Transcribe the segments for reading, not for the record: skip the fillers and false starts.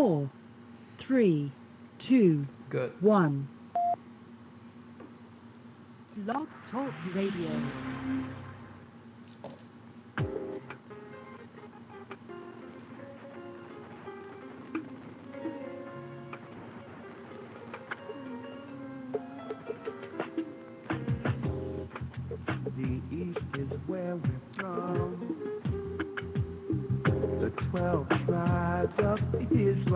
4, 3, 2, Good. 1. Blog Talk Radio. The east is where we're from. The 12 tribes of Israel.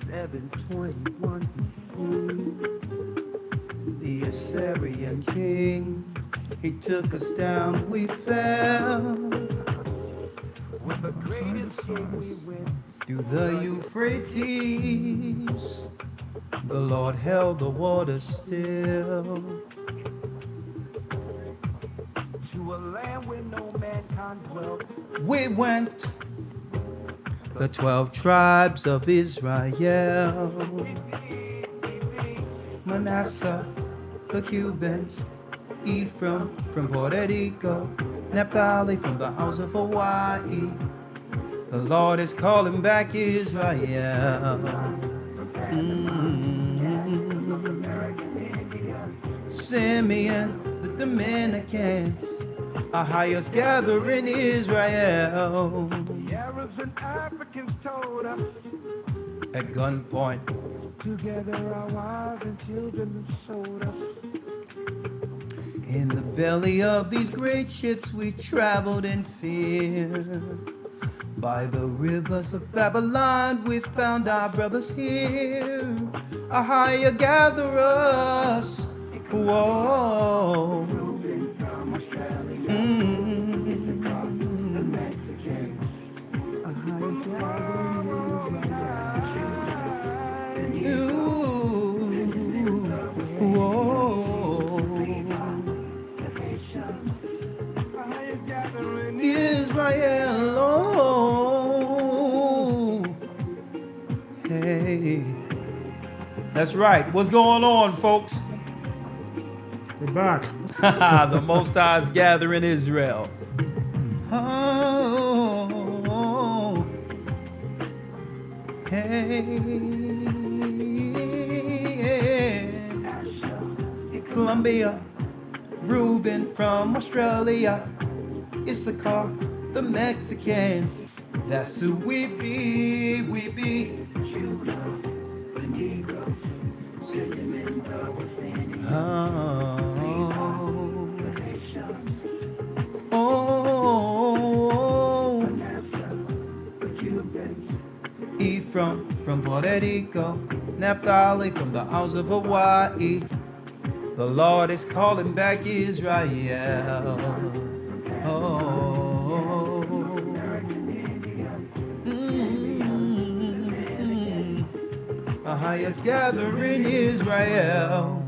721 BC. The Assyrian king, he took us down, we fell. With the greatest king we went Through the Euphrates, the Lord held the water still. to a land where no mankind dwelt. We went, the 12 tribes of Israel. Manasseh, the Cubans, Ephraim from Puerto Rico, Naphtali from the house of Hawaii. The Lord is calling back Israel. Simeon, the Dominicans, our highest gathering Israel. The Arabs and Africans told us, At gunpoint, together our wives and children sold us. in the belly of these great ships we traveled in fear. By the rivers of Babylon we found our brothers here. A higher gather us. Whoa. Israel, oh, hey. That's right. What's going on, folks? We're back. The Most High's gathering Israel. Oh, hey. Colombia, Reuben from Australia. Issachar, the Mexicans, that's who we be, we be. Oh, Ephraim from Puerto Rico, Naphtali from the house of Hawaii. The Lord is calling back Israel. The highest gathering Israel.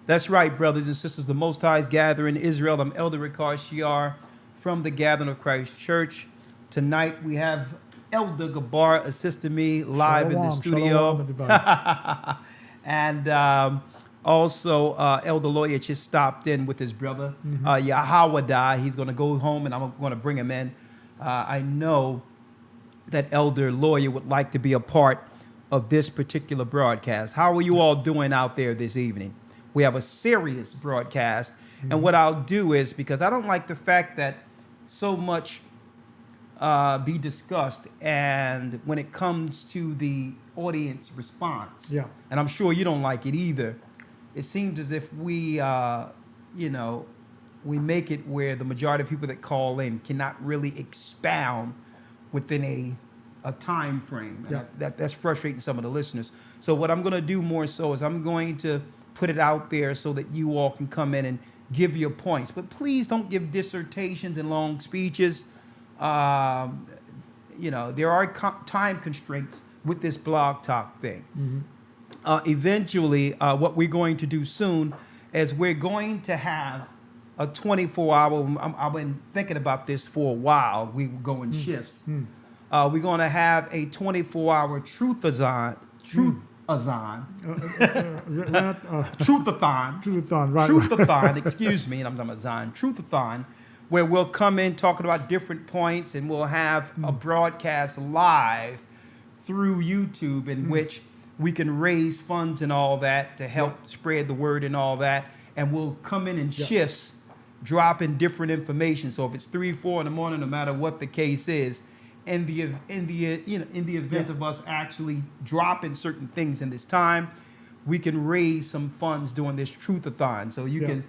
That's right, brothers and sisters. The Most High's gathering Israel. I'm Elder Ricard Shiar from the Gathering of Christ Church. Tonight we have Elder Gabar assisting me live in the studio. And also, Elder Lawyer just stopped in with his brother, Yahweh. He's going to go home, and I'm going to bring him in. I know that Elder Lawyer would like to be a part of this particular broadcast. How are you all doing out there this evening? We have a serious broadcast, and what I'll do is, because I don't like the fact that so much be discussed, and when it comes to the audience response, and I'm sure you don't like it either, it seems as if we, we make it where the majority of people that call in cannot really expound within a time frame. That's frustrating some of the listeners. So what I'm going to do more so is I'm going to put it out there so that you all can come in and give your points. But please don't give dissertations and long speeches. There are time constraints with this blog talk thing. Eventually, what we're going to do soon is we're going to have a 24-hour, I've been thinking about this for a while. We go in shifts. We're going to have a 24-hour truth-a-thon. Truth-a-thon, right. Truth-a-thon, excuse me, and I'm talking about Zion. Truth-a-thon, where we'll come in talking about different points, and we'll have a broadcast live through YouTube in which we can raise funds and all that to help spread the word and all that. And we'll come in shifts, dropping different information. So if it's 3, 4 in the morning, no matter what the case is, in the event of us actually dropping certain things in this time, we can raise some funds during this truth-a-thon. So you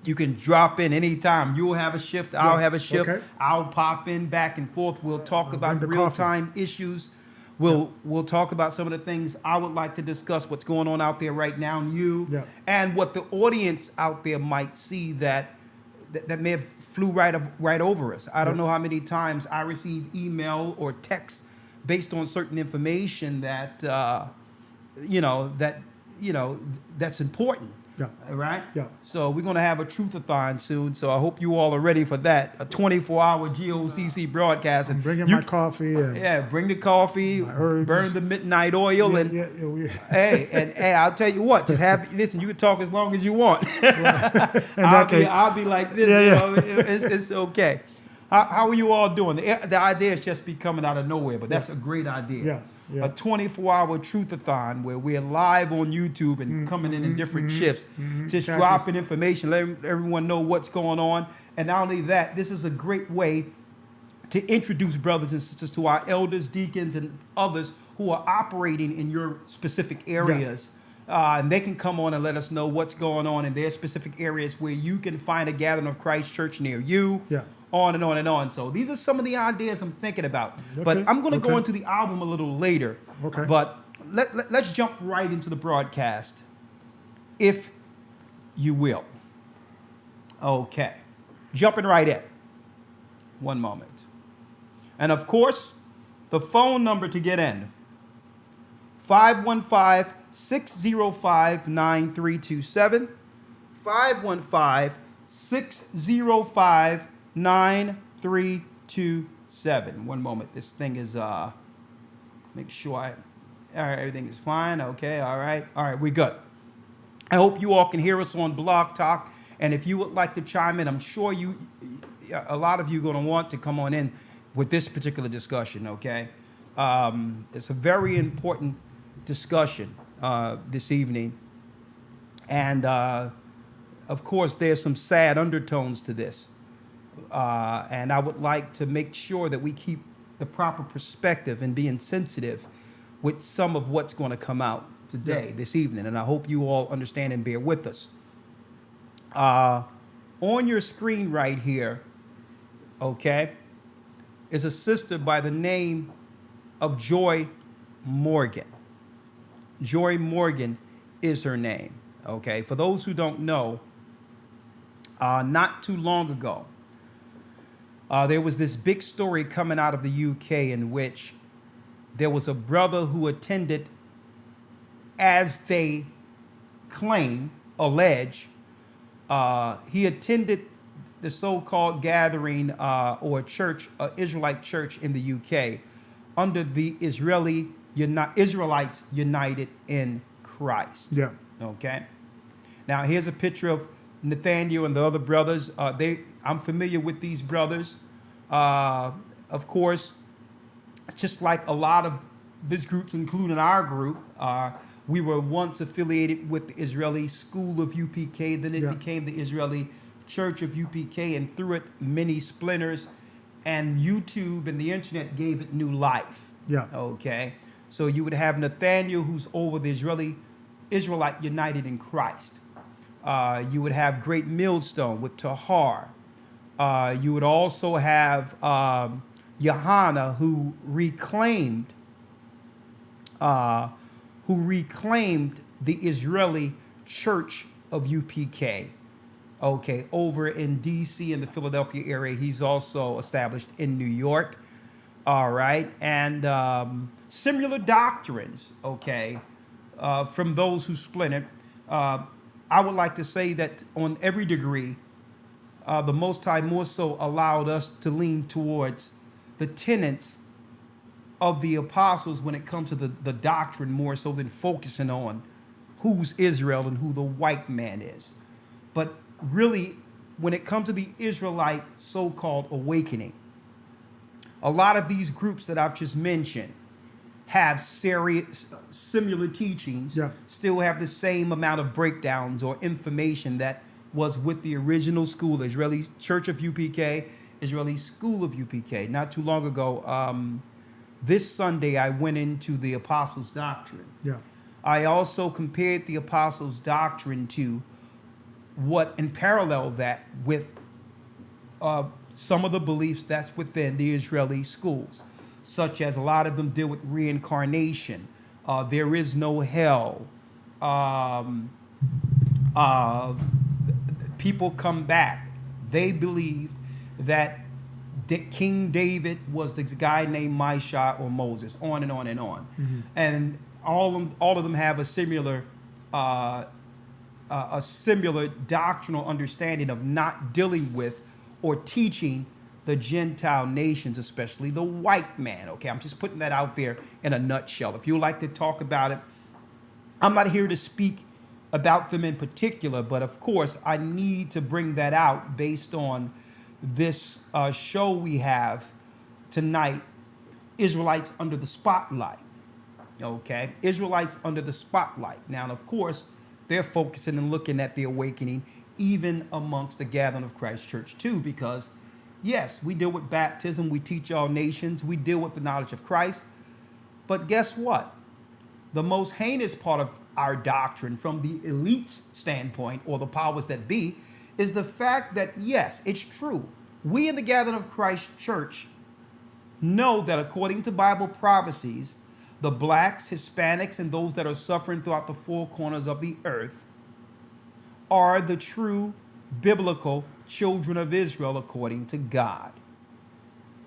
can drop in anytime. You'll have a shift. I'll have a shift. Okay. I'll pop in back and forth. We'll talk about bring the real-time issues. We'll talk about some of the things I would like to discuss, what's going on out there right now, and what the audience out there might see that may have flew right over us. I don't know how many times I receive email or text based on certain information that that's important. Yeah. All right? Yeah. So we're going to have a truth-a-thon soon. So I hope you all are ready for that. A 24-hour GOCC broadcast. I'm bringing my coffee. And bring the coffee, burn the midnight oil. Hey, I'll tell you what, listen, you can talk as long as you want. I'll be like this. It's okay. How are you all doing? The idea is just be coming out of nowhere, but that's a great idea. Yeah. A 24-hour truth-a-thon where we're live on YouTube and coming in different shifts, just dropping information, letting everyone know what's going on. And not only that, this is a great way to introduce brothers and sisters to our elders, deacons, and others who are operating in your specific areas. And they can come on and let us know what's going on in their specific areas where you can find a gathering of Christ Church near you. On and on and on. So these are some of the ideas I'm thinking about. Okay. But I'm going to go into the album a little later. Okay. But let's jump right into the broadcast, if you will. Okay. Jumping right in. One moment. And of course, the phone number to get in, 515-605-9327, 515-605-9327. 9327. One moment. This thing is make sure all right, everything is fine. Okay, all right, we're good. I hope you all can hear us on Blog Talk, and if you would like to chime in, I'm sure a lot of you are going to want to come on in with this particular discussion. Okay, it's a very important discussion this evening, and of course there's some sad undertones to this. And I would like to make sure that we keep the proper perspective and being sensitive with some of what's going to come out today, this evening. And I hope you all understand and bear with us. On your screen right here, okay, is a sister by the name of Joy Morgan. Joy Morgan is her name, okay? For those who don't know, not too long ago, there was this big story coming out of the UK in which there was a brother who attended, as they allege, he attended the so-called gathering or church, Israelite church in the UK, under the Israelites United in Christ. Yeah. Okay. Now here's a picture of Nathaniel and the other brothers. I'm familiar with these brothers. Of course, just like a lot of this group, including our group, we were once affiliated with the Israeli School of UPK. Then it became the Israeli Church of UPK, and through it, many splinters. And YouTube and the internet gave it new life. Yeah. Okay. So you would have Nathaniel, who's over the Israelite United in Christ. You would have Great Millstone with Tahar. You would also have Johanna, who reclaimed the Israeli Church of UPK. Okay, over in D.C. in the Philadelphia area. He's also established in New York. All right, and similar doctrines. Okay, from those who splintered. I would like to say that on every degree, the Most High more so allowed us to lean towards the tenets of the apostles when it comes to the doctrine, more so than focusing on who's Israel and who the white man is. But really, when it comes to the Israelite so-called awakening, a lot of these groups that I've just mentioned have similar teachings, Yeah. still have the same amount of breakdowns or information that was with the original school, Israeli Church of UPK, Israeli School of UPK. Not too long ago, this Sunday, I went into the Apostles' Doctrine. Yeah. I also compared the Apostles' Doctrine to what, and parallel that with some of the beliefs that's within the Israeli schools, such as a lot of them deal with reincarnation. There is no hell. Uh, People come back. They believed that King David was the guy named Mishah or Moses, on and on and on. And all of them have a similar doctrinal understanding of not dealing with or teaching the Gentile nations, especially the white man. Okay, I'm just putting that out there in a nutshell. If you like to talk about it, I'm not here to speak about them in particular, but of course, I need to bring that out based on this show we have tonight, Israelites Under the Spotlight. Okay, Israelites Under the Spotlight. Now, of course, they're focusing and looking at the awakening even amongst the gathering of Christ Church too, because yes, we deal with baptism, we teach all nations, we deal with the knowledge of Christ, but guess what? The most heinous part of our doctrine from the elite's standpoint, or the powers that be, is the fact that, yes, it's true. We in the gathering of Christ Church know that according to Bible prophecies, the blacks, Hispanics, and those that are suffering throughout the four corners of the earth are the true biblical children of Israel according to God.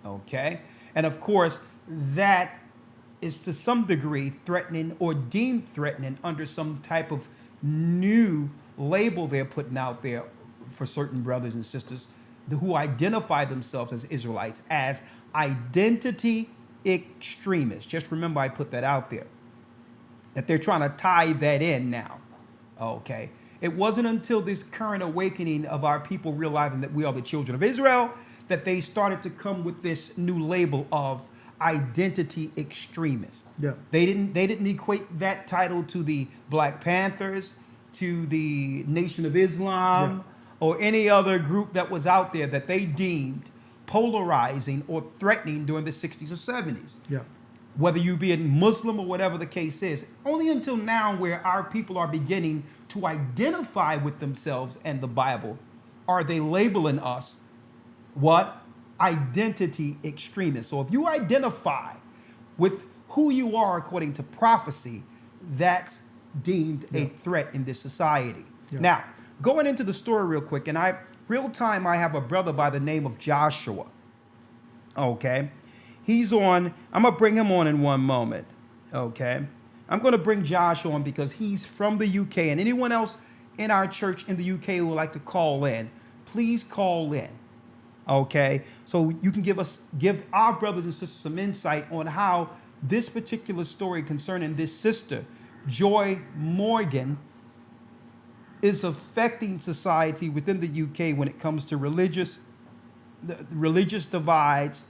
Okay? And of course, that is to some degree threatening or deemed threatening under some type of new label they're putting out there for certain brothers and sisters who identify themselves as Israelites as identity extremists. Just remember I put that out there, that they're trying to tie that in now. Okay? It wasn't until this current awakening of our people realizing that we are the children of Israel that they started to come with this new label of identity extremist. Yeah. They didn't equate that title to the Black Panthers, to the Nation of Islam, or any other group that was out there that they deemed polarizing or threatening during the 60s or 70s. Yeah. Whether you be a Muslim or whatever the case is, only until now where our people are beginning to identify with themselves and the Bible are they labeling us what? Identity extremists. So if you identify with who you are according to prophecy, that's deemed a threat in this society. Yeah. Now, going into the story real quick, and I have a brother by the name of Joshua. Okay. He's on, I'm going to bring him on in one moment. Okay. I'm going to bring Joshua on because he's from the UK, and anyone else in our church in the UK who would like to call in, please call in. Okay, so you can give our brothers and sisters some insight on how this particular story concerning this sister, Joy Morgan, is affecting society within the UK when it comes to religious divides.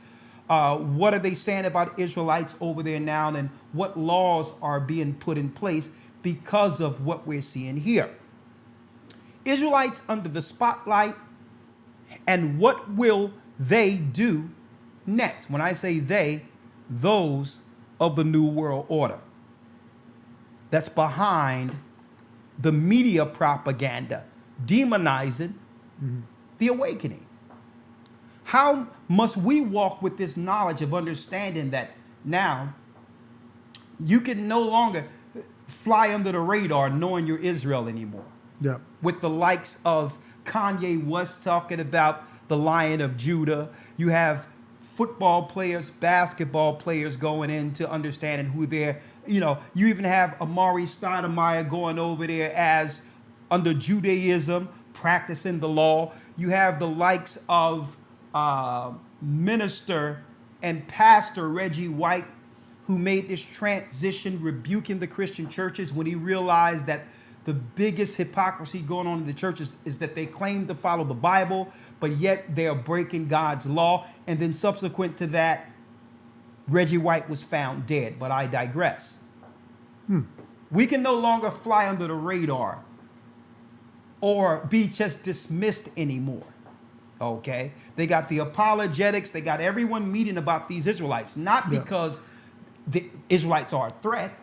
What are they saying about Israelites over there now, and what laws are being put in place because of what we're seeing here? Israelites under the spotlight. And what will they do next? When I say they, those of the New World Order. That's behind the media propaganda, demonizing the awakening. How must we walk with this knowledge of understanding that now you can no longer fly under the radar knowing you're Israel anymore? Yeah. With the likes of Kanye West talking about the Lion of Judah. You have football players, basketball players going into understanding who they're, you even have Amari Stoudemire going over there as under Judaism, practicing the law. You have the likes of minister and pastor Reggie White, who made this transition rebuking the Christian churches when he realized that the biggest hypocrisy going on in the church is that they claim to follow the Bible, but yet they are breaking God's law. And then subsequent to that, Reggie White was found dead. But I digress. We can no longer fly under the radar or be just dismissed anymore. Okay? They got the apologetics. They got everyone meeting about these Israelites, not because the Israelites are a threat,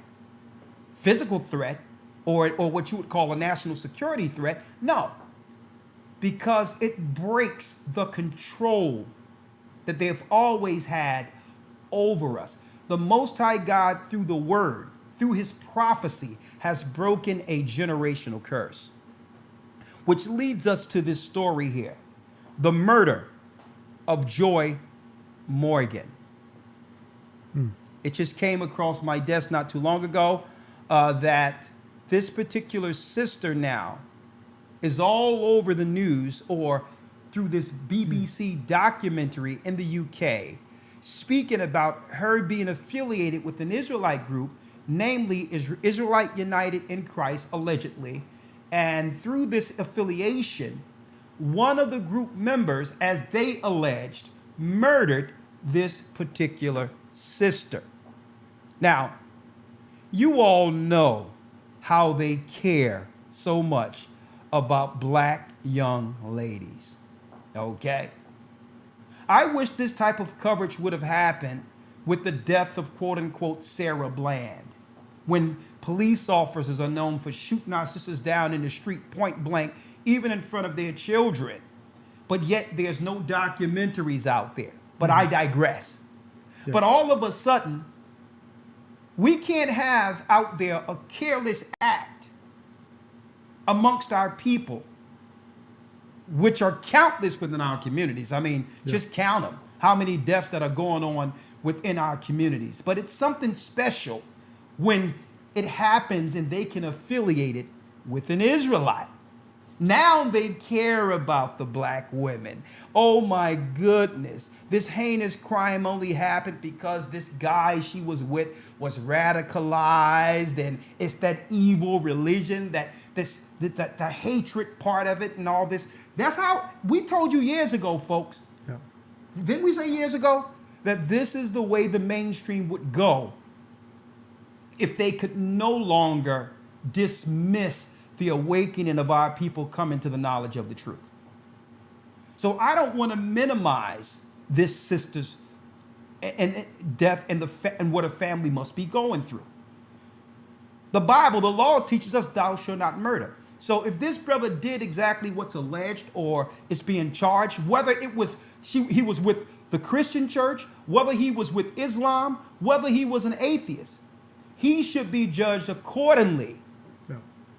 physical threat, or what you would call a national security threat. No, because it breaks the control that they've always had over us. The Most High God, through the word, through his prophecy, has broken a generational curse. Which leads us to this story here. The murder of Joy Morgan. It just came across my desk not too long ago that this particular sister now is all over the news, or through this BBC documentary in the UK, speaking about her being affiliated with an Israelite group, namely Israelite United in Christ, allegedly. And through this affiliation, one of the group members, as they alleged, murdered this particular sister. Now, you all know how they care so much about black young ladies, okay? I wish this type of coverage would have happened with the death of quote-unquote Sarah Bland, when police officers are known for shooting our sisters down in the street point blank, even in front of their children, but yet there's no documentaries out there. But I digress. Yeah. But all of a sudden, we can't have out there a careless act amongst our people, which are countless within our communities. I mean, just count them, how many deaths that are going on within our communities. But it's something special when it happens and they can affiliate it with an Israelite. Now they care about the black women. Oh my goodness. This heinous crime only happened because this guy she was with was radicalized, and it's that evil religion, the hatred part of it and all this. That's how we told you years ago, folks. Yeah. Didn't we say years ago that this is the way the mainstream would go if they could no longer dismiss the awakening of our people coming to the knowledge of the truth? So I don't want to minimize this sister's and death and what a family must be going through. The Bible, the law teaches us, thou shalt not murder. So if this brother did exactly what's alleged or is being charged, whether it was he was with the Christian church, whether he was with Islam, whether he was an atheist, he should be judged accordingly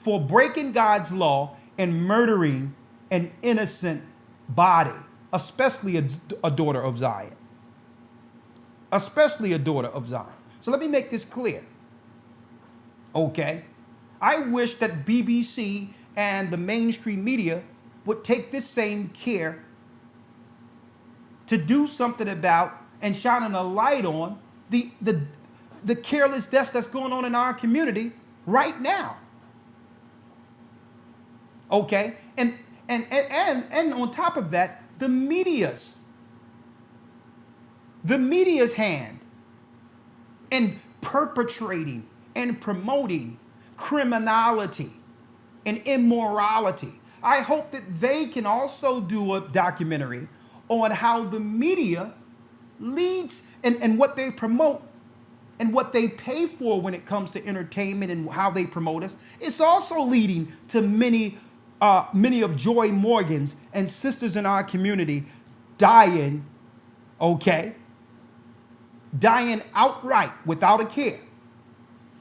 for breaking God's law and murdering an innocent body, especially a daughter of Zion. Especially a daughter of Zion. So let me make this clear. Okay? I wish that BBC and the mainstream media would take this same care to do something about and shining a light on the careless death that's going on in our community right now. Okay? And on top of that, the media's hand in perpetrating and promoting criminality and immorality. I hope that they can also do a documentary on how the media leads and what they promote and what they pay for when it comes to entertainment and how they promote us. It's also leading to many of Joy Morgan's and sisters in our community dying, okay? Dying outright without a care.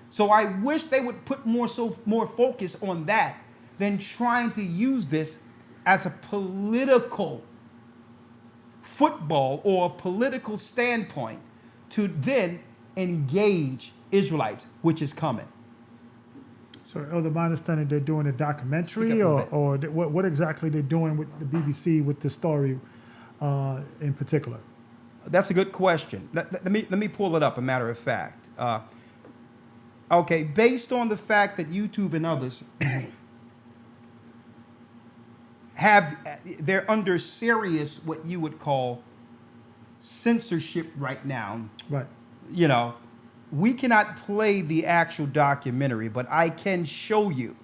So I wish they would put more focus on that than trying to use this as a political football or a political standpoint to then engage Israelites, which is coming. So, Elder, my understanding they're doing a documentary, or what exactly they're doing with the BBC with the story in particular? That's a good question. Let me pull it up. A matter of fact, Okay, based on the fact that YouTube and others they're under serious, what you would call censorship right now. Right. You know, we cannot play the actual documentary, but I can show you.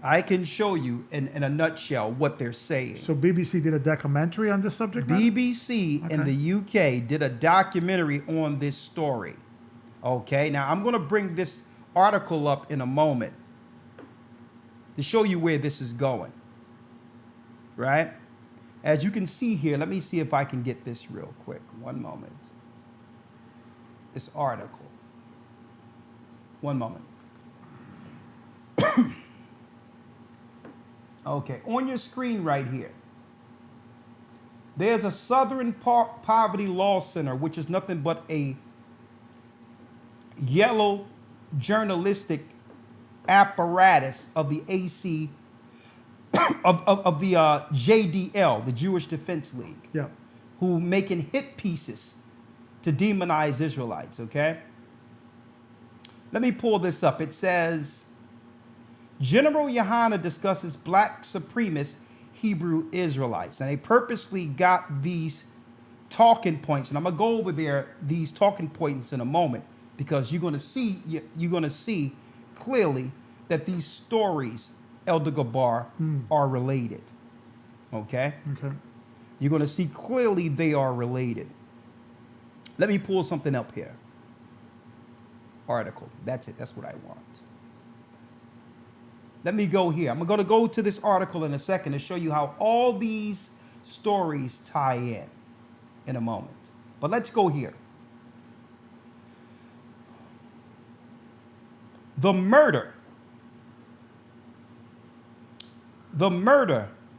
I can show you in a nutshell what they're saying. So BBC did a documentary on this subject matter? BBC in the UK did a documentary on this story. Okay, now I'm going to bring this article up in a moment to show you where this is going. Right? As you can see here, let me see if I can get this real quick. One moment. This article. One moment. Okay, on your screen right here, there's a Southern Poverty Law Center, which is nothing but a yellow journalistic apparatus of the AC, of the JDL, the Jewish Defense League, Yeah. who making hit pieces to demonize Israelites, okay? Let me pull this up. It says, General Yohana discusses black supremacist Hebrew Israelites. And they purposely got these talking points. And I'm going to go over these talking points in a moment, because you're going to see clearly that these stories, Elder Gabar, are related. Okay? Okay. You're going to see clearly they are related. Let me pull something up here. Article. That's it. That's what I want. Let me go here. I'm going to go to this article in a second to show you how all these stories tie in a moment. But let's go here. The murder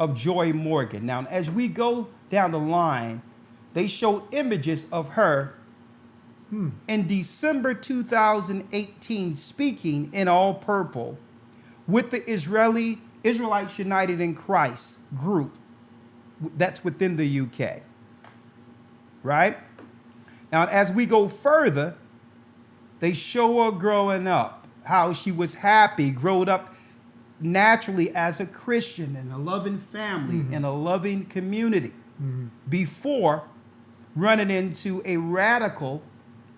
of Joy Morgan. Now, as we go down the line, they show images of her in December 2018 speaking in all purple with the Israelites United in Christ group that's within the UK. Right? Now, as we go further, they show her growing up, how she was happy, growing up naturally as a Christian in a loving family, in a loving community, before running into a radical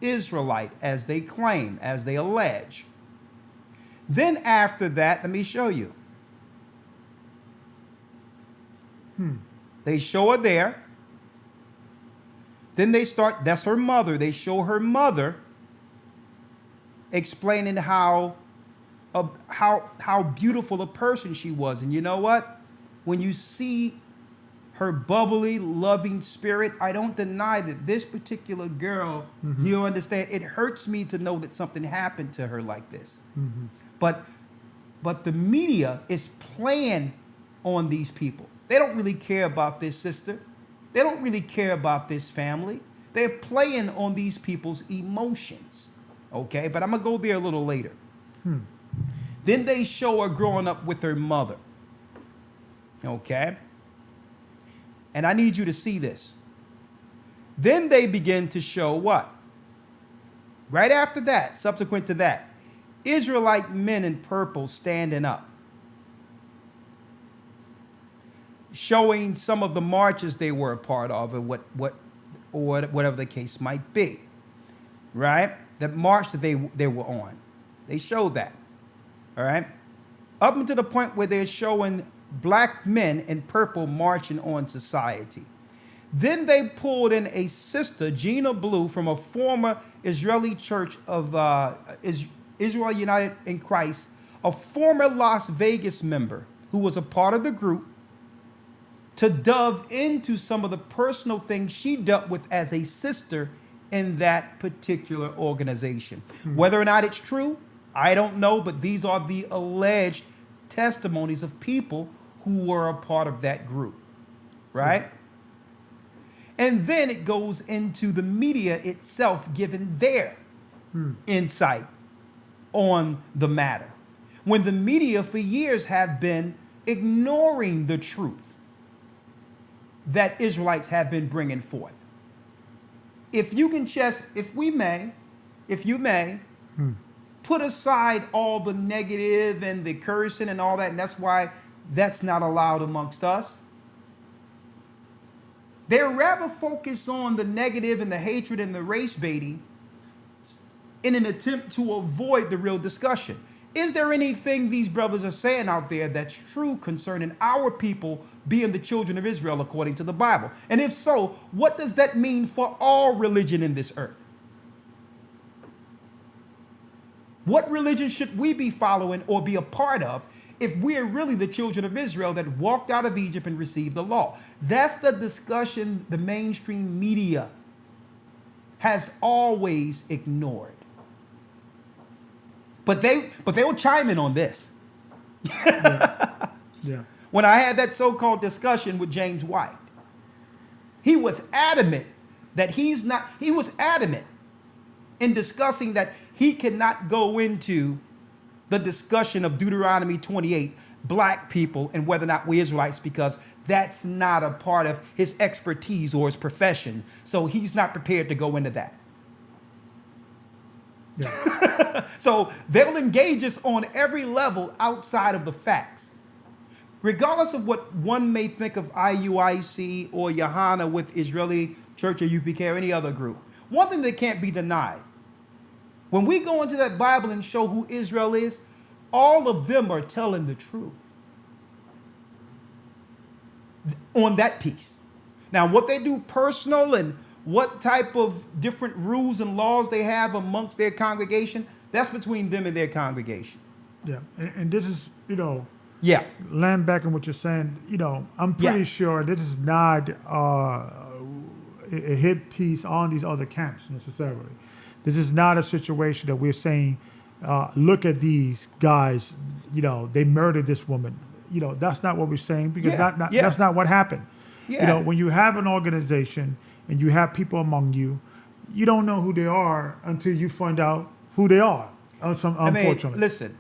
Israelite, as they claim, as they allege. Then after that, let me show you. They show her there. Then they start, that's her mother. They show her mother explaining how beautiful a person she was. And you know what? When you see her bubbly, loving spirit, I don't deny that this particular girl, you understand, it hurts me to know that something happened to her like this. But the media is playing on these people. They don't really care about this sister. They don't really care about this family. They're playing on these people's emotions. Okay, but I'm going to go there a little later. Then they show her growing up with her mother. Okay? And I need you to see this. Then they begin to show what? Right after that, subsequent to that, Israelite men in purple standing up, showing some of the marches they were a part of, or whatever the case might be, right? The march that they were on, they showed that, all right, up until the point where they're showing black men in purple marching on society. Then they pulled in a sister, Gina Blue, from a former Israeli church of Israel United in Christ, a former Las Vegas member who was a part of the group, to delve into some of the personal things she dealt with as a sister in that particular organization. Whether or not it's true, I don't know, but these are the alleged testimonies of people who were a part of that group, right? And then it goes into the media itself giving their insight on the matter, when the media for years have been ignoring the truth that Israelites have been bringing forth. If we may, if you may, put aside all the negative and the cursing and all that, and that's why that's not allowed amongst us. They're rather focused on the negative and the hatred and the race baiting in an attempt to avoid the real discussion. Is there anything these brothers are saying out there that's true concerning our people being the children of Israel according to the Bible? And if so, what does that mean for all religion in this earth? What religion should we be following or be a part of if we're really the children of Israel that walked out of Egypt and received the law? That's the discussion the mainstream media has always ignored. But they will chime in on this. Yeah. When I had that so-called discussion with James White, he was adamant that he was adamant in discussing that he cannot go into the discussion of Deuteronomy 28, black people, and whether or not we're Israelites, because that's not a part of his expertise or his profession. So he's not prepared to go into that. Yeah. So they'll engage us on every level outside of the facts. Regardless of what one may think of IUIC or Yahana with Israeli Church or UPK or any other group, one thing that can't be denied, when we go into that Bible and show who Israel is, all of them are telling the truth on that piece. Now, what they do personal and what type of different rules and laws they have amongst their congregation, that's between them and their congregation. Yeah. And this is, Yeah. land back on what you're saying, I'm pretty sure this is not a hit piece on these other camps necessarily. This is not a situation that we're saying, look at these guys, they murdered this woman. That's not what we're saying, because that's not what happened. Yeah. When you have an organization and you have people among you, you don't know who they are until you find out who they are. Unfortunately. Listen,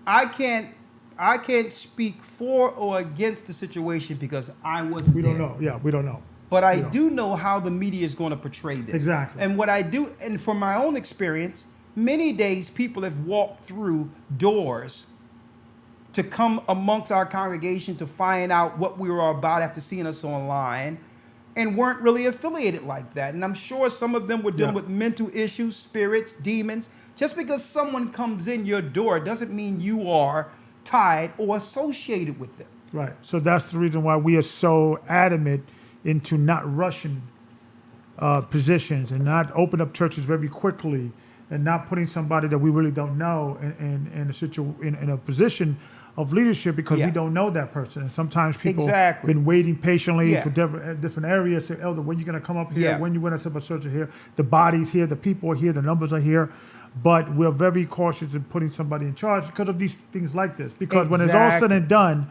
I can't speak for or against the situation because I wasn't We there. don't know. Yeah, we don't know. But I do know how the media is going to portray this. Exactly. And what I do, and from my own experience, many days people have walked through doors to come amongst our congregation to find out what we were about after seeing us online, and weren't really affiliated like that. And I'm sure some of them were dealing with mental issues, spirits, demons. Just because someone comes in your door doesn't mean you are tied or associated with them. Right. So that's the reason why we are so adamant into not rushing positions and not open up churches very quickly and not putting somebody that we really don't know in a position of leadership because we don't know that person. And sometimes people have been waiting patiently for different areas. Say, Elder, when are you going to come up here? When you going to set up a church here? The body's here, the people are here, the numbers are here. But we're very cautious in putting somebody in charge because of these things like this. Because when it's all said and done,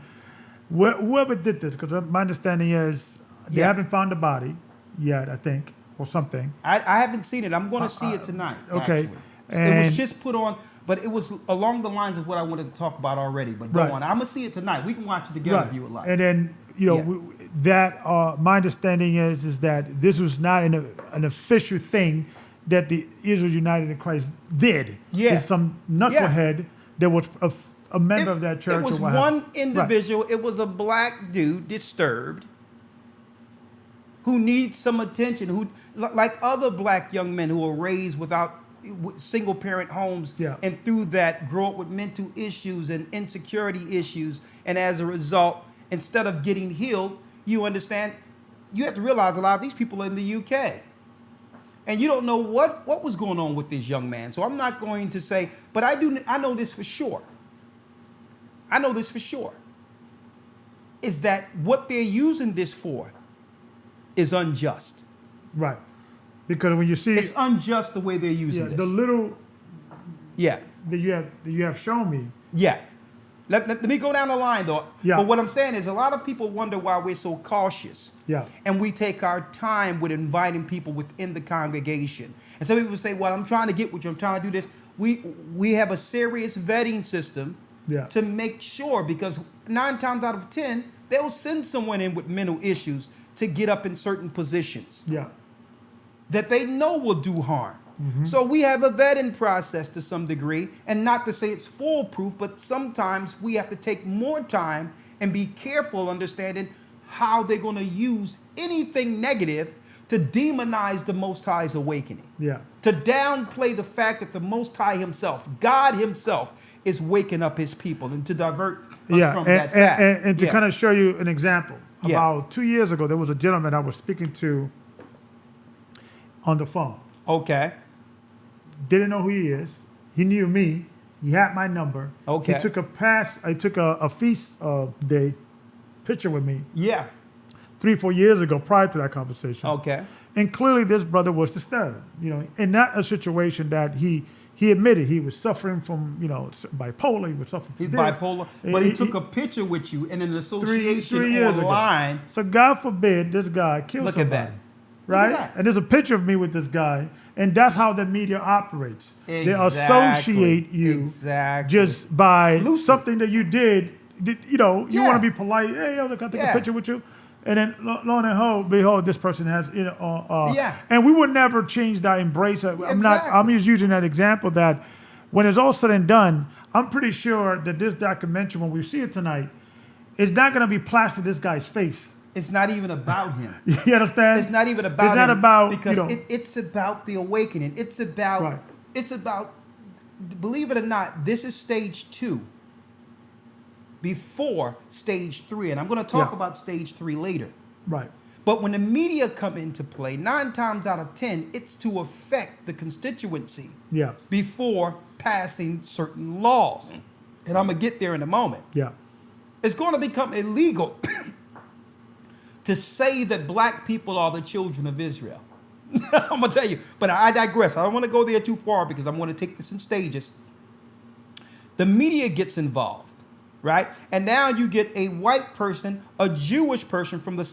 whoever did this, because my understanding is they haven't found the body yet, I think, or something. I haven't seen it. I'm going to see it tonight. Okay. Actually. It was just put on, but it was along the lines of what I wanted to talk about already. But go on. I'm going to see it tonight. We can watch it together if you would like. And then, my understanding is that this was not an official thing that the Israel United in Christ did. Yeah. It's some knucklehead that was a member of that church. It was one individual. It was a black dude, disturbed, who needs some attention, who, like other black young men who were raised with single parent homes, and through that grow up with mental issues and insecurity issues. And as a result, instead of getting healed, you understand, you have to realize a lot of these people are in the UK. And you don't know what was going on with this young man. So I'm not going to say, but I know this for sure. I know this for sure. Is that what they're using this for is unjust. Right. Because when you see it's unjust the way they're using this. The little that you have shown me. Yeah. Let me go down the line though. Yeah. But what I'm saying is a lot of people wonder why we're so cautious. Yeah. And we take our time with inviting people within the congregation. And some people say, well, I'm trying to get with you. I'm trying to do this. We have a serious vetting system to make sure, because 9 times out of 10, they'll send someone in with mental issues to get up in certain positions. Yeah. That they know will do harm. So we have a vetting process to some degree, and not to say it's foolproof, but sometimes we have to take more time and be careful understanding how they're going to use anything negative to demonize the Most High's awakening. Yeah. To downplay the fact that the Most High himself, God himself, is waking up his people, and to divert us from that fact. And to kind of show you an example, Yeah. about 2 years ago, there was a gentleman I was speaking to on the phone. Okay. Didn't know who he is. He knew me. He had my number. Okay. He took a feast day picture with me Yeah. 3-4 years ago prior to that conversation. Okay. And clearly this brother was disturbed, and not a situation that he admitted he was suffering from, bipolar. He was suffering from He's this. bipolar, but he took a picture with you in an association three years online. ago. So God forbid this guy kills Look at somebody. that. Right? Look at that. And there's a picture of me with this guy, and that's how the media operates. They Exactly. associate you Exactly. just by Lucid. something that you did. You Yeah. want to be polite. Hey, yo, can I take a picture with you? And then lo and behold, this person has, Yeah. And we would never change that, embrace it. I'm just using that example that when it's all said and done, I'm pretty sure that this documentary, when we see it tonight, is not going to be plastered this guy's face. It's not even about him. You understand? It's not even about It's not him, about, because it's about the awakening. It's about Right. it's about, believe it or not, this is stage 2 before stage 3, and I'm going to talk Yeah. about stage 3 later. Right. But when the media come into play, 9 times out of 10, it's to affect the constituency Yeah. before passing certain laws. And I'm going to get there in a moment. Yeah. It's going to become illegal to say that black people are the children of Israel. I'm going to tell you, but I digress. I don't want to go there too far because I'm going to take this in stages. The media gets involved, right? And now you get a white person, a Jewish person from the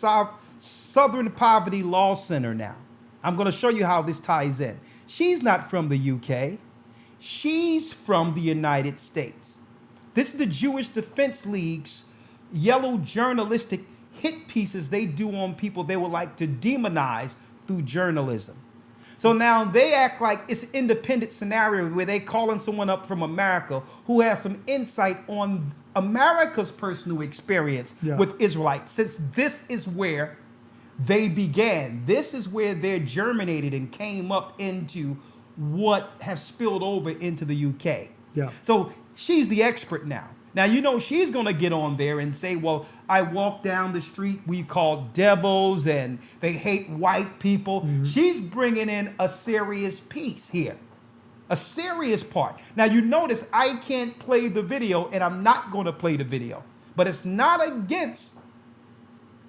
Southern Poverty Law Center now. I'm going to show you how this ties in. She's not from the UK. She's from the United States. This is the Jewish Defense League's yellow journalistic hit pieces they do on people they would like to demonize through journalism. So now they act like it's an independent scenario where they calling someone up from America who has some insight on America's personal experience with Israelites, since this is where they began. This is where they germinated and came up into what have spilled over into the UK. Yeah. So she's the expert now. Now, she's going to get on there and say, well, I walk down the street, we call devils, and they hate white people. Mm-hmm. She's bringing in a serious piece here, a serious part. Now, you notice I can't play the video, and I'm not going to play the video. But it's not against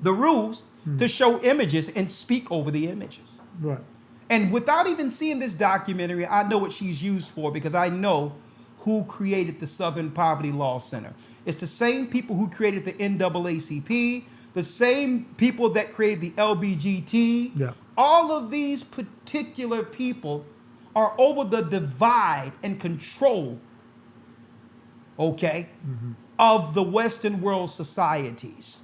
the rules to show images and speak over the images. Right. And without even seeing this documentary, I know what she's used for, because I know who created the Southern Poverty Law Center. It's the same people who created the NAACP, the same people that created the LBGT. Yeah. All of these particular people are over the divide and control, okay, of the Western world societies,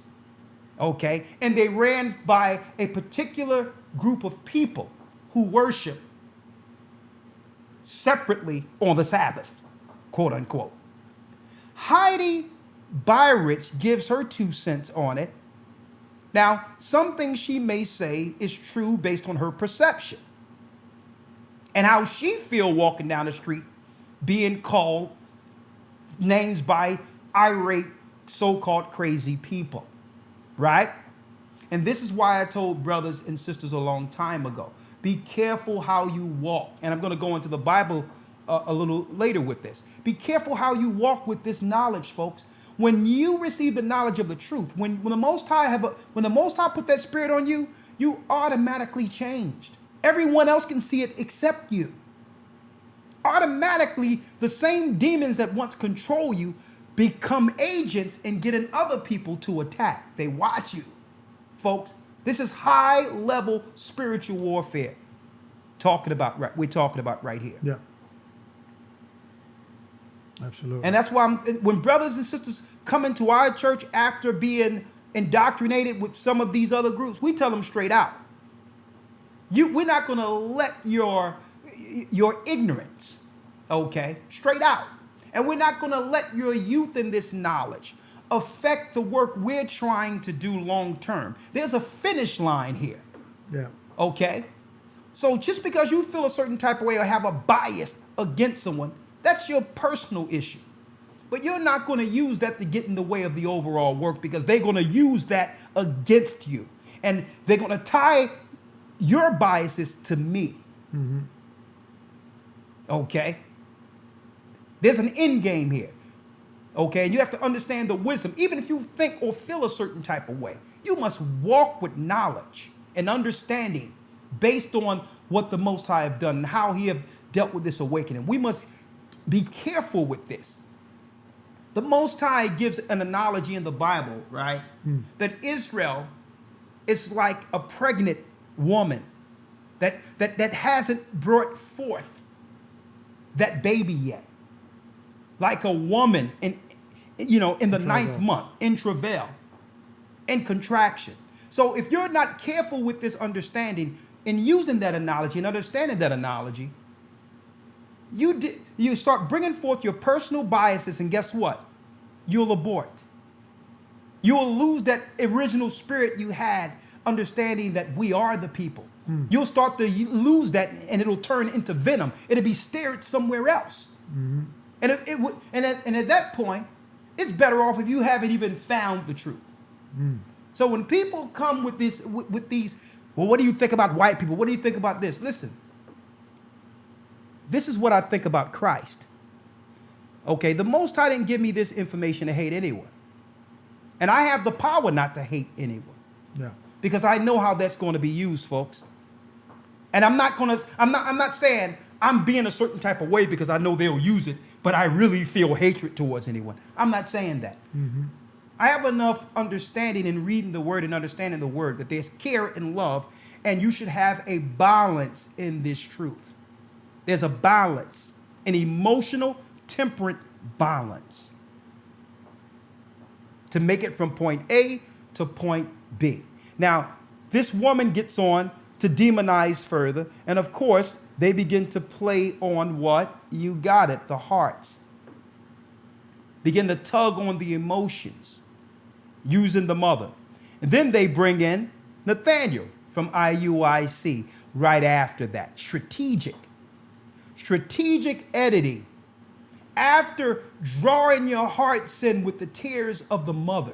okay? And they ran by a particular group of people who worship separately on the Sabbath, quote unquote. Heidi Byrich gives her 2 cents on it. Now, some things she may say is true based on her perception and how she feel walking down the street being called names by irate, so-called crazy people, right? And this is why I told brothers and sisters a long time ago, be careful how you walk. And I'm going to go into the Bible a little later with this. Be careful how you walk with this knowledge, folks. When you receive the knowledge of the truth, when the Most High put that spirit on you, you automatically changed. Everyone else can see it except you. Automatically, the same demons that once control you become agents in getting other people to attack. They watch you. Folks, this is high-level spiritual warfare. We're talking about right here. Yeah. Absolutely. And that's why when brothers and sisters come into our church after being indoctrinated with some of these other groups, we tell them straight out, we're not going to let your ignorance, okay, straight out. And we're not going to let your youth in this knowledge affect the work we're trying to do long term. There's a finish line here, Yeah. okay? So just because you feel a certain type of way or have a bias against someone, that's your personal issue. But you're not going to use that to get in the way of the overall work, because they're going to use that against you. And they're going to tie your biases to me. Okay? There's an end game here. Okay? And you have to understand the wisdom. Even if you think or feel a certain type of way, you must walk with knowledge and understanding based on what the Most High have done and how he have dealt with this awakening. We must be careful with this. The Most High gives an analogy in the Bible, right? That Israel is like a pregnant woman that hasn't brought forth that baby yet. Like a woman in the ninth month, in travail, in contraction. So if you're not careful with this understanding and using that analogy and understanding that analogy, you start bringing forth your personal biases, and guess what? You'll abort. You'll lose that original spirit you had, understanding that we are the people. You'll start to lose that, and it'll turn into venom. It'll be steered somewhere else. And at that point, it's better off if you haven't even found the truth. So when people come with these, well, what do you think about white people? What do you think about this? Listen, this is what I think about Christ. Okay, the Most High didn't give me this information to hate anyone. And I have the power not to hate anyone. Yeah. Because I know how that's going to be used, folks. And I'm not saying I'm being a certain type of way because I know they'll use it, but I really feel hatred towards anyone. I'm not saying that. I have enough understanding in reading the word and understanding the word that there's care and love, and you should have a balance in this truth. There's a balance, an emotional, temperate balance to make it from point A to point B. Now, this woman gets on to demonize further, and of course, they begin to play on what? You got it, the hearts. Begin to tug on the emotions, using the mother. And then they bring in Nathaniel from IUIC right after that. Strategic editing. After drawing your hearts in with the tears of the mother,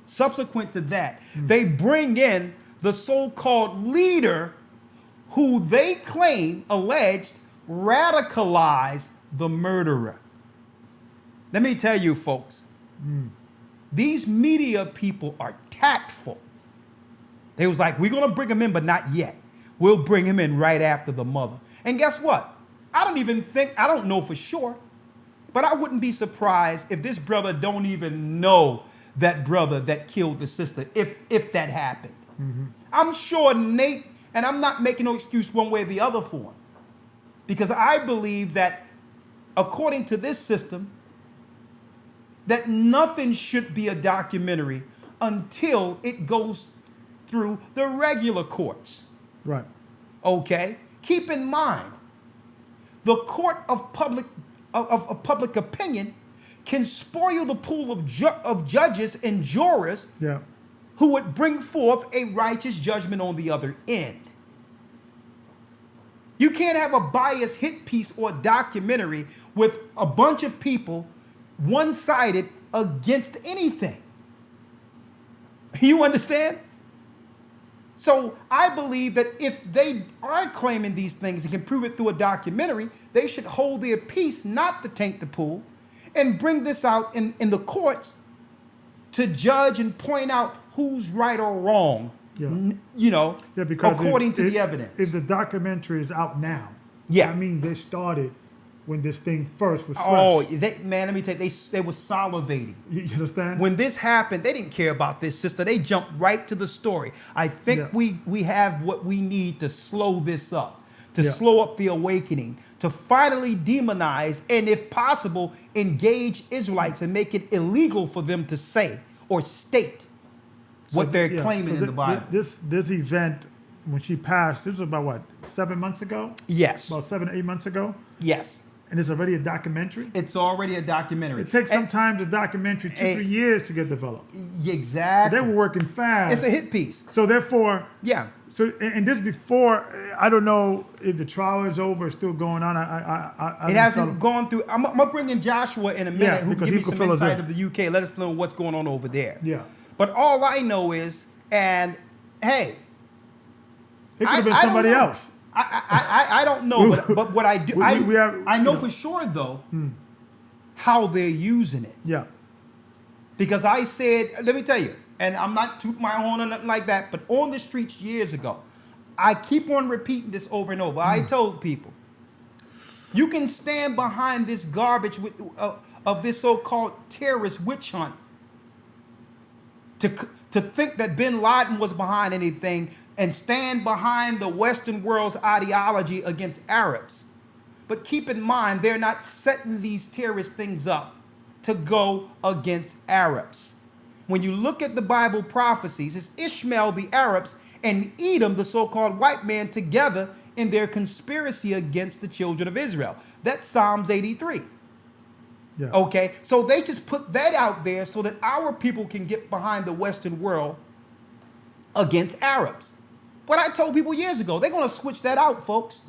subsequent to that, they bring in the so-called leader who they claim, alleged, radicalized the murderer. Let me tell you, folks, these media people are tactful. They was like, we're going to bring him in, but not yet. We'll bring him in right after the mother. And guess what? I don't know for sure, but I wouldn't be surprised if this brother don't even know that brother that killed the sister, if that happened. I'm sure Nate, and I'm not making no excuse one way or the other for him, because I believe that according to this system, that nothing should be a documentary until it goes through the regular courts. Right. Okay? Keep in mind, the court of public opinion can spoil the pool of judges and jurors who would bring forth a righteous judgment on the other end. You can't have a biased hit piece or documentary with a bunch of people one-sided against anything. You understand? So I believe that if they are claiming these things and can prove it through a documentary, they should hold their peace not to taint the pool and bring this out in the courts to judge and point out who's right or wrong, because according to the evidence. If the documentary is out now, Yeah. I mean, they started when this thing first was fresh. Oh, man, let me tell you, they were salivating. You understand? When this happened, they didn't care about this sister. They jumped right to the story. I think we have what we need to slow this up, to slow up the awakening, to finally demonize and, if possible, engage Israelites and make it illegal for them to say or state what they're claiming in the Bible. This event when she passed, this was about what, 7 months ago? Yes. About 7 or 8 months ago? Yes. And it's already a documentary? It's already a documentary. It takes some time to documentary, 2-3 years to get developed. Exactly. They were working fast. It's a hit piece. So therefore, Yeah. so and this before, I don't know if the trial is over, it's still going on. It hasn't gone through. I'm gonna bring in Joshua in a minute, Yeah, who can because give he me can some fill us insight in. of the UK. Let us know what's going on over there. Yeah. But all I know is, and hey, It could have been I don't somebody know. else. I don't know, but what I do, We have, I know you know. for sure though how they're using it. Yeah. Because I said, let me tell you, and I'm not tooting my horn or nothing like that, but on the streets years ago, I keep on repeating this over and over. I told people, you can stand behind this garbage of this so-called terrorist witch hunt to think that bin Laden was behind anything and stand behind the Western world's ideology against Arabs. But keep in mind, they're not setting these terrorist things up to go against Arabs. When you look at the Bible prophecies, it's Ishmael, the Arabs, and Edom, the so-called white man, together in their conspiracy against the children of Israel. That's Psalms 83. Yeah. Okay, so they just put that out there so that our people can get behind the Western world against Arabs. What I told people years ago, they're going to switch that out, folks.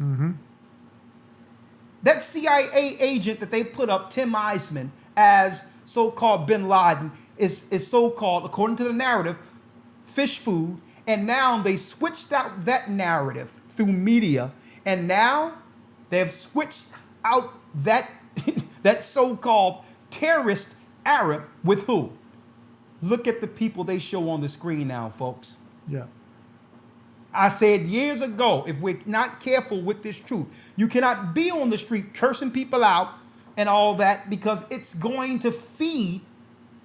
That CIA agent that they put up, Tim Eisman, as so-called bin Laden, is so-called, according to the narrative, fish food. And now they switched out that narrative through media. And now they have switched out that, that so-called terrorist Arab with who? Look at the people they show on the screen now, folks. Yeah. I said years ago, if we're not careful with this truth, you cannot be on the street cursing people out and all that, because it's going to feed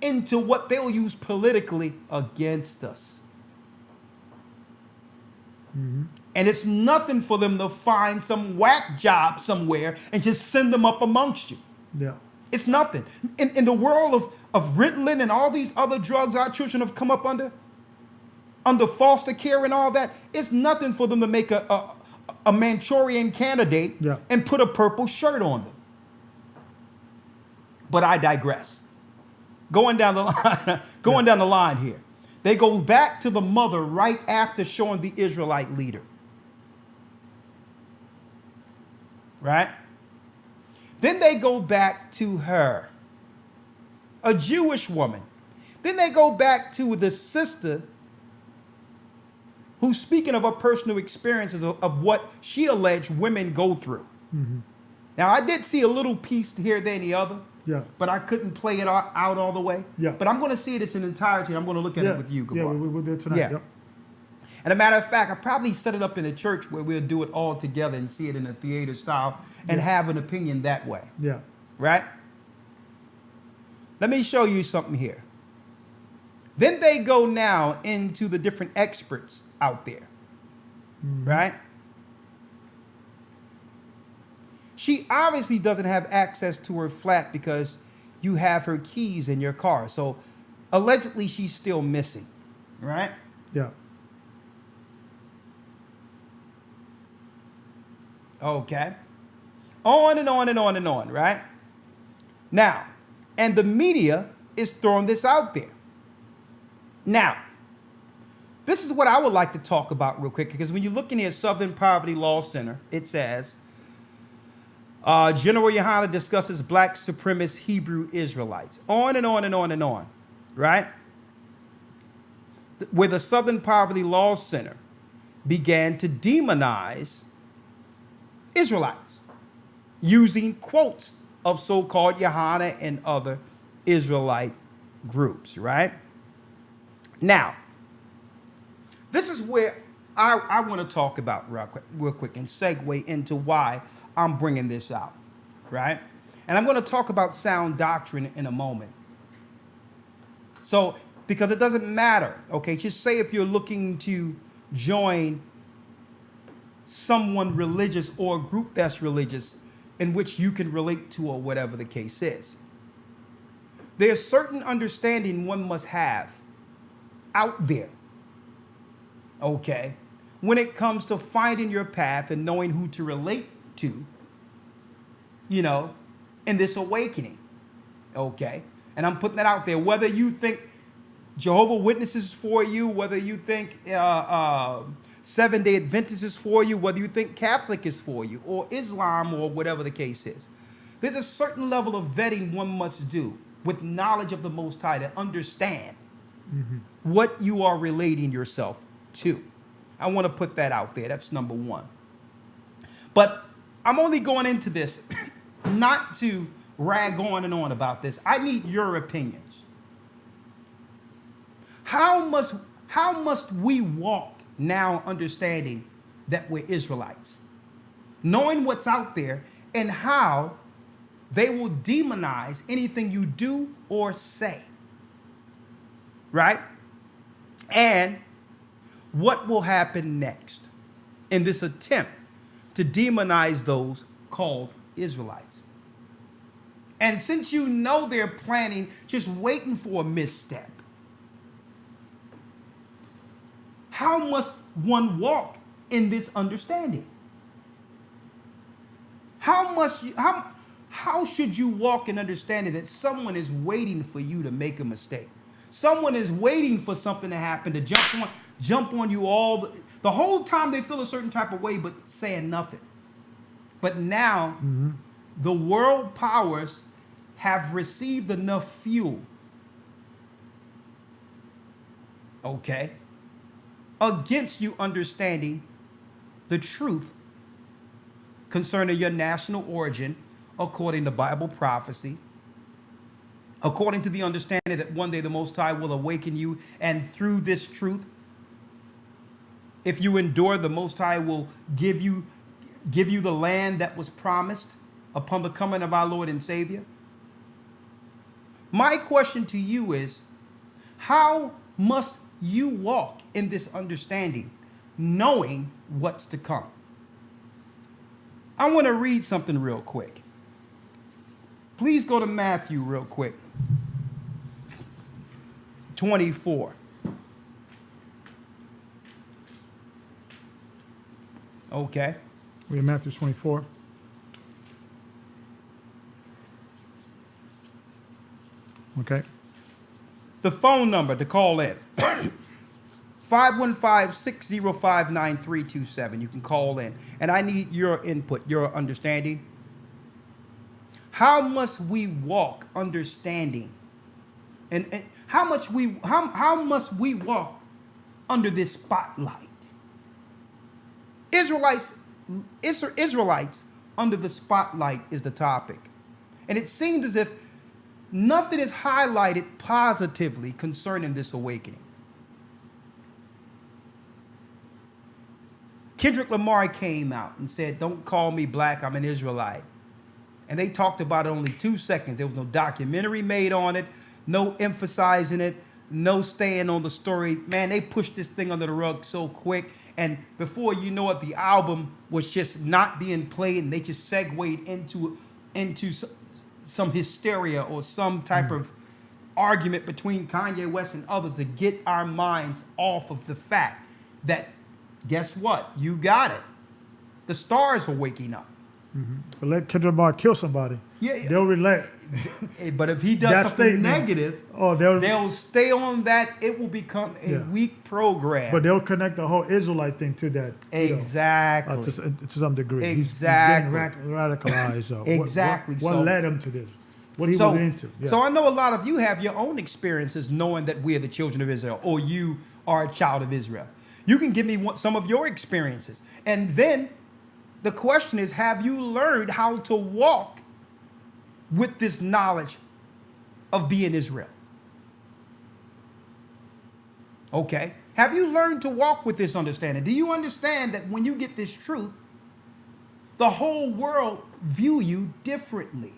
into what they'll use politically against us. And it's nothing for them to find some whack job somewhere and just send them up amongst you. Yeah. It's nothing. In the world of Ritalin and all these other drugs our children have come up under foster care and all that, it's nothing for them to make a Manchurian candidate and put a purple shirt on them. But I digress. Going down the line, down the line here. They go back to the mother right after showing the Israelite leader. Right? Then they go back to her, a Jewish woman. Then they go back to the sister who's speaking of her personal experiences of what she alleged women go through. Now, I did see a little piece here, there, and the other. Yeah. But I couldn't play it out all the way. Yeah. But I'm going to see it in entirety. I'm going to look at it with you, Gocc. Yeah, we'll do it tonight. Yeah. Yep. And a matter of fact, I probably set it up in a church where we'll do it all together and see it in a theater style and have an opinion that way. Yeah. Right? Let me show you something here. Then they go now into the different experts out there. Right? She obviously doesn't have access to her flat because you have her keys in your car. So allegedly she's still missing. Right? Yeah. Okay. On and on and on and on, right? Now, and the media is throwing this out there. Now, this is what I would like to talk about real quick, because when you look in here, Southern Poverty Law Center, it says, General Yohana discusses black supremacist Hebrew Israelites. On and on and on and on, right? Where the Southern Poverty Law Center began to demonize Israelites using quotes of so-called Yohana and other Israelite groups, right? Now, this is where I want to talk about real quick and segue into why I'm bringing this out, right? And I'm going to talk about sound doctrine in a moment. So, because it doesn't matter, okay? Just say if you're looking to join someone religious or a group that's religious in which you can relate to, or whatever the case is. There's certain understanding one must have out there, okay, when it comes to finding your path and knowing who to relate to, you know, in this awakening. Okay? And I'm putting that out there. Whether you think Jehovah's Witnesses is for you, whether you think Seventh-day Adventist is for you, whether you think Catholic is for you, or Islam, or whatever the case is. There's a certain level of vetting one must do with knowledge of the Most High to understand what you are relating yourself to. I want to put that out there. That's number one. But I'm only going into this not to rag on and on about this. I need your opinions. How must we walk now understanding that we're Israelites? Knowing what's out there and how they will demonize anything you do or say. Right? And what will happen next in this attempt to demonize those called Israelites? And since you know they're planning, just waiting for a misstep, how must one walk in this understanding? How should you walk in understanding that someone is waiting for you to make a mistake? Someone is waiting for something to happen to jump on you all the whole time they feel a certain type of way, but saying nothing. But now the world powers have received enough fuel, okay, against you understanding the truth concerning your national origin, according to Bible prophecy, according to the understanding that one day the Most High will awaken you, and through this truth, if you endure, the Most High will give you the land that was promised upon the coming of our Lord and Savior. My question to you is, how must you walk in this understanding, knowing what's to come? I want to read something real quick. Please go to Matthew real quick. 24. Okay. We're in Matthew 24. Okay. The phone number to call in. 515-605-9327. You can call in. And I need your input, your understanding. How must we walk understanding? And how must we walk under this spotlight? Israelites under the spotlight is the topic. And it seems as if nothing is highlighted positively concerning this awakening. Kendrick Lamar came out and said, "Don't call me black, I'm an Israelite." And they talked about it only 2 seconds. There was no documentary made on it, no emphasizing it, no staying on the story. Man, they pushed this thing under the rug so quick. And before you know it, the album was just not being played, and they just segued into some hysteria or some type of argument between Kanye West and others to get our minds off of the fact that, guess what? You got it. The stars are waking up. But let Kendrick Lamar kill somebody. Yeah. They'll relate. But if he does That something statement, negative, they'll stay on that. It will become a weak program. But they'll connect the whole Israelite thing to that. Exactly. To some degree. Exactly. He's getting radicalized. Exactly. What led him to this? What he was into. Yeah. So I know a lot of you have your own experiences knowing that we're the children of Israel, or you are a child of Israel. You can give me some of your experiences. And then the question is, have you learned how to walk with this knowledge of being Israel? Okay. Have you learned to walk with this understanding? Do you understand that when you get this truth, the whole world view you differently?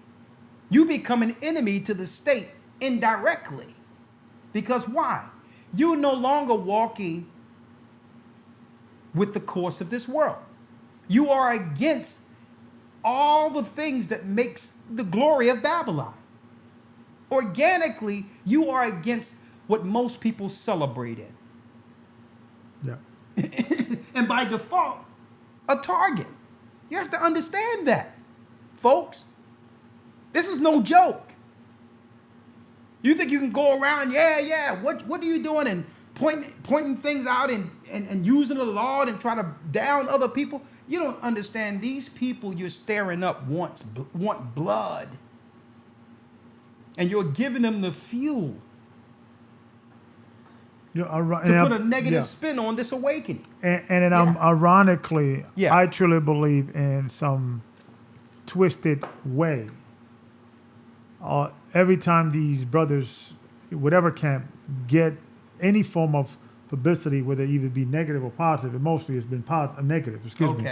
You become an enemy to the state indirectly. Because why? You're no longer walking with the course of this world. You are against all the things that makes the glory of Babylon. Organically, you are against what most people celebrate in. Yeah. and by default, a target. You have to understand that, folks. This is no joke. You think you can go around, what are you doing, and pointing things out and using the law and try to down other people? You don't understand. These people you're staring up want blood. And you're giving them the fuel to put a negative spin on this awakening. And ironically, Yeah. I truly believe in some twisted way. Every time these brothers, whatever camp, get any form of publicity, whether it either be negative or positive, and mostly it's been negative, excuse me,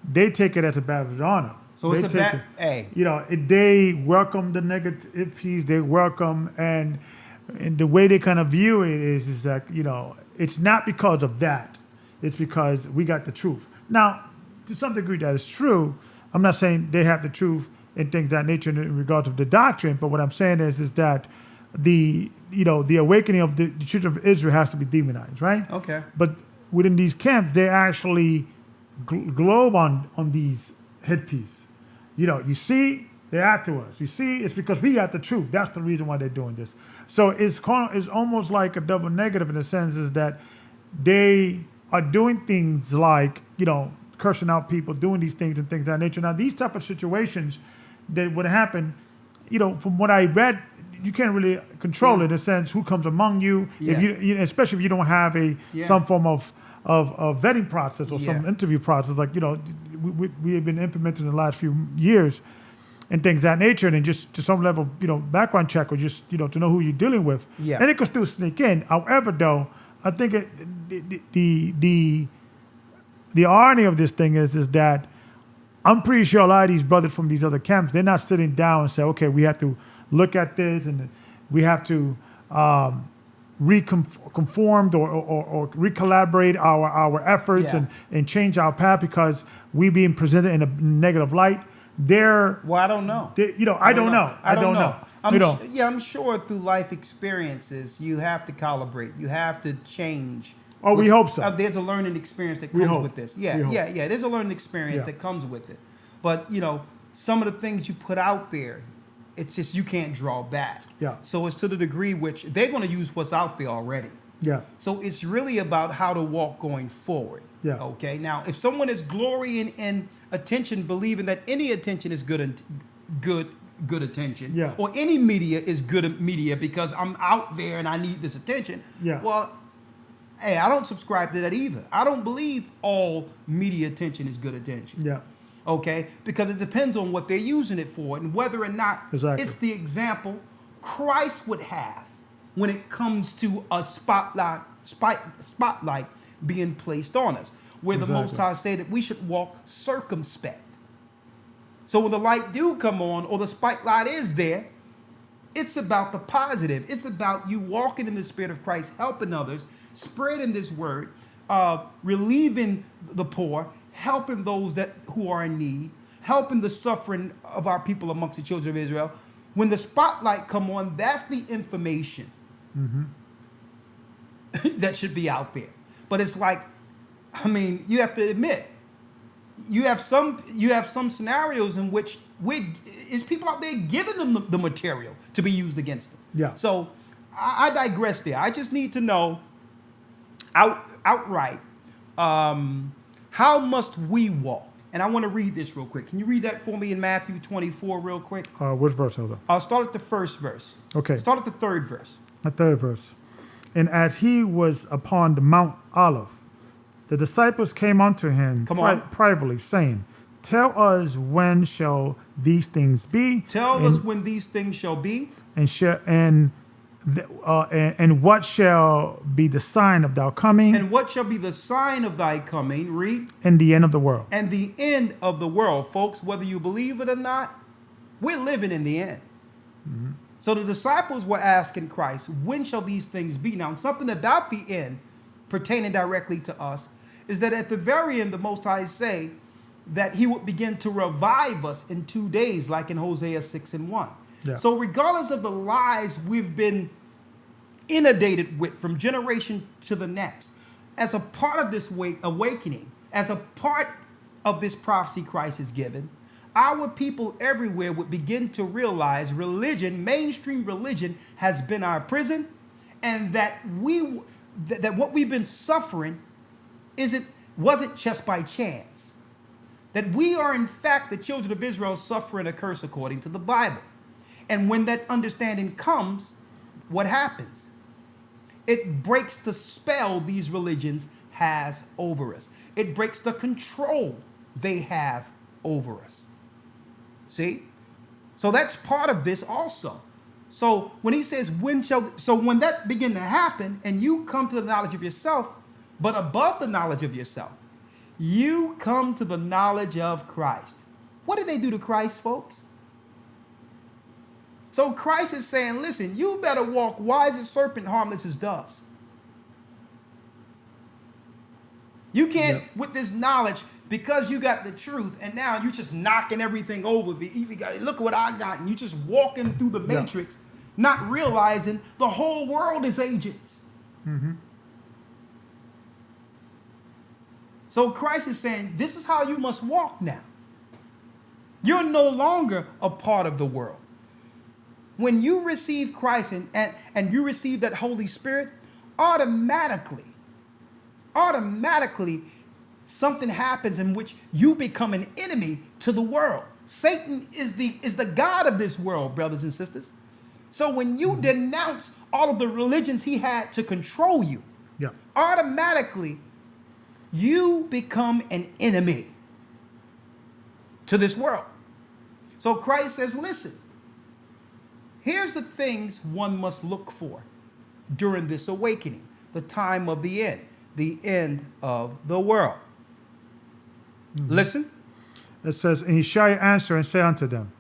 they take it as a badge of honor. So it's a bad, hey. They welcome the negative piece, they welcome, and the way they kind of view it is that, it's not because of that. It's because we got the truth. Now, to some degree that is true. I'm not saying they have the truth and things of that nature in regards of the doctrine, but what I'm saying is that the awakening of the children of Israel has to be demonized, right? Okay. But within these camps, they actually globe on these headpiece. You see, they're after us. You see, it's because we got the truth. That's the reason why they're doing this. So it's almost like a double negative in the sense is that they are doing things like, cursing out people, doing these things and things of that nature. Now, these type of situations that would happen, from what I read, you can't really control it in a sense who comes among you, if you especially if you don't have some form of vetting process or some interview process, like we have been implemented in the last few years and things of that nature, and just to some level, background check or just to know who you're dealing with. Yeah. And it could still sneak in. However, though, I think the irony of this thing is that I'm pretty sure a lot of these brothers from these other camps, they're not sitting down and say, okay, we have to look at this and we have to reconform or recollaborate our efforts and change our path because we being presented in a negative light. I don't know. I don't know. I'm sure through life experiences, you have to calibrate. You have to change. Oh, we hope so. There's a learning experience that comes with this. Yeah. There's a learning experience that comes with it. But, some of the things you put out there, it's just you can't draw back. Yeah. So it's to the degree which they're going to use what's out there already. Yeah. So it's really about how to walk going forward. Yeah. Okay. Now, if someone is glorying in attention, believing that any attention is good attention, yeah, or any media is good media because I'm out there and I need this attention. Yeah. Well, hey, I don't subscribe to that either. I don't believe all media attention is good attention. Yeah. Okay, because it depends on what they're using it for and whether or not it's the example Christ would have when it comes to a spotlight being placed on us, where the Most High said that we should walk circumspect. So when the light do come on or the spotlight is there, it's about the positive. It's about you walking in the Spirit of Christ, helping others, spreading this word, relieving the poor, helping those who are in need, helping the suffering of our people amongst the children of Israel. When the spotlight come on, that's the information that should be out there. But it's like, you have to admit, you have some scenarios in which it's people out there giving them the material to be used against them. Yeah. So I digress there. I just need to know outright, how must we walk? And I want to read this real quick. Can you read that for me in Matthew 24 real quick? Which verse, Elder? I'll start at the first verse. Okay. Start at the third verse. The third verse. And as he was upon the Mount Olive, the disciples came unto him privately, saying, Tell us when shall these things be? Tell us when these things shall be. And what shall be the sign of thy coming? And what shall be the sign of thy coming? Read. And the end of the world. And the end of the world, folks, whether you believe it or not, we're living in the end. Mm-hmm. So the disciples were asking Christ, when shall these things be? Now, something about the end pertaining directly to us is that at the very end, the Most High say that he would begin to revive us in 2 days, like in Hosea 6:1. Yeah. So regardless of the lies we've been inundated with from generation to the next, as a part of this awakening, as a part of this prophecy Christ has given, our people everywhere would begin to realize religion, mainstream religion, has been our prison, and that what we've been suffering wasn't just by chance. That we are in fact the children of Israel suffering a curse according to the Bible. And when that understanding comes, what happens? It breaks the spell these religions has over us. It breaks the control they have over us. See? So that's part of this also. So when he says, when that begin to happen and you come to the knowledge of yourself, but above the knowledge of yourself, you come to the knowledge of Christ. What did they do to Christ, folks? So Christ is saying, listen, you better walk wise as serpent, harmless as doves. You can't, with this knowledge, because you got the truth, and now you're just knocking everything over. Look what I got, and you're just walking through the matrix, not realizing the whole world is agents. Mm-hmm. So Christ is saying, this is how you must walk now. You're no longer a part of the world. When you receive Christ and you receive that Holy Spirit, automatically, something happens in which you become an enemy to the world. Satan is the god of this world, brothers and sisters. So when you denounce all of the religions he had to control you, automatically you become an enemy to this world. So Christ says, listen, here's the things one must look for during this awakening, the time of the end of the world. Mm-hmm. Listen. It says, and Yeshaya answered and said unto them,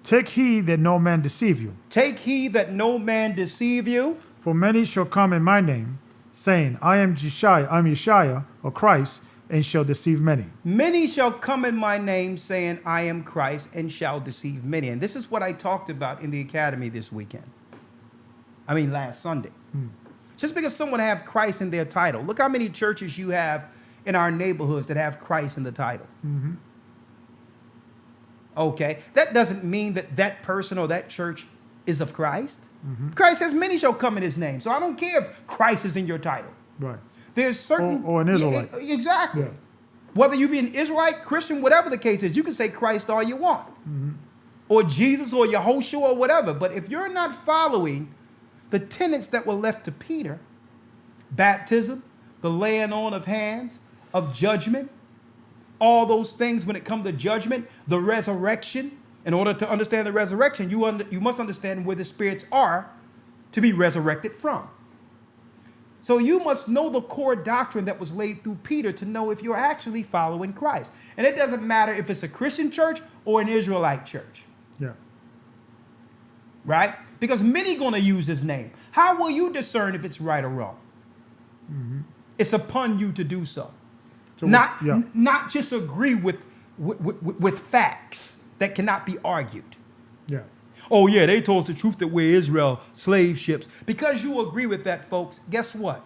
take heed that no man deceive you. Take heed that no man deceive you. For many shall come in my name, saying, I am Yeshaya, or Christ, and shall deceive many. Many shall come in my name, saying, I am Christ, and shall deceive many. And this is what I talked about in the academy this weekend. Last Sunday. Just because someone have Christ in their title. Look how many churches you have in our neighborhoods that have Christ in the title. Mm-hmm. Okay. That doesn't mean that that person or that church is of Christ. Mm-hmm. Christ says many shall come in his name. So I don't care if Christ is in your title. Right. There's certain... Or an Israelite. Exactly. Yeah. Whether you be an Israelite, Christian, whatever the case is, you can say Christ all you want. Mm-hmm. Or Jesus or Yahushua or whatever. But if you're not following the tenets that were left to Peter, baptism, the laying on of hands, of judgment, all those things when it comes to judgment, the resurrection. In order to understand the resurrection, you must understand where the spirits are to be resurrected from. So you must know the core doctrine that was laid through Peter to know if you're actually following Christ. And it doesn't matter if it's a Christian church or an Israelite church. Yeah. Right? Because many going to use his name. How will you discern if it's right or wrong? Mm-hmm. It's upon you to do so. Not just agree with facts that cannot be argued. Yeah. Oh, yeah, they told us the truth that we're Israel slave ships. Because you agree with that, folks, guess what?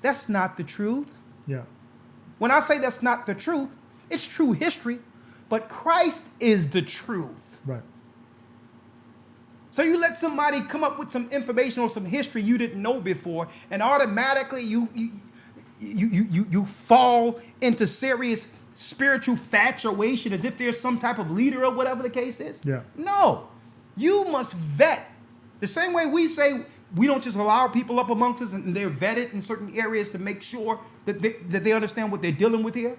That's not the truth. Yeah. When I say that's not the truth, it's true history, but Christ is the truth. Right. So you let somebody come up with some information or some history you didn't know before, and automatically you fall into serious spiritual fatuation as if there's some type of leader or whatever the case is. Yeah. No, you must vet. The same way we say we don't just allow people up amongst us and they're vetted in certain areas to make sure that they understand what they're dealing with here.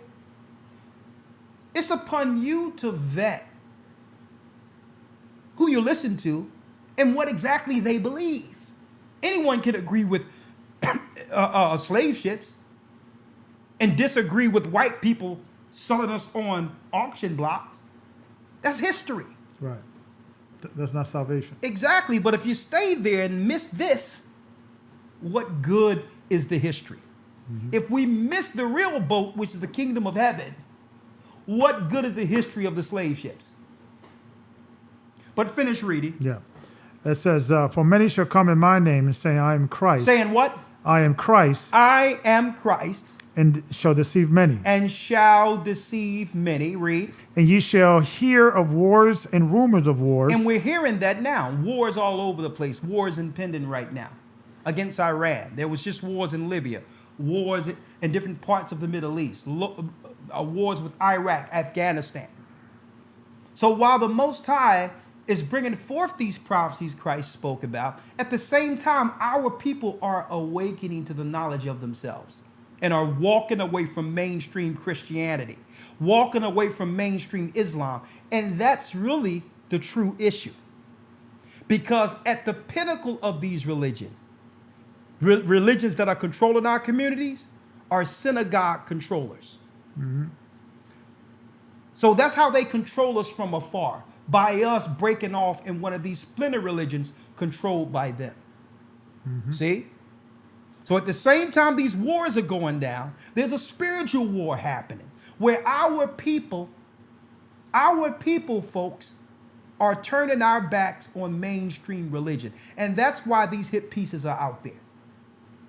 It's upon you to vet who you listen to and what exactly they believe. Anyone can agree with slave ships and disagree with white people selling us on auction blocks. That's history. Right. That's not salvation. Exactly. But if you stay there and miss this, what good is the history? Mm-hmm. If we miss the real boat, which is the kingdom of heaven, what good is the history of the slave ships? But finish reading. Yeah. It says, for many shall come in my name and say, I am Christ. Saying what? I am Christ, I am Christ, and shall deceive many. and shall deceive many. Read. And ye shall hear of wars and rumors of wars. And we're hearing that now. Wars all over the place. Wars impending right now against Iran. There was just wars in Libya. Wars in different parts of the Middle East. Wars with Iraq, Afghanistan. So while the Most High is bringing forth these prophecies Christ spoke about, at the same time, our people are awakening to the knowledge of themselves and are walking away from mainstream Christianity, walking away from mainstream Islam. And that's really the true issue. Because at the pinnacle of these religions that are controlling our communities are synagogue controllers. Mm-hmm. So that's how they control us from afar, by us breaking off in one of these splinter religions controlled by them. Mm-hmm. See? So at the same time these wars are going down, there's a spiritual war happening where our people, folks, are turning our backs on mainstream religion. And that's why these hit pieces are out there.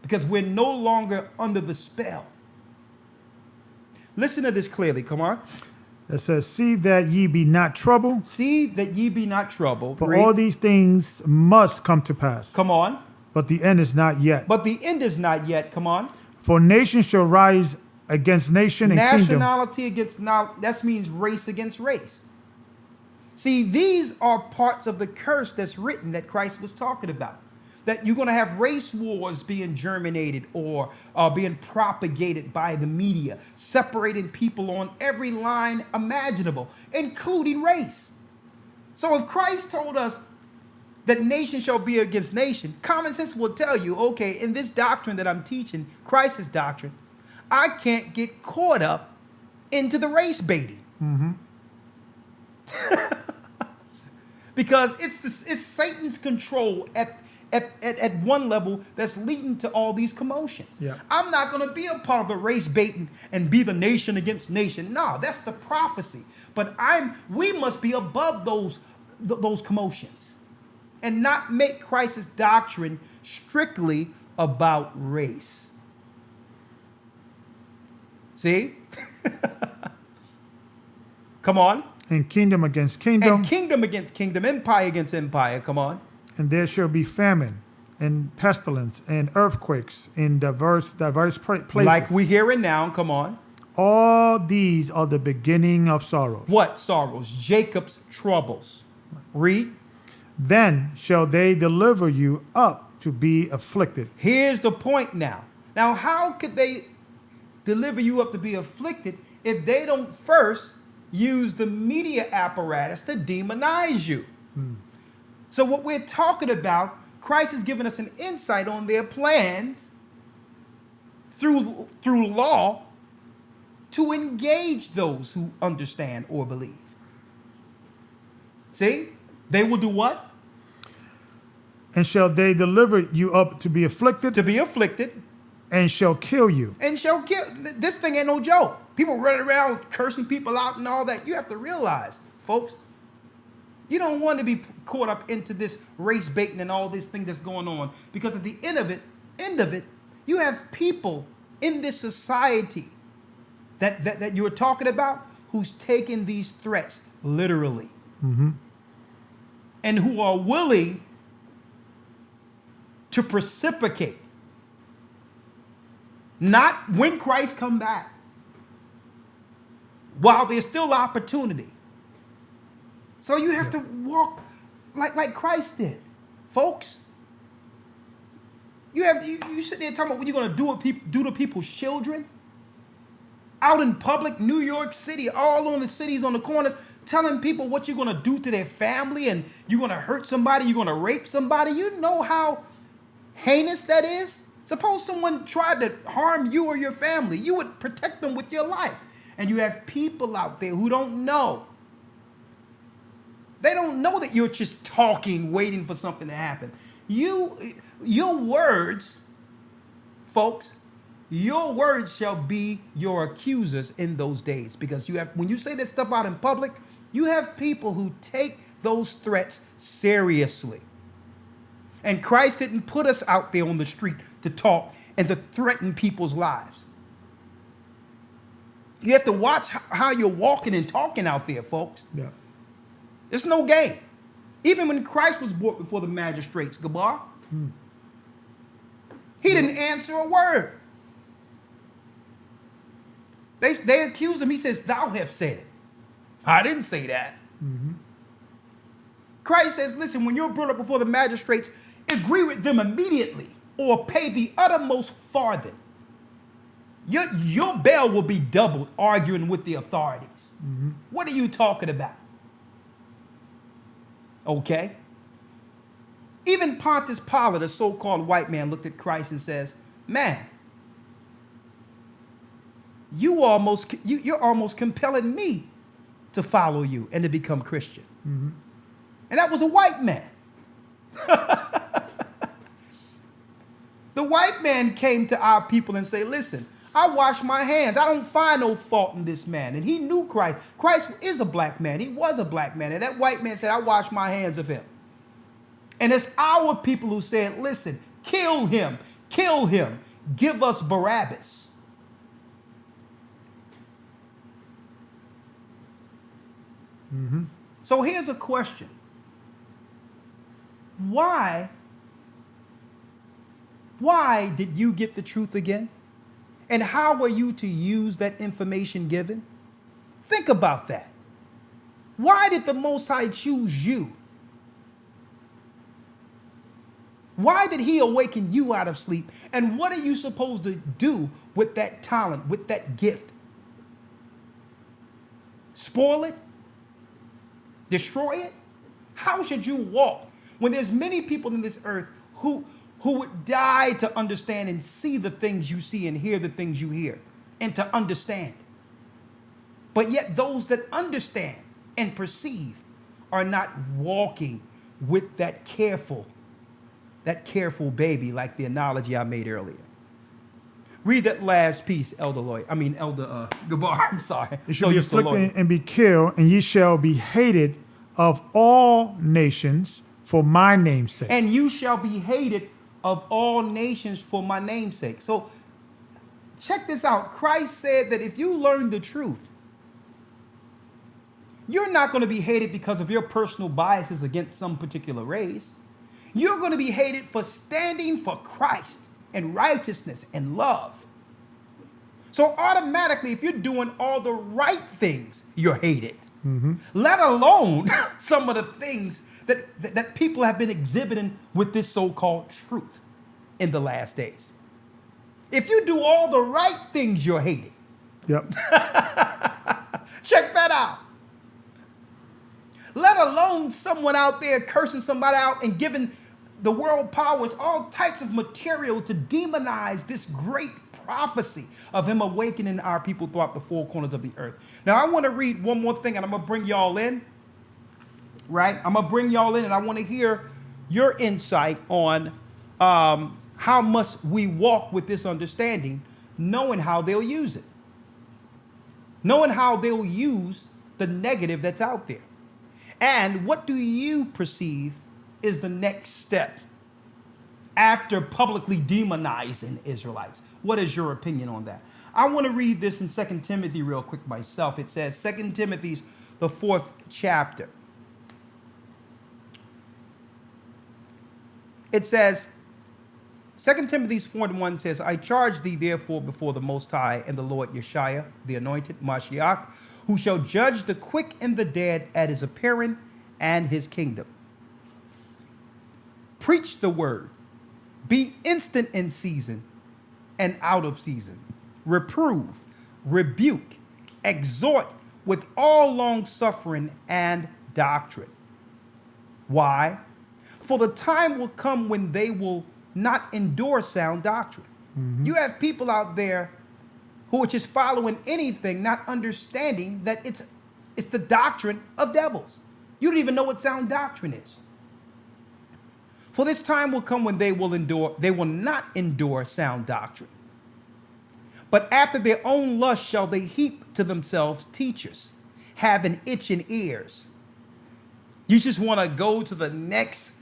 Because we're no longer under the spell. Listen to this clearly. Come on. It says, see that ye be not troubled. See that ye be not troubled. For Read. all these things must come to pass. Come on. But the end is not yet. But the end is not yet. Come on. For nation shall rise against nation and kingdom. Nationality against now. That means race against race. See, these are parts of the curse that's written that Christ was talking about. That you're going to have race wars being germinated or being propagated by the media, separating people on every line imaginable, including race. So if Christ told us that nation shall be against nation, common sense will tell you, okay, in this doctrine that I'm teaching, Christ's doctrine, I can't get caught up into the race baiting. Mm-hmm. Because it's Satan's control at one level that's leading to all these commotions. Yeah. I'm not going to be a part of the race baiting and be the nation against nation. No, that's the prophecy. But we must be above those commotions and not make Christ's doctrine strictly about race. See? Come on. And kingdom against kingdom. And kingdom against kingdom, empire against empire. Come on. And there shall be famine and pestilence and earthquakes in diverse places. Like we hearing now. Come on. All these are the beginning of sorrows. What sorrows? Jacob's troubles. Read. Then shall they deliver you up to be afflicted. Here's the point now. Now, how could they deliver you up to be afflicted if they don't first use the media apparatus to demonize you? So what we're talking about, Christ has given us an insight on their plans through law to engage those who understand or believe. See? They will do what? And shall they deliver you up to be afflicted? To be afflicted. And shall kill you. And shall kill. This thing ain't no joke. People running around cursing people out and all that. You have to realize, folks, you don't want to be caught up into this race baiting and all this thing that's going on. Because at the end of it, you have people in this society that you're talking about who's taking these threats literally. Mm-hmm. And who are willing to reciprocate. Not when Christ come back. While there's still opportunity. So you have to walk like Christ did, folks. You sit there talking about what you're going to do to people's children. Out in public, New York City, all on the cities on the corners, telling people what you're going to do to their family and you're going to hurt somebody, you're going to rape somebody. You know how heinous that is? Suppose someone tried to harm you or your family. You would protect them with your life. And you have people out there who don't know. They don't know that you're just talking, waiting for something to happen. Your words, folks, your words shall be your accusers in those days. Because when you say that stuff out in public, you have people who take those threats seriously. And Christ didn't put us out there on the street to talk and to threaten people's lives. You have to watch how you're walking and talking out there, folks. Yeah. It's no game. Even when Christ was brought before the magistrates, Gabar, he didn't answer a word. They accused him. He says, thou have said it. I didn't say that. Christ says, listen, when you're brought up before the magistrates, agree with them immediately or pay the uttermost farthing. Your bail will be doubled arguing with the authorities. What are you talking about? Okay. Even Pontius Pilate, a so-called white man, looked at Christ and says, man, you're almost compelling me to follow you and to become Christian. And that was a white man. The white man came to our people and said, listen, I wash my hands. I don't find no fault in this man. And he knew Christ. Christ is a black man. He was a black man. And that white man said, I wash my hands of him. And it's our people who said, listen, kill him, give us Barabbas. So here's a question. Why did you get the truth again? And how were you to use that information given? Think about that. Why did the Most High choose you? Why did he awaken you out of sleep? And what are you supposed to do with that talent, with that gift? Spoil it? Destroy it? How should you walk when there's many people in this earth who would die to understand and see the things you see and hear the things you hear and to understand? But yet those that understand and perceive are not walking with that careful baby, like the analogy I made earlier. Read that last piece, Elder Gabar, I'm sorry. You shall be afflicted and be killed, and ye shall be hated of all nations for my name's sake. And you shall be hated of all nations for my name's sake. So check this out. Christ said that if you learn the truth, you're not going to be hated because of your personal biases against some particular race. You're going to be hated for standing for Christ and righteousness and love. So automatically, if you're doing all the right things, you're hated. Let alone some of the things that people have been exhibiting with this so-called truth in the last days. If you do all the right things, you're hated. Yep. Check that out. Let alone someone out there cursing somebody out and giving the world powers all types of material to demonize this great prophecy of him awakening our people throughout the four corners of the earth. Now, I want to read one more thing, and I'm going to bring y'all in, right? I'm going to bring y'all in, and I want to hear your insight on how must we walk with this understanding, knowing how they'll use it, knowing how they'll use the negative that's out there. And what do you perceive is the next step after publicly demonizing Israelites? What is your opinion on that? I want to read this in 2 Timothy real quick myself. It says, 2 Timothy, the 4th chapter. It says, 2 Timothy 4:1 says, I charge thee therefore before the Most High and the Lord Yashaya, the anointed Mashiach, who shall judge the quick and the dead at his appearing and his kingdom. Preach the word. Be instant in season and out of season. Reprove, rebuke, exhort with all long suffering and doctrine. Why? For the time will come when they will not endure sound doctrine. You have people out there who are just following anything, not understanding that it's the doctrine of devils. You don't even know what sound doctrine is. For this time will come when they will not endure sound doctrine. But after their own lust shall they heap to themselves teachers, having itching ears. You just want to go to the next,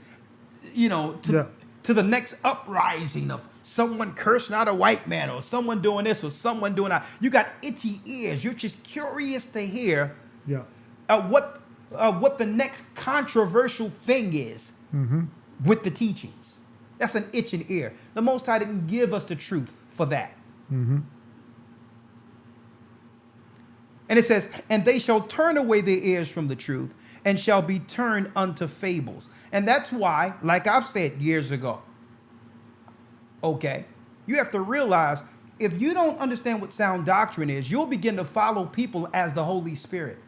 to the next uprising someone cursing out a white man or someone doing this or someone doing that. You got itchy ears. You're just curious to hear Yeah. what the next controversial thing is with the teachings. That's an itching ear. The Most High didn't give us the truth for that. And it says, and they shall turn away their ears from the truth and shall be turned unto fables. And that's why, like I've said years ago, okay, you have to realize if you don't understand what sound doctrine is, you'll begin to follow people as the Holy Spirit.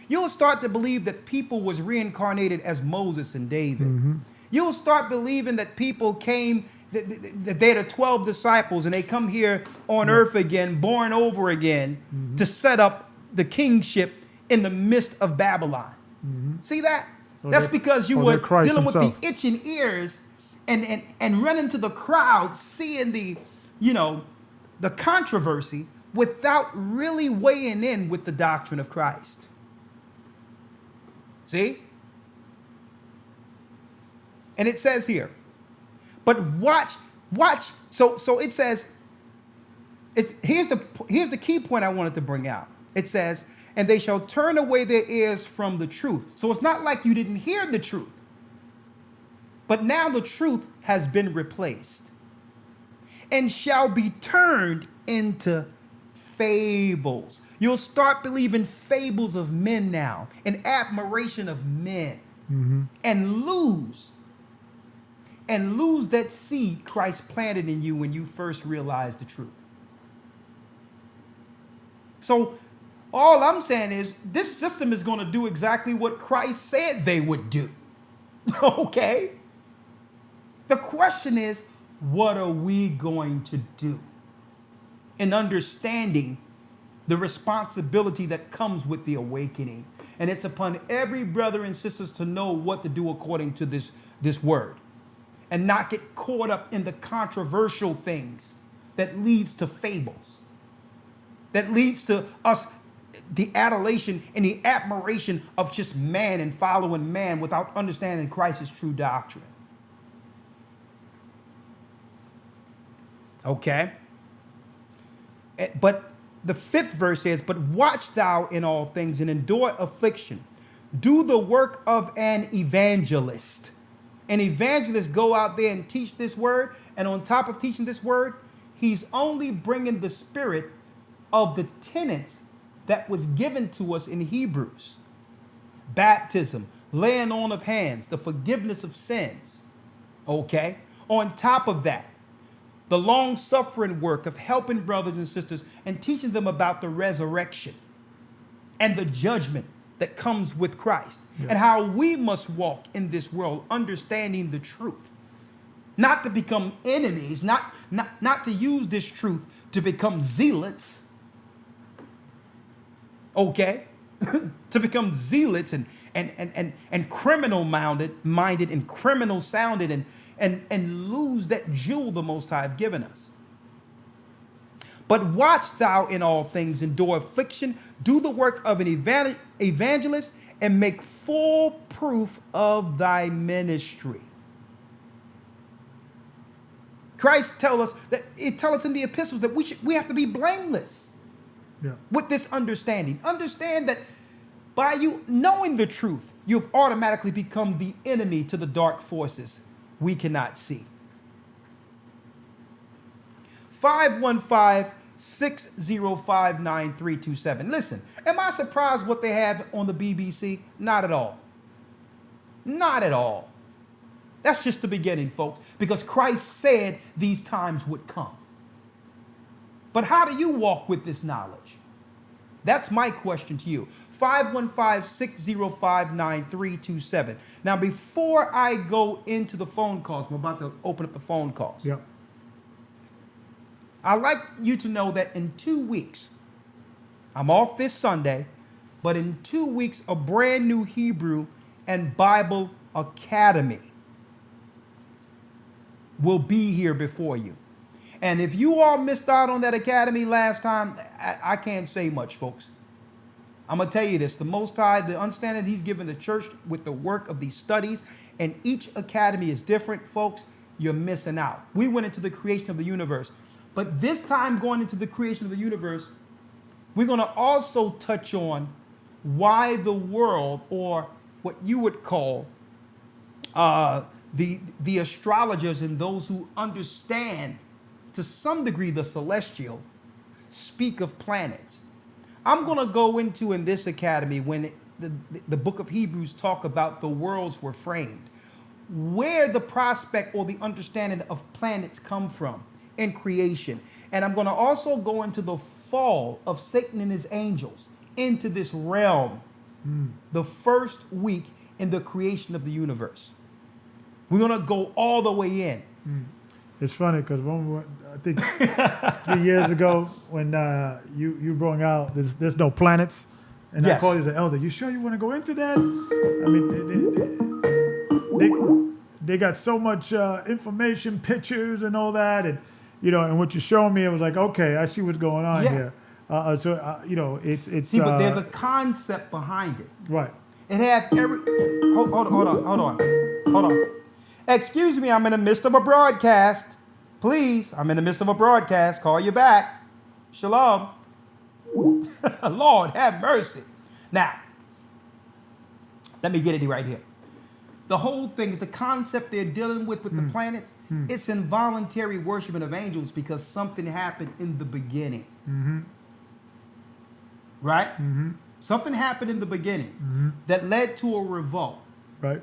You'll start to believe that people was reincarnated as Moses and David. You'll start believing that people came, that they're the 12 disciples and they come here on earth again, born over again, to set up the kingship in the midst of Babylon. See that? That's because you were dealing with the itching ears and running to the crowd, seeing the, the controversy without really weighing in with the doctrine of Christ. See? And it says here, but watch. So it says, here's the key point I wanted to bring out. It says, and they shall turn away their ears from the truth. So it's not like you didn't hear the truth, but now the truth has been replaced and shall be turned into fables. You'll start believing fables of men now, and admiration of men, and lose that seed Christ planted in you when you first realized the truth. So all I'm saying is this system is going to do exactly what Christ said they would do. Okay? The question is, what are we going to do in understanding the responsibility that comes with the awakening? And it's upon every brother and sisters to know what to do according to this word and not get caught up in the controversial things that leads to fables, that leads to us the adulation and the admiration of just man and following man without understanding Christ's true doctrine. Okay? But the 5th verse says, but watch thou in all things and endure affliction. Do the work of an evangelist. An evangelist go out there and teach this word. And on top of teaching this word, he's only bringing the spirit of the tenets that was given to us in Hebrews. Baptism, laying on of hands, the forgiveness of sins. Okay? On top of that, the long-suffering work of helping brothers and sisters and teaching them about the resurrection and the judgment that comes with Christ, and how we must walk in this world understanding the truth. Not to become enemies, not to use this truth to become zealots. Okay? To become zealots and criminal minded and criminal sounded and lose that jewel the Most High have given us. But watch thou in all things, endure affliction, do the work of an evangelist, and make full proof of thy ministry. Christ tells us in the epistles that we have to be blameless with this understanding. Understand that by you knowing the truth, you've automatically become the enemy to the dark forces we cannot see. 515-605-9327. Listen, am I surprised what they have on the BBC? Not at all. Not at all. That's just the beginning, folks, because Christ said these times would come. But how do you walk with this knowledge? That's my question to you. 515-605-9327. Now, before I go into the phone calls, I'm about to open up the phone calls. Yep. I'd like you to know that in 2 weeks, I'm off this Sunday, but in 2 weeks, a brand new Hebrew and Bible Academy will be here before you. And if you all missed out on that academy last time, I can't say much, folks. I'm going to tell you this. The Most High, the understanding he's given the church with the work of these studies, and each academy is different, folks. you're missing out. We went into the creation of the universe. But this time going into the creation of the universe, we're going to also touch on why the world, or what you would call the astrologers and those who understand to some degree the celestial, speak of planets. I'm going to go into in this academy when the book of Hebrews talk about the worlds were framed, where the prospect or the understanding of planets come from in creation. And I'm going to also go into the fall of Satan and his angels into this realm, the first week in the creation of the universe. We're going to go all the way in. It's funny because I think 3 years ago when you brought out there's no planets, and I Yes. called you the elder. You sure you want to go into that? I mean, they got so much information, pictures, and all that, and and what you're showing me, it was like, okay, I see what's going on here. It's See, but there's a concept behind it. right. It has every. Hold on. Excuse me, I'm in the midst of a broadcast. Please, I'm in the midst of a broadcast. Call you back. Shalom. Lord, have mercy. Now, let me get it right here. The whole thing is the concept they're dealing with the planets. It's involuntary worshiping of angels because something happened in the beginning. Right? Something happened in the beginning that led to a revolt. Right.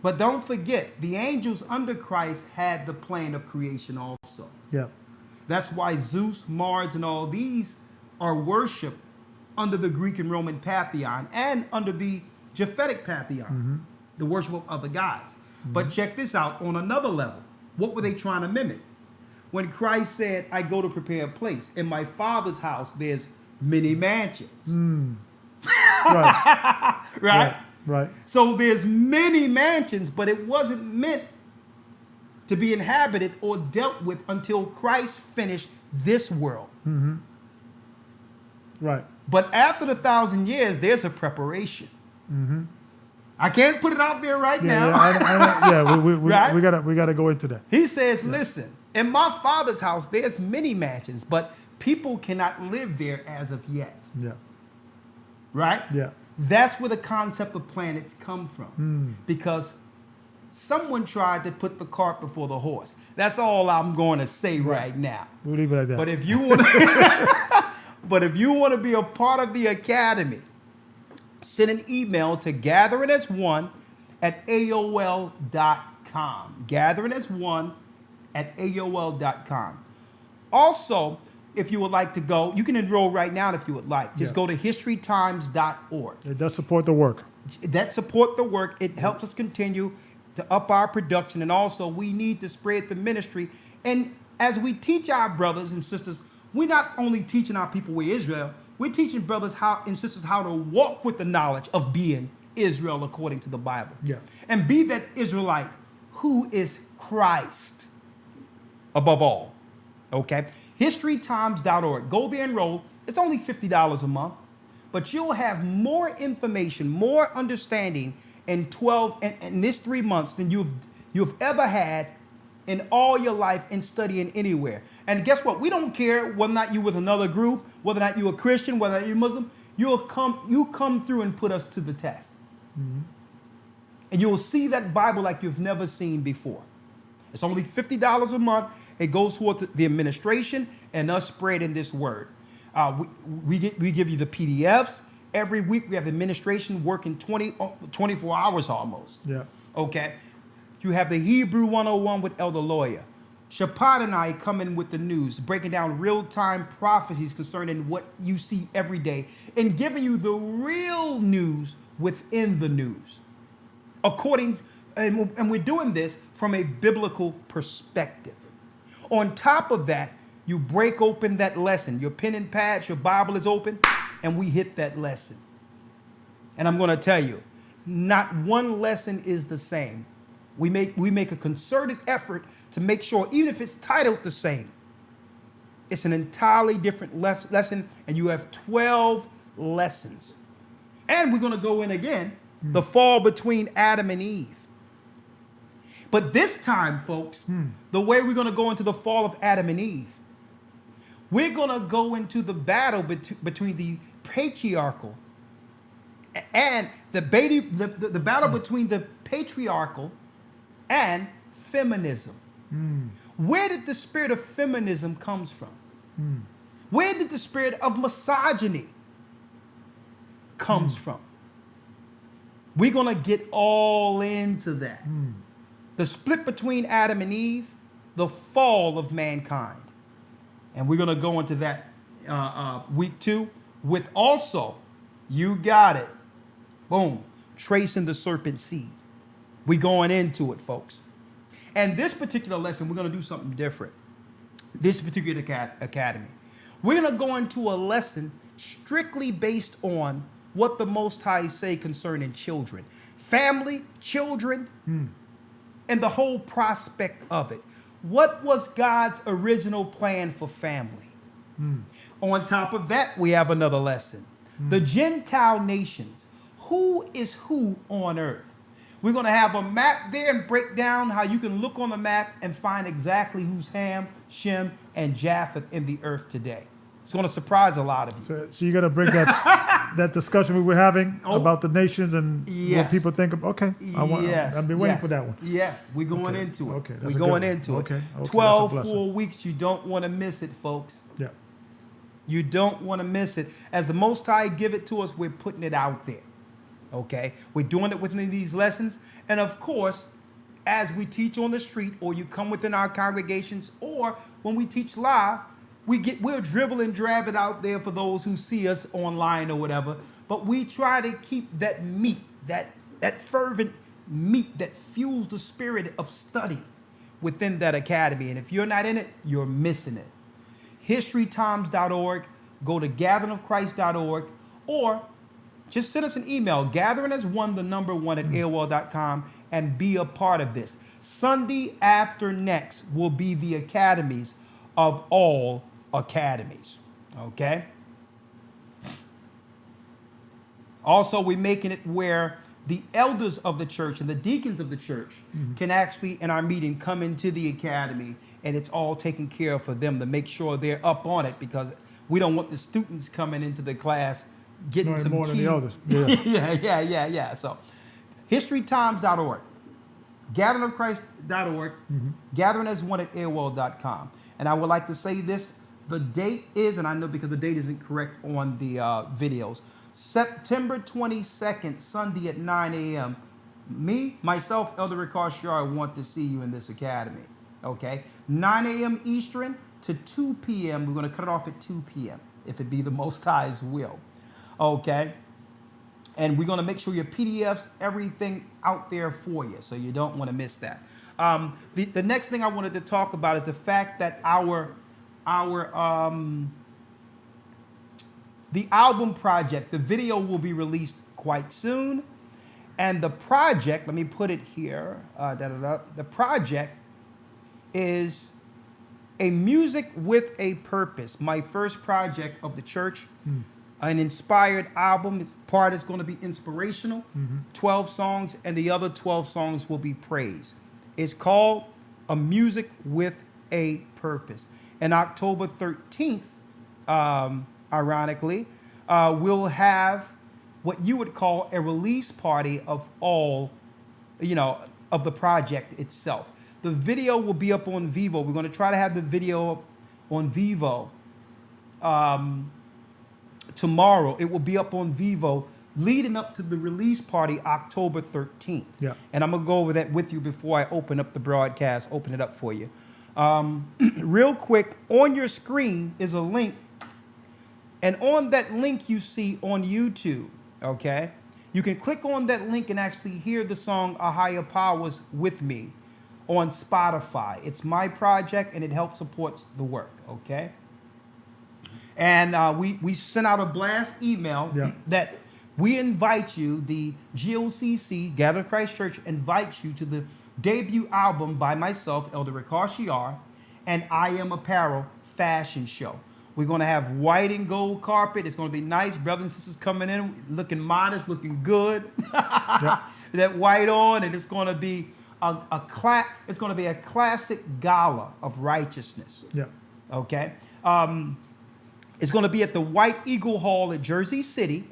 But don't forget, the angels under Christ had the plan of creation also. Yeah. That's why Zeus, Mars, and all these are worshipped under the Greek and Roman pantheon and under the Japhetic pantheon, the worship of other gods. But check this out on another level. What were they trying to mimic? When Christ said, I go to prepare a place. In my Father's house, there's many mansions. Right. Right? Right. So there's many mansions, but it wasn't meant to be inhabited or dealt with until Christ finished this world. Right. But after the 1,000 years, there's a preparation. I can't put it out there right now. Yeah, we gotta go into that. He says, listen, in my Father's house, there's many mansions, but people cannot live there as of yet. Yeah. Right? Yeah. That's where the concept of planets come from. Because someone tried to put the cart before the horse. That's all I'm going to say right now. We'll leave it at that. But if you want to, if you want to be a part of the academy, send an email to gatheringas1@aol.com. Gatheringas1@aol.com. Also, if you would like to go, you can enroll right now if you would like. Just go to historytimes.org. It does support the work. That support the work. It helps us continue to up our production. And also, we need to spread the ministry. And as we teach our brothers and sisters, we're not only teaching our people we're Israel, we're teaching brothers and sisters how to walk with the knowledge of being Israel according to the Bible. Yeah. And be that Israelite who is Christ above all. Okay? historytimes.org. Go there and enroll. It's only $50 a month, but you'll have more information, more understanding in this 3 months than you've ever had in all your life in studying anywhere. And guess what? We don't care whether or not you're with another group, whether or not you're a Christian, whether or not you're Muslim. You come through and put us to the test. And you will see that Bible like you've never seen before. It's only $50 a month. It goes toward the administration and us spreading this word. We give you the PDFs. Every week we have administration working 24 hours almost. Yeah. Okay. You have the Hebrew 101 with Elder Lawyer. Shapad and I come in with the news, breaking down real-time prophecies concerning what you see every day and giving you the real news within the news. And we're doing this from a biblical perspective. On top of that, you break open that lesson. Your pen and pads, your Bible is open, and we hit that lesson. And I'm going to tell you, not one lesson is the same. We make a concerted effort to make sure, even if it's titled the same, it's an entirely different lesson, and you have 12 lessons. And we're going to go in again, the fall between Adam and Eve. But this time, folks, the way we're going to go into the fall of Adam and Eve, we're going to go into the battle between the patriarchal and the battle between the patriarchal and feminism. Where did the spirit of feminism comes from? Where did the spirit of misogyny comes from? We're going to get all into that. The split between Adam and Eve, the fall of mankind. And we're going to go into that week 2 with also, you got it, boom, tracing the serpent seed. We're going into it, folks. And this particular lesson, we're going to do something different. This particular academy. We're going to go into a lesson strictly based on what the Most High say concerning children. Family, children, and the whole prospect of it. What was God's original plan for family? On top of that, we have another lesson. The Gentile nations. Who is who on earth? We're going to have a map there and break down how you can look on the map and find exactly who's Ham, Shem, and Japheth in the earth today. It's going to surprise a lot of you. So you got to bring that discussion we were having about the nations and what people think of. Okay. I've been waiting for that one. Yes, we're going into it. Okay. We're going into it. Okay. 12 full weeks. You don't want to miss it, folks. Yeah. You don't want to miss it. As the Most High give it to us, we're putting it out there. Okay? We're doing it within these lessons. And of course, as we teach on the street, or you come within our congregations, or when we teach live, we'll dribble and drab it out there for those who see us online or whatever. But we try to keep that meat, that fervent meat that fuels the spirit of study within that academy. And if you're not in it, you're missing it. historytimes.org, go to gatheringofchrist.org, or just send us an email, gatheringas1 and be a part of this. Sunday after next will be the academies of all academies. Okay? Also, we're making it where the elders of the church and the deacons of the church can actually, in our meeting, come into the academy, and it's all taken care of for them to make sure they're up on it, because we don't want the students coming into the class getting some more key. than the others. Yeah. So, historytimes.org, gatheringofchrist.org, gatheringas1 And I would like to say this, the date is, and I know because the date isn't correct on the videos, September 22nd, Sunday at 9 a.m. Myself, Elder Ricard, want to see you in this academy. Okay? 9 a.m. Eastern to 2 p.m. We're going to cut it off at 2 p.m. if it be the Most High's will. Okay? And we're going to make sure your PDFs, everything out there for you, so you don't want to miss that. The next thing I wanted to talk about is the fact that the album project, the video will be released quite soon. And the project, let me put it here, the project is a music with a purpose. My first project of the church, an inspired album. Part is going to be inspirational, 12 songs, and the other 12 songs will be praise. It's called A Music with a Purpose. And October 13th, ironically, we'll have what you would call a release party of all, of the project itself. The video will be up on Vivo. We're going to try to have the video on Vivo tomorrow. It will be up on Vivo leading up to the release party October 13th. Yeah. And I'm going to go over that with you before I open up the broadcast, open it up for you. Real quick, on your screen is a link. And on that link you see on YouTube, okay, you can click on that link and actually hear the song A Higher Powers with me on Spotify. It's my project and it helps support the work, okay? And we sent out a blast email that we invite you, the GOCC, Gathered Christ Church, invites you to the debut album by myself, Elder Ricard, and I Am Apparel fashion show. We're going to have white and gold carpet. It's going to be nice. Brothers and sisters coming in, looking modest, looking good. That white on, and it's going to be it's going to be a classic gala of righteousness. Yeah. Okay. It's going to be at the White Eagle Hall at Jersey City,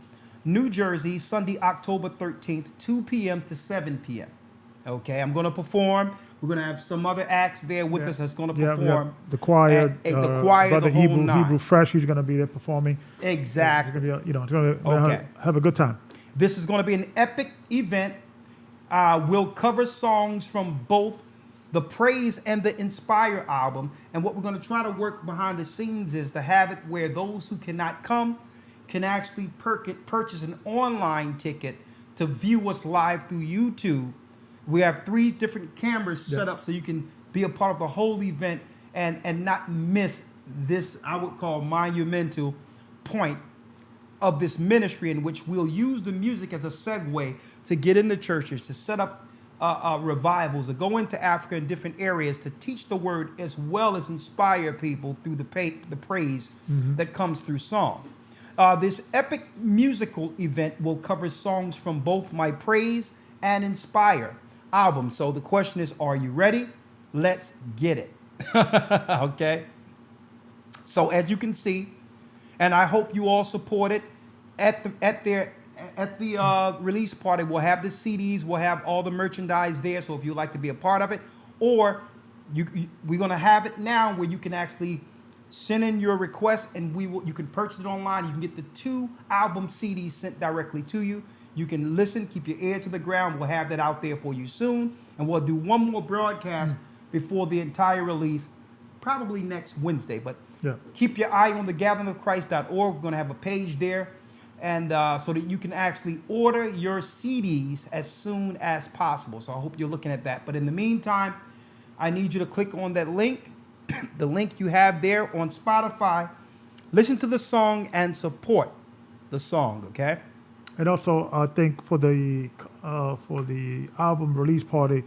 New Jersey, Sunday, October 13th, 2 p.m. to 7 p.m. Okay. I'm going to perform. We're going to have some other acts there with us that's going to perform. The choir, the choir, Brother the whole Hebrew, nine. Hebrew Fresh, who's going to be there performing. Exactly. It's going to be, it's going to have a good time. This is going to be an epic event. We'll cover songs from both the Praise and the Inspire album. And what we're going to try to work behind the scenes is to have it where those who cannot come can actually purchase an online ticket to view us live through YouTube. We have 3 different cameras set up so you can be a part of the whole event and not miss this, I would call, monumental point of this ministry, in which we'll use the music as a segue to get into churches, to set up revivals, to go into Africa and different areas to teach the word as well as inspire people through the praise that comes through song. This epic musical event will cover songs from both my Praise and Inspire album. So the question is, are you ready? Let's get it. Okay. So as you can see, and I hope you all support it, at the release party, we'll have the CDs, we'll have all the merchandise there. So if you'd like to be a part of it, or we're going to have it now where you can actually send in your request, and you can purchase it online. You can get the 2 album CDs sent directly to you. You can listen, keep your ear to the ground. We'll have that out there for you soon. And we'll do one more broadcast before the entire release, probably next Wednesday. But keep your eye on the gatheringofchrist.org. We're going to have a page there, and so that you can actually order your CDs as soon as possible. So I hope you're looking at that. But in the meantime, I need you to click on that link, the link you have there on Spotify. Listen to the song and support the song, okay? And also, I think for the album release party,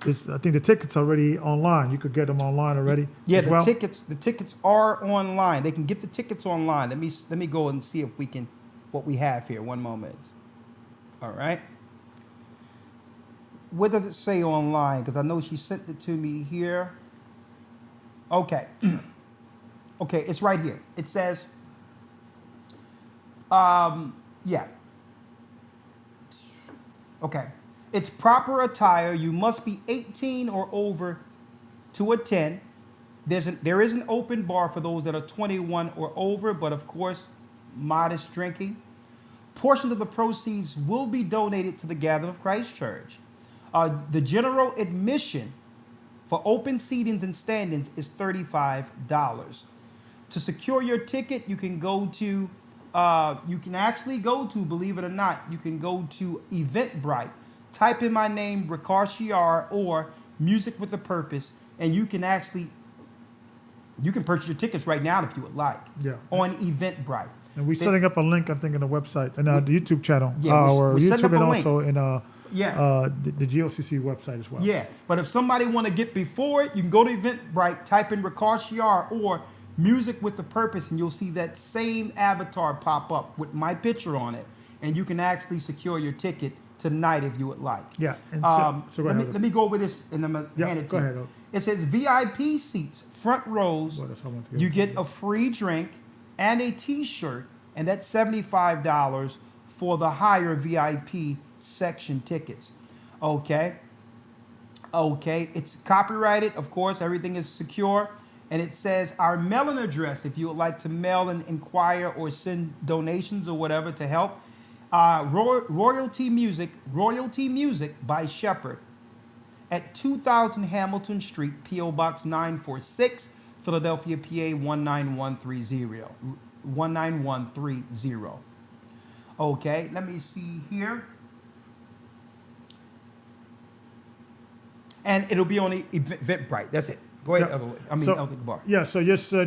I think the tickets are already online. You could get them online already. Yeah, the tickets are online. They can get the tickets online. Let me go and see if what we have here. One moment. All right. Where does it say online? Because I know she sent it to me here. Okay. Okay, it's right here. It says, yeah. Okay. It's proper attire. You must be 18 or over to attend. There is an open bar for those that are 21 or over, but of course, modest drinking. Portions of the proceeds will be donated to the Gathering of Christ Church. The general admission for open seatings and standings is $35. To secure your ticket, you can actually go to, believe it or not, you can go to Eventbrite. Type in my name, Ricard Shiar, or Music with a Purpose, and you can purchase your tickets right now if you would like. Yeah. On Eventbrite. And we're setting up a link, I think, in the website and the YouTube channel. Yeah, we're YouTube and link. Also in the GOCC website as well. Yeah, but if somebody want to get before it, you can go to Eventbrite, type in Ricard Shiar or Music with a Purpose, and you'll see that same avatar pop up with my picture on it, and you can actually secure your ticket tonight if you would like. Yeah. And so let me go over this and I'm going to hand it to you. Ahead. It says VIP seats, front rows. You get a free drink and a T-shirt, and that's $75 for the higher VIP section tickets. Okay. It's copyrighted, of course. Everything is secure. And it says our mailing address, if you would like to mail and inquire or send donations or whatever to help. Royalty Music by Shepherd at 2000 Hamilton Street, P.O. Box 946, Philadelphia, PA 19130. Okay, let me see here. And it'll be on the Eventbrite. That's it. Go ahead. Bar. Yeah. So there's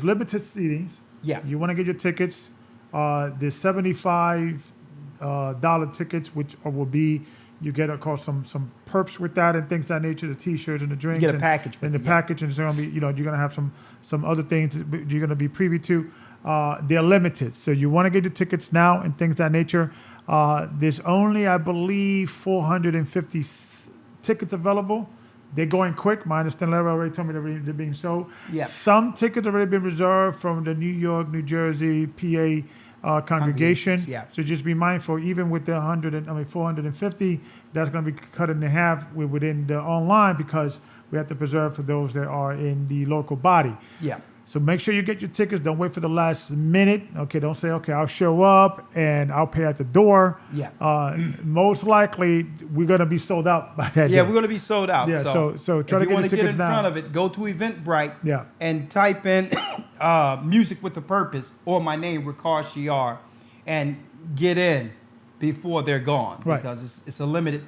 limited seatings. Yeah. You want to get your tickets. There's $75 tickets, which will be, you get some perks with that and things of that nature, the T-shirts and the drinks. You get a package. And the package, and it's going to be, you're going to have some other things you're going to be privy to. They're limited, so you want to get your tickets now and things of that nature. There's only, I believe, 450 tickets available. They're going quick. My understanding, Larry already told me they're being sold. Yeah. Some tickets have already been reserved from the New York, New Jersey, PA congregation. Yeah. So just be mindful, even with the 450, that's going to be cut in half within the online because we have to preserve for those that are in the local body. Yeah. So make sure you get your tickets. Don't wait for the last minute. Okay, don't say, okay, I'll show up and I'll pay at the door. Yeah. Most likely, we're going to be sold out by that Yeah, day. we're going to be sold out. Yeah, so try to if get you want your to get tickets in now. front of it, go to Eventbrite Yeah. and type in Music with a Purpose or my name, Ricard Shiar, and get in before they're gone. Right. Because it's a limited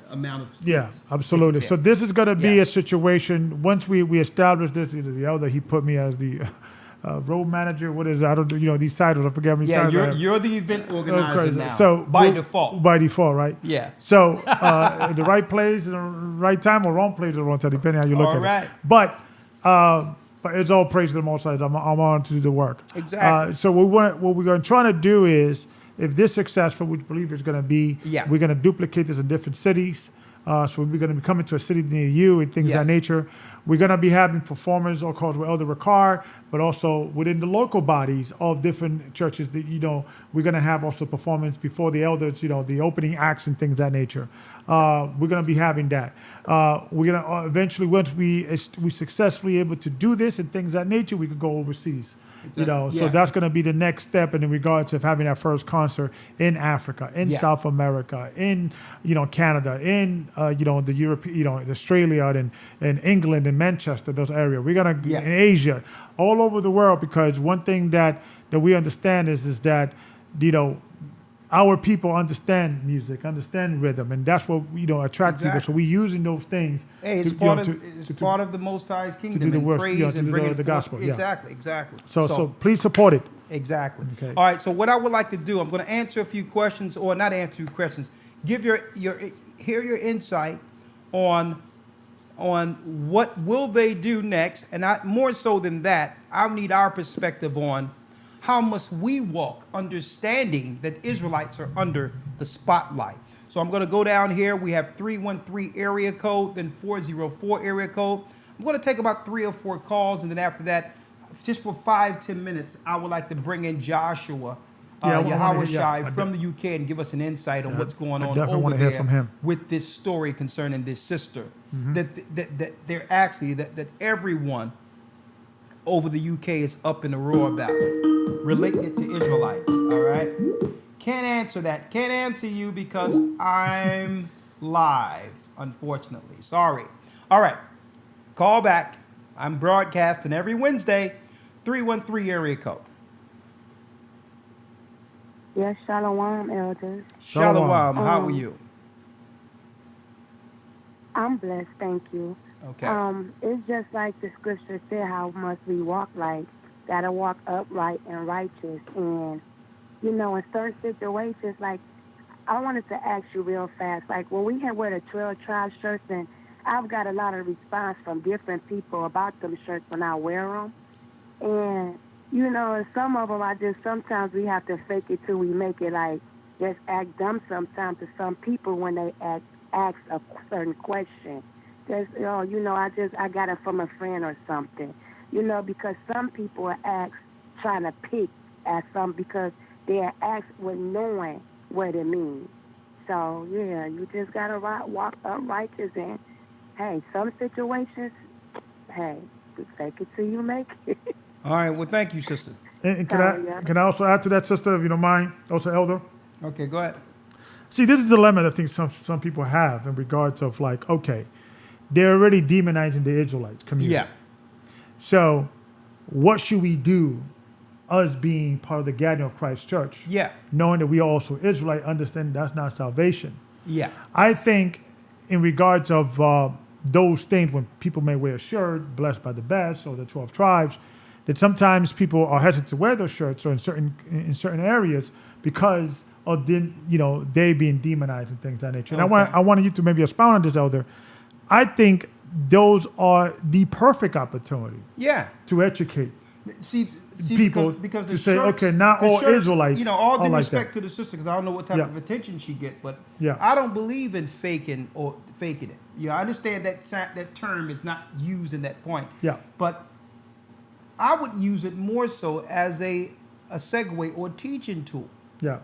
amount of seats. Yeah, absolutely. Tickets, So this is going to be Yeah. a situation, once we establish this, the elder, he put me as the road manager. What is, I don't know, these titles, I forget how many Yeah, times I have. you're the event organizer Okay, now. so by default. By default, right? Yeah. So the right place, the right time, or wrong place at the wrong time, depending how you look All at right. it. But it's all praise to the Most High. I'm on to do the work. Exactly. So what we're going to try to do is, if this is successful, which we believe it's going to be, Yeah. we're going to duplicate this in different cities. So we're going to be coming to a city near you and things of Yeah. that nature. We're going to be having performers, of course, with Elder Ricard, but also within the local bodies of different churches that, we're going to have also performance before the elders, the opening acts and things of that nature. We're going to be having that. We're going to eventually, once we successfully able to do this and things of that nature, we could go overseas. So Yeah. that's going to be the next step in regards of having our first concert in Africa, in Yeah. South America, in Canada, in the Europe, Australia and England and Manchester, those areas. We're gonna Yeah. in Asia, all over the world, because one thing that we understand is that our people understand music, understand rhythm, and that's what attract people. So we're using those things. Hey, it's to, part to- of it's to- part of the Most High's kingdom do the and work, praise to and do bringing the forth- gospel, yeah. Exactly. So please support it. Exactly. Okay. All right. So what I would like to do, I'm going to answer a few questions, or not answer questions. Give your insight on what will they do next, and more so than that, I need our perspective on how must we walk, understanding that Israelites are under the spotlight. So I'm going to go down here. We have 313 area code, then 404 area code. I'm going to take about 3 or 4 calls, and then after that, just for 5-10 minutes, I would like to bring in Joshua Yahweh from the UK and give us an insight on what's going on definitely over wanna hear there from him. with this story concerning this sister. That they're actually that everyone over the UK is up in the roar about, relating it to Israelites. All right, can't answer that. Can't answer you because I'm live. Unfortunately, sorry. All right, call back. I'm broadcasting every Wednesday. 313 area code. Yes, shalom, elders. Shalom. How are you? I'm blessed, thank you. Okay. It's just like the scripture said, how must we walk like, gotta walk upright and righteous. And, in certain situations, like, I wanted to ask you real fast, like when we had wear the 12 tribe shirts, and I've got a lot of response from different people about them shirts when I wear them. And, some of them, sometimes we have to fake it till we make it, like, just act dumb sometimes to some people when they ask a certain question. Just, I got it from a friend or something. Because some are trying to pick at some because they are asked with knowing what it means. So, yeah, you just got to walk uprighteous and, hey, some situations, hey, fake it till you make it. All right. Well, thank you, sister. And can I also add to that, sister, if you don't mind, also elder? Okay, go ahead. See, this is the dilemma I think some people have in regards of like, okay, they're already demonizing the Israelites community. Yeah. So what should we do, us being part of the gathering of Christ Church? Yeah. Knowing that we are also Israelite, understand that's not salvation. Yeah. I think in regards of those things, when people may wear a shirt, blessed by the best, or the 12 tribes, that sometimes people are hesitant to wear those shirts or in certain areas because of they being demonized and things of that nature. And Okay. I wanted you to maybe expound on this, elder. I think those are the perfect opportunity Yeah. to educate. See, See, people because the to say, church- okay, not the all church, Israelites You know, all are due like respect that. to the sister, because I don't know what type Yeah. of attention she get, but Yeah. I don't believe in faking it. You know, I understand that term is not used in that point. Yeah. But I would use it more so as a segue or teaching tool. Yeah.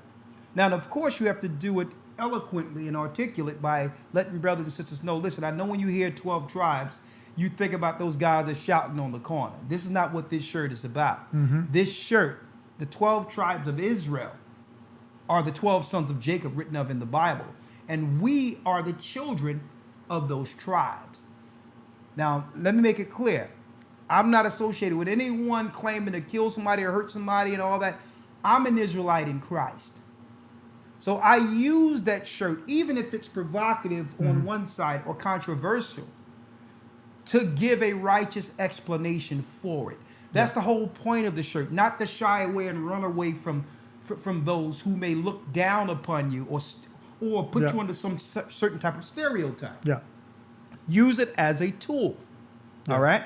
Now, of course, you have to do it eloquently and articulate by letting brothers and sisters know, listen, I know when you hear 12 tribes, you think about those guys that shouting on the corner. This is not what this shirt is about. This shirt, the 12 tribes of Israel, are the 12 sons of Jacob written of in the Bible. And we are the children of those tribes. Now, let me make it clear. I'm not associated with anyone claiming to kill somebody or hurt somebody and all that. I'm an Israelite in Christ. So I use that shirt, even if it's provocative on one side or controversial, to give a righteous explanation for it. That's the whole point of the shirt, not to shy away and run away from those who may look down upon you or put you under some certain type of stereotype. Yeah. Use it as a tool. Yeah. All right?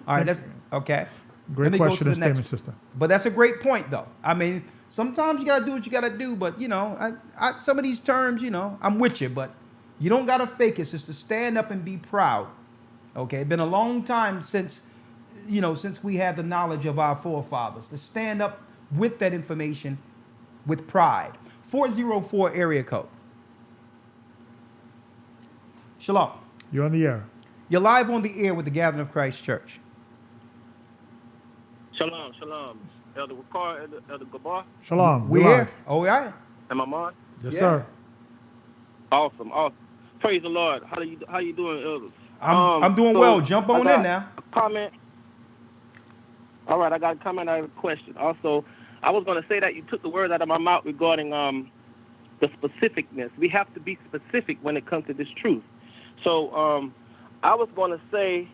All right, Thank that's you. okay. Great Let me go question to and the next statement, sister. But that's a great point, though. I mean, sometimes you got to do what you got to do, but, you know, some of these terms, you know, I'm with you, but you don't got to fake it. It's just to stand up and be proud. Okay? It's been a long time since we had the knowledge of our forefathers. To stand up with that information with pride. 404 area code. Shalom. You're on the air. You're live on the air with the Gathering of Christ Church. Shalom, shalom. Elder Wakar, Elder Gabar, Shalom. We're You're here. live. Oh, yeah. am I on? Yes, Yeah. sir. Awesome, awesome. Praise the Lord. How you doing, elders? I'm doing so well. Jump on I got in now. a comment. All right, I got a comment. I have a question. Also, I was going to say that you took the words out of my mouth regarding the specificness. We have to be specific when it comes to this truth. So I was going to say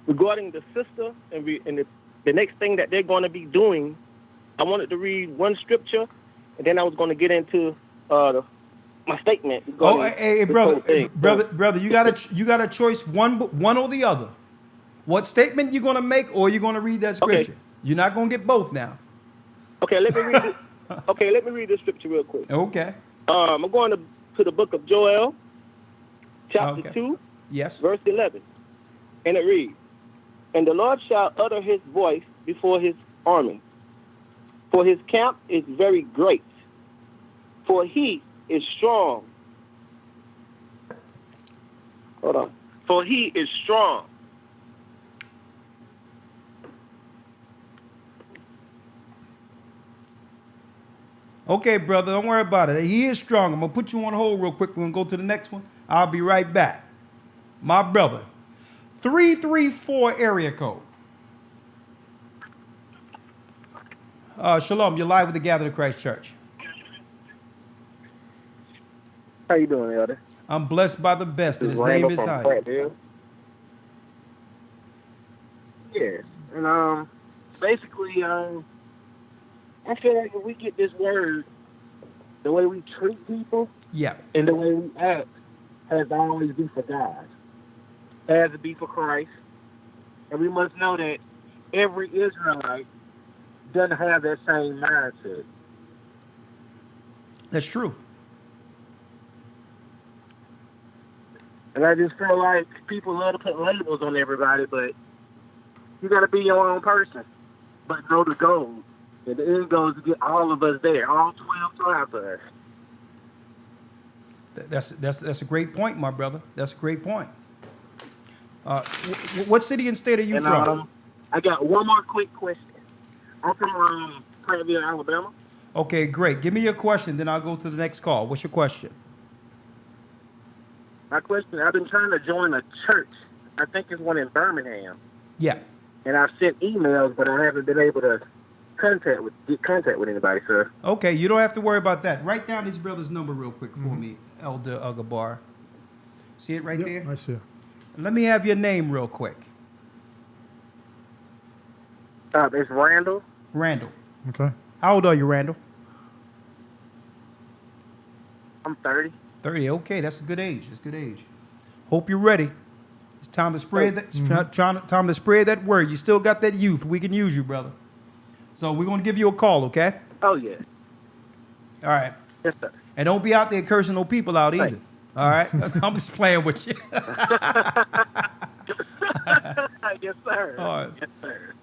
regarding the sister and the next thing that they're going to be doing, I wanted to read one scripture, and then I was going to get into my statement. Oh, hey, this whole thing. brother, you got a choice, one or the other. What statement you gonna make, or you gonna read that scripture? Okay. You're not gonna get both now. Okay, let me read it. Okay, let me read this scripture real quick. Okay. I'm going to the book of Joel, chapter Okay. 2, Yes. verse 11. And it reads, "And the Lord shall utter his voice before his army, for his camp is very great, for he is strong." Hold on. "For he is strong." Okay, brother, don't worry about it. He is strong. I'm gonna put you on hold real quick. We're gonna go to the next one. I'll be right back. My brother, 334 area code. Shalom. You're live with the Gathering of Christ Church. How you doing, Elder? I'm blessed by the best, and This his is name Randall is from high. Prattville. Yes, and basically, I feel like if we get this word, the way we treat people Yeah. and the way we act has to always be for God. It has to be for Christ. And we must know that every Israelite doesn't have that same mindset. That's true. And I just feel like people love to put labels on everybody, but you got to be your own person. But know the goal. And the end goal is to get all of us there, all 12 tribes of us. That's a great point, my brother. That's a great point. What city and state are you And from? I got one more quick question. I'm from Prattville, Alabama. Okay, great. Give me your question, then I'll go to the next call. What's your question? My question, I've been trying to join a church. I think it's one in Birmingham. Yeah. And I've sent emails, but I haven't been able to get contact with anybody, sir. Okay, you don't have to worry about that. Write down his brother's number real quick for me, Elder Gabar. See it right Yep, there? I see it. Let me have your name real quick. It's Randall. Randall. Okay. How old are you, Randall? I'm 30. 30. Okay, that's a good age. That's a good age. Hope you're ready. It's time to spread that. Time to spread that word. You still got that youth. We can use you, brother. So we're gonna give you a call, okay? Oh, yeah. All right. Yes, sir. And don't be out there cursing no people out either. Thanks. All right. I'm just playing with you. Yes, sir. All right. Yes, sir.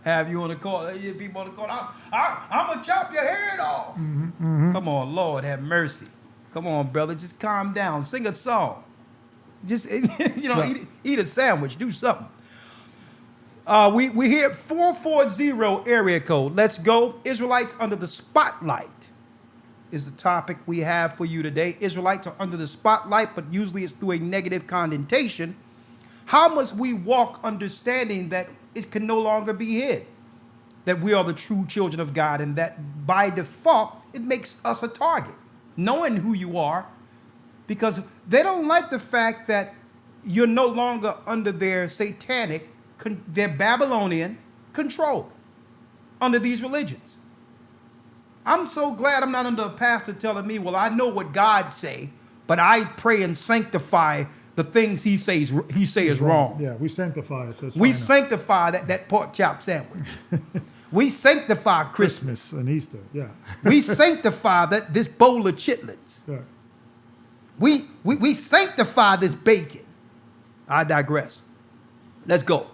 Have you on the call? People on the call. I'm gonna chop your head off. Come on, Lord, have mercy. Come on, brother, just calm down. Sing a song. Just eat a sandwich. Do something. We here at 440 area code. Let's go. Israelites under the spotlight is the topic we have for you today. Israelites are under the spotlight, but usually it's through a negative connotation. How must we walk understanding that it can no longer be hid? That we are the true children of God, and that by default, it makes us a target, knowing who you are, because they don't like the fact that you're no longer under their satanic, their Babylonian control, under these religions. I'm so glad I'm not under a pastor telling me, well, I know what God say, but I pray and sanctify the things he say is wrong. Yeah, we sanctify it. So we sanctify that pork chop sandwich. We sanctify Christmas and Easter. Yeah. We sanctify this bowl of chitlins. Yeah. We sanctify this bacon. I digress. Let's go.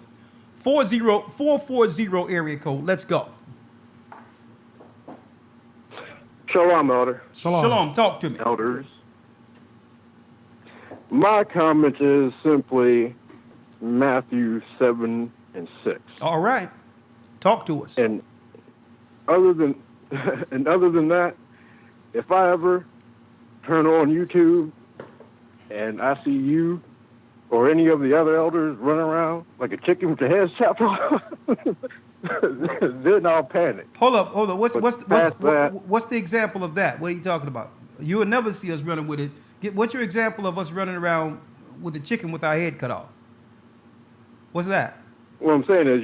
440 area code. Let's go. Shalom, Elder. Shalom. Talk to me. Elders. My comment is simply Matthew 7 and 6. All right. Talk to us. And other than that, if I ever turn on YouTube and I see you or any of the other elders running around like a chicken with their heads chopped off, then I'll panic. Hold up. What's the example of that? What are you talking about? You will never see us running with it. What's your example of us running around with a chicken with our head cut off? What's that? What I'm saying is,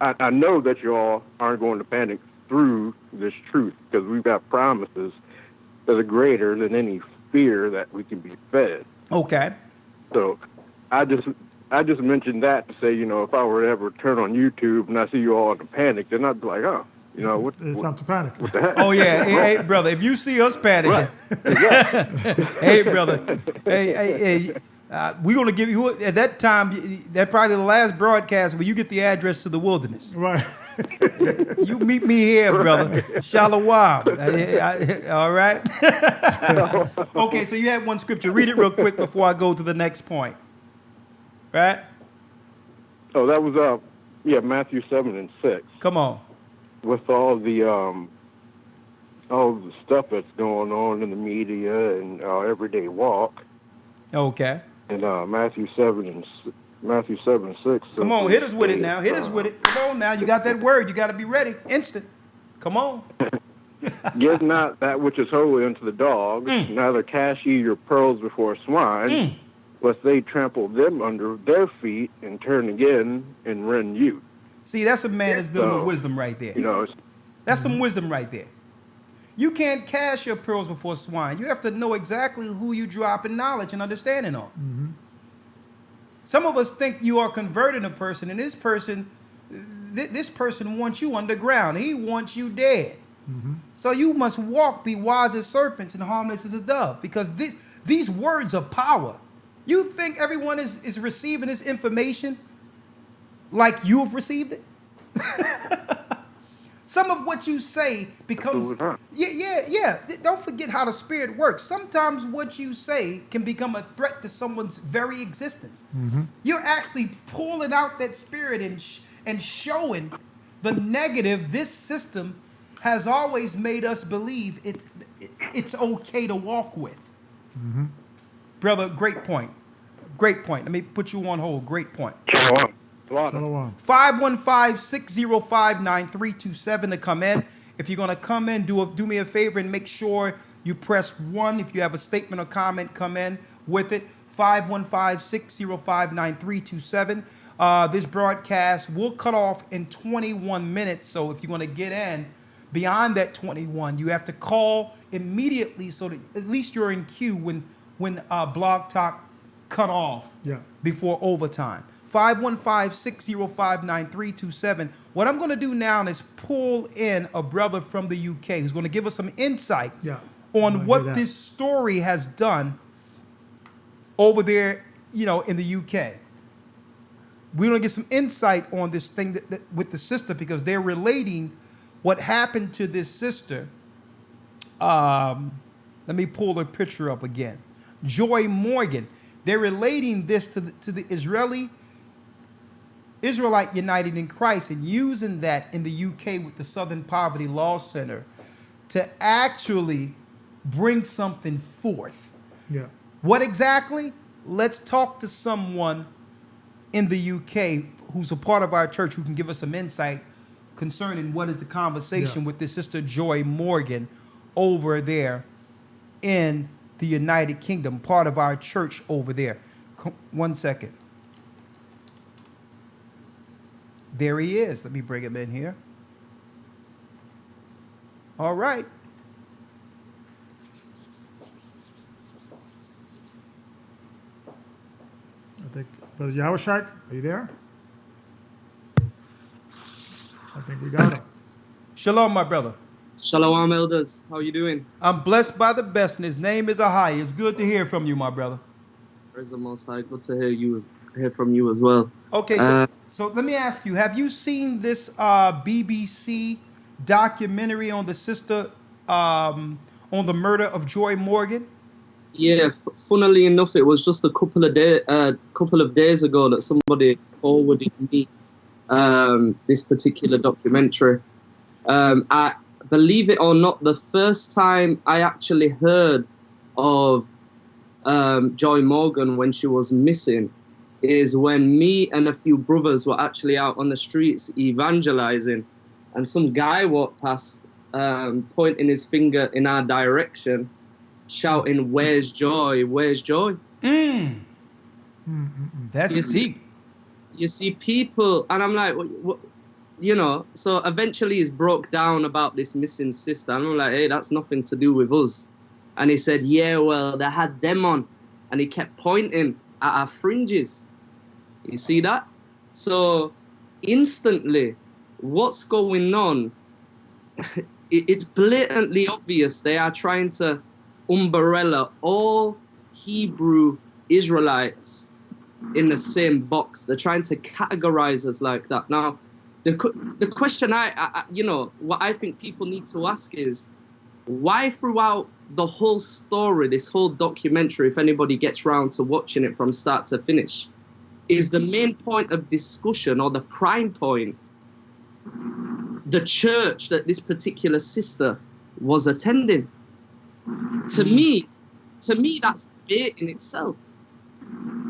I know that you all aren't going to panic through this truth because we've got promises that are greater than any fear that we can be fed. Okay. So I just mentioned that to say, if I were to ever turn on YouTube and I see you all in a panic, then I'd be like, oh, it's time to panic. What the heck? Oh yeah, hey brother, if you see us panicking, hey brother, we're gonna give you at that time. That probably the last broadcast where you get the address to the wilderness. Right. You meet me here, brother. Shalom. All right. Okay, so you had one scripture. Read it real quick before I go to the next point. Right. Oh, that was Matthew 7 and 6. Come on. With all the stuff that's going on in the media and our everyday walk. Okay. And Matthew 7 and 6. Come on, hit us with it now. Hit us with it. Come on now. You got that word. You got to be ready. Instant. Come on. Give not that which is holy unto the dogs, neither cast ye your pearls before swine, lest they trample them under their feet and turn again and rend you. See, that's a man that's dealing with wisdom right there. That's some wisdom right there. You can't cast your pearls before swine. You have to know exactly who you drop in knowledge and understanding on. Mm-hmm. Some of us think you are converting a person, and this person wants you underground. He wants you dead. Mm-hmm. So you must be wise as serpents and harmless as a dove, because these words are power. You think everyone is receiving this information like you have received it? Some of what you say becomes... Yeah. Don't forget how the spirit works. Sometimes what you say can become a threat to someone's very existence. Mm-hmm. You're actually pulling out that spirit and showing the negative this system has always made us believe it's okay to walk with. Mm-hmm. Brother, great point. Great point. Let me put you on hold. Great point. 515-605-9327 to come in. If you're going to come in, do me a favor and make sure you press 1. If you have a statement or comment, come in with it. 515-605-9327. This broadcast will cut off in 21 minutes. So if you're going to get in beyond that 21, you have to call immediately so that at least you're in queue when Blog Talk cut off Yeah. before overtime. 515-605-9327. What I'm going to do now is pull in a brother from the UK who's going to give us some insight Yeah. on Wanna what hear that. this story has done over there, in the UK. We're going to get some insight on this thing that with the sister, because they're relating what happened to this sister. Let me pull the picture up again. Joy Morgan. They're relating this to the Israelite United in Christ, and using that in the UK with the Southern Poverty Law Center to actually bring something forth. Yeah. What exactly? Let's talk to someone in the UK who's a part of our church who can give us some insight concerning what is the conversation with this sister Joy Morgan over there in the United Kingdom, part of our church over there. One second. There he is. Let me bring him in here. All right. I think, Brother Yahweh, are you there? I think we got him. Shalom, my brother. Shalom, elders. How are you doing? I'm blessed by the best, and his name is Ahai. It's good to hear from you, my brother. Praise the Most High. Good to hear from you as well. Okay, so let me ask you: have you seen this BBC documentary on the sister, on the murder of Joy Morgan? Yeah. Funnily enough, it was just a couple of days ago that somebody forwarded me this particular documentary. I believe it or not, the first time I actually heard of Joy Morgan when she was missing is when me and a few brothers were actually out on the streets evangelizing, and some guy walked past, pointing his finger in our direction, shouting, "Where's Joy? Where's Joy?" That's deep. You see people, and I'm like, what, so eventually he's broke down about this missing sister. And I'm like, hey, that's nothing to do with us. And he said, yeah, well, they had them on. And he kept pointing at our fringes. You see that? So instantly, what's going on? It's blatantly obvious. They are trying to umbrella all Hebrew Israelites in the same box. They're trying to categorize us like that. Now, the question what I think people need to ask is, why throughout the whole story, this whole documentary, if anybody gets round to watching it from start to finish, is the main point of discussion, or the prime point, the church that this particular sister was attending? To me, that's bait in itself.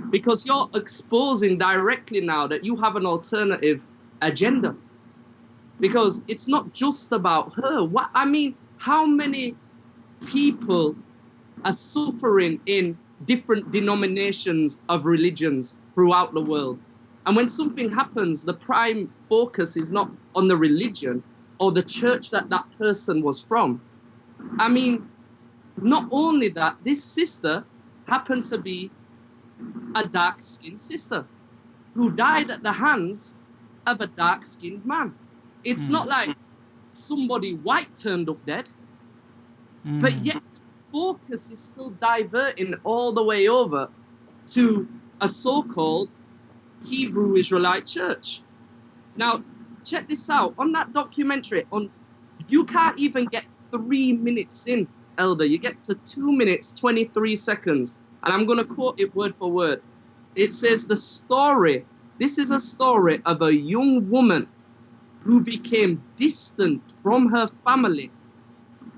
Because you're exposing directly now that you have an alternative agenda. Because it's not just about her. How many people are suffering in different denominations of religions throughout the world? And when something happens, the prime focus is not on the religion or the church that that person was from. Not only that, this sister happened to be a dark-skinned sister who died at the hands of a dark-skinned man. It's not like somebody white turned up dead, but yet focus is still diverting all the way over to a so-called Hebrew Israelite church. Now, check this out. On that documentary, you can't even get 3 minutes in, Elder. You get to 2 minutes, 23 seconds. And I'm going to quote it word for word. It says, this is a story of a young woman who became distant from her family,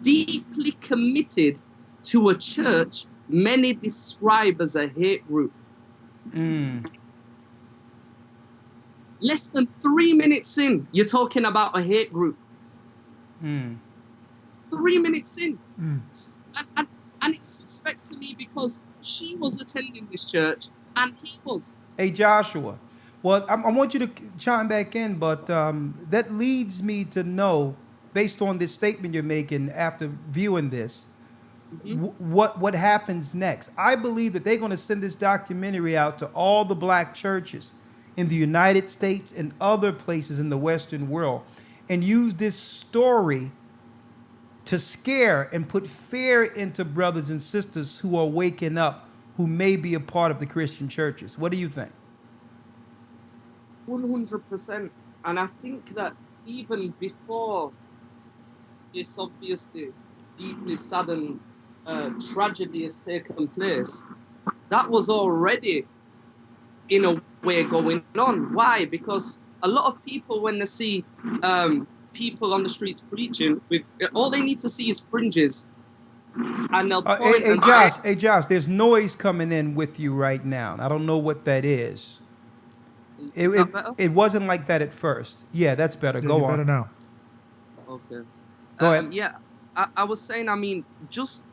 deeply committed to a church many describe as a hate group. Less than 3 minutes in, you're talking about a hate group. 3 minutes in. And it's suspect to me because she was attending this church and he was. Hey, Joshua. Well, I want you to chime back in, but that leads me to know, based on this statement you're making after viewing this, what happens next. I believe that they're going to send this documentary out to all the black churches in the United States and other places in the Western world and use this story to scare and put fear into brothers and sisters who are waking up, who may be a part of the Christian churches. What do you think? 100%. And I think that even before this obviously deeply saddened tragedy has taken place, that was already in a way going on. Why? Because a lot of people, when they see people on the streets preaching, with all they need to see is fringes, and they'll point and say, Hey Josh, there's noise coming in with you right now. I don't know what that is. is that better? It wasn't like that at first. Yeah, that's better. Yeah, Go you're on. better now. Okay. Go ahead. Yeah, I was saying, I mean, just,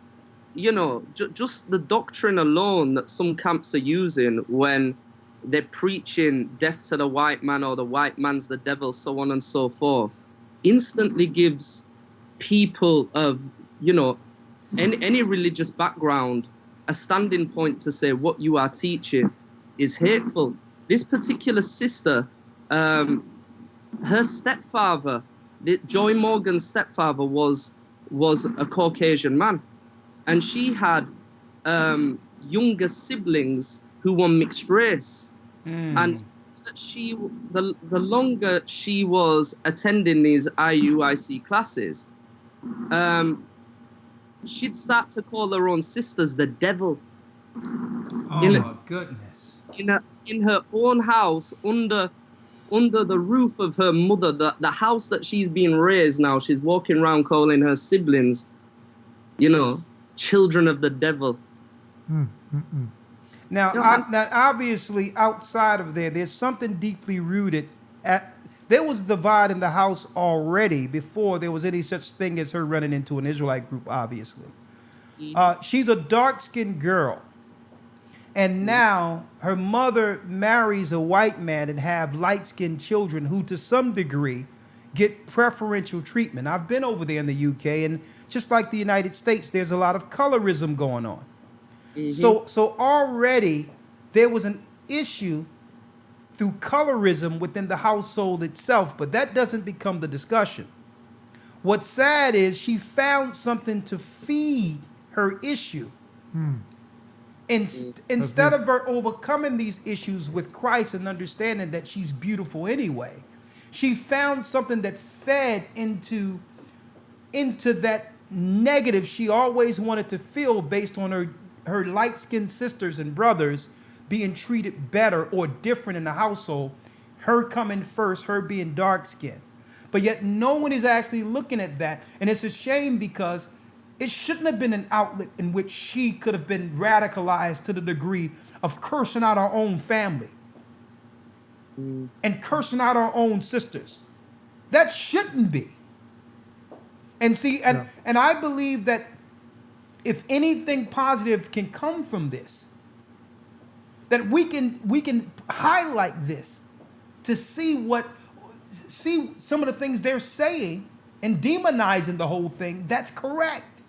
just the doctrine alone that some camps are using when they're preaching death to the white man or the white man's the devil, so on and so forth, instantly gives people of, any religious background a standing point to say what you are teaching is hateful. This particular sister, her stepfather, Joy Morgan's stepfather was a Caucasian man, and she had younger siblings who were mixed race. And the longer she was attending these IUIC classes, she'd start to call her own sisters the devil. Oh my goodness! In her own house, under the roof of her mother, the house that she's been raised now, she's walking around calling her siblings, children of the devil. Now, now, obviously, outside of there's something deeply rooted. There was a divide in the house already before there was any such thing as her running into an Israelite group, obviously. She's a dark-skinned girl. And now her mother marries a white man and have light-skinned children who, to some degree, get preferential treatment. I've been over there in the UK, and just like the United States, there's a lot of colorism going on. So already there was an issue through colorism within the household itself, but that doesn't become the discussion. What's sad is she found something to feed her issue. Instead of her overcoming these issues with Christ and understanding that she's beautiful anyway, she found something that fed into that negative she always wanted to feel based on her light-skinned sisters and brothers being treated better or different in the household, her coming first, her being dark-skinned. But yet no one is actually looking at that. And it's a shame because it shouldn't have been an outlet in which she could have been radicalized to the degree of cursing out our own family and cursing out our own sisters. That shouldn't be. And see, and I believe that if anything positive can come from this, that we can highlight this to see some of the things they're saying and demonizing the whole thing. That's correct.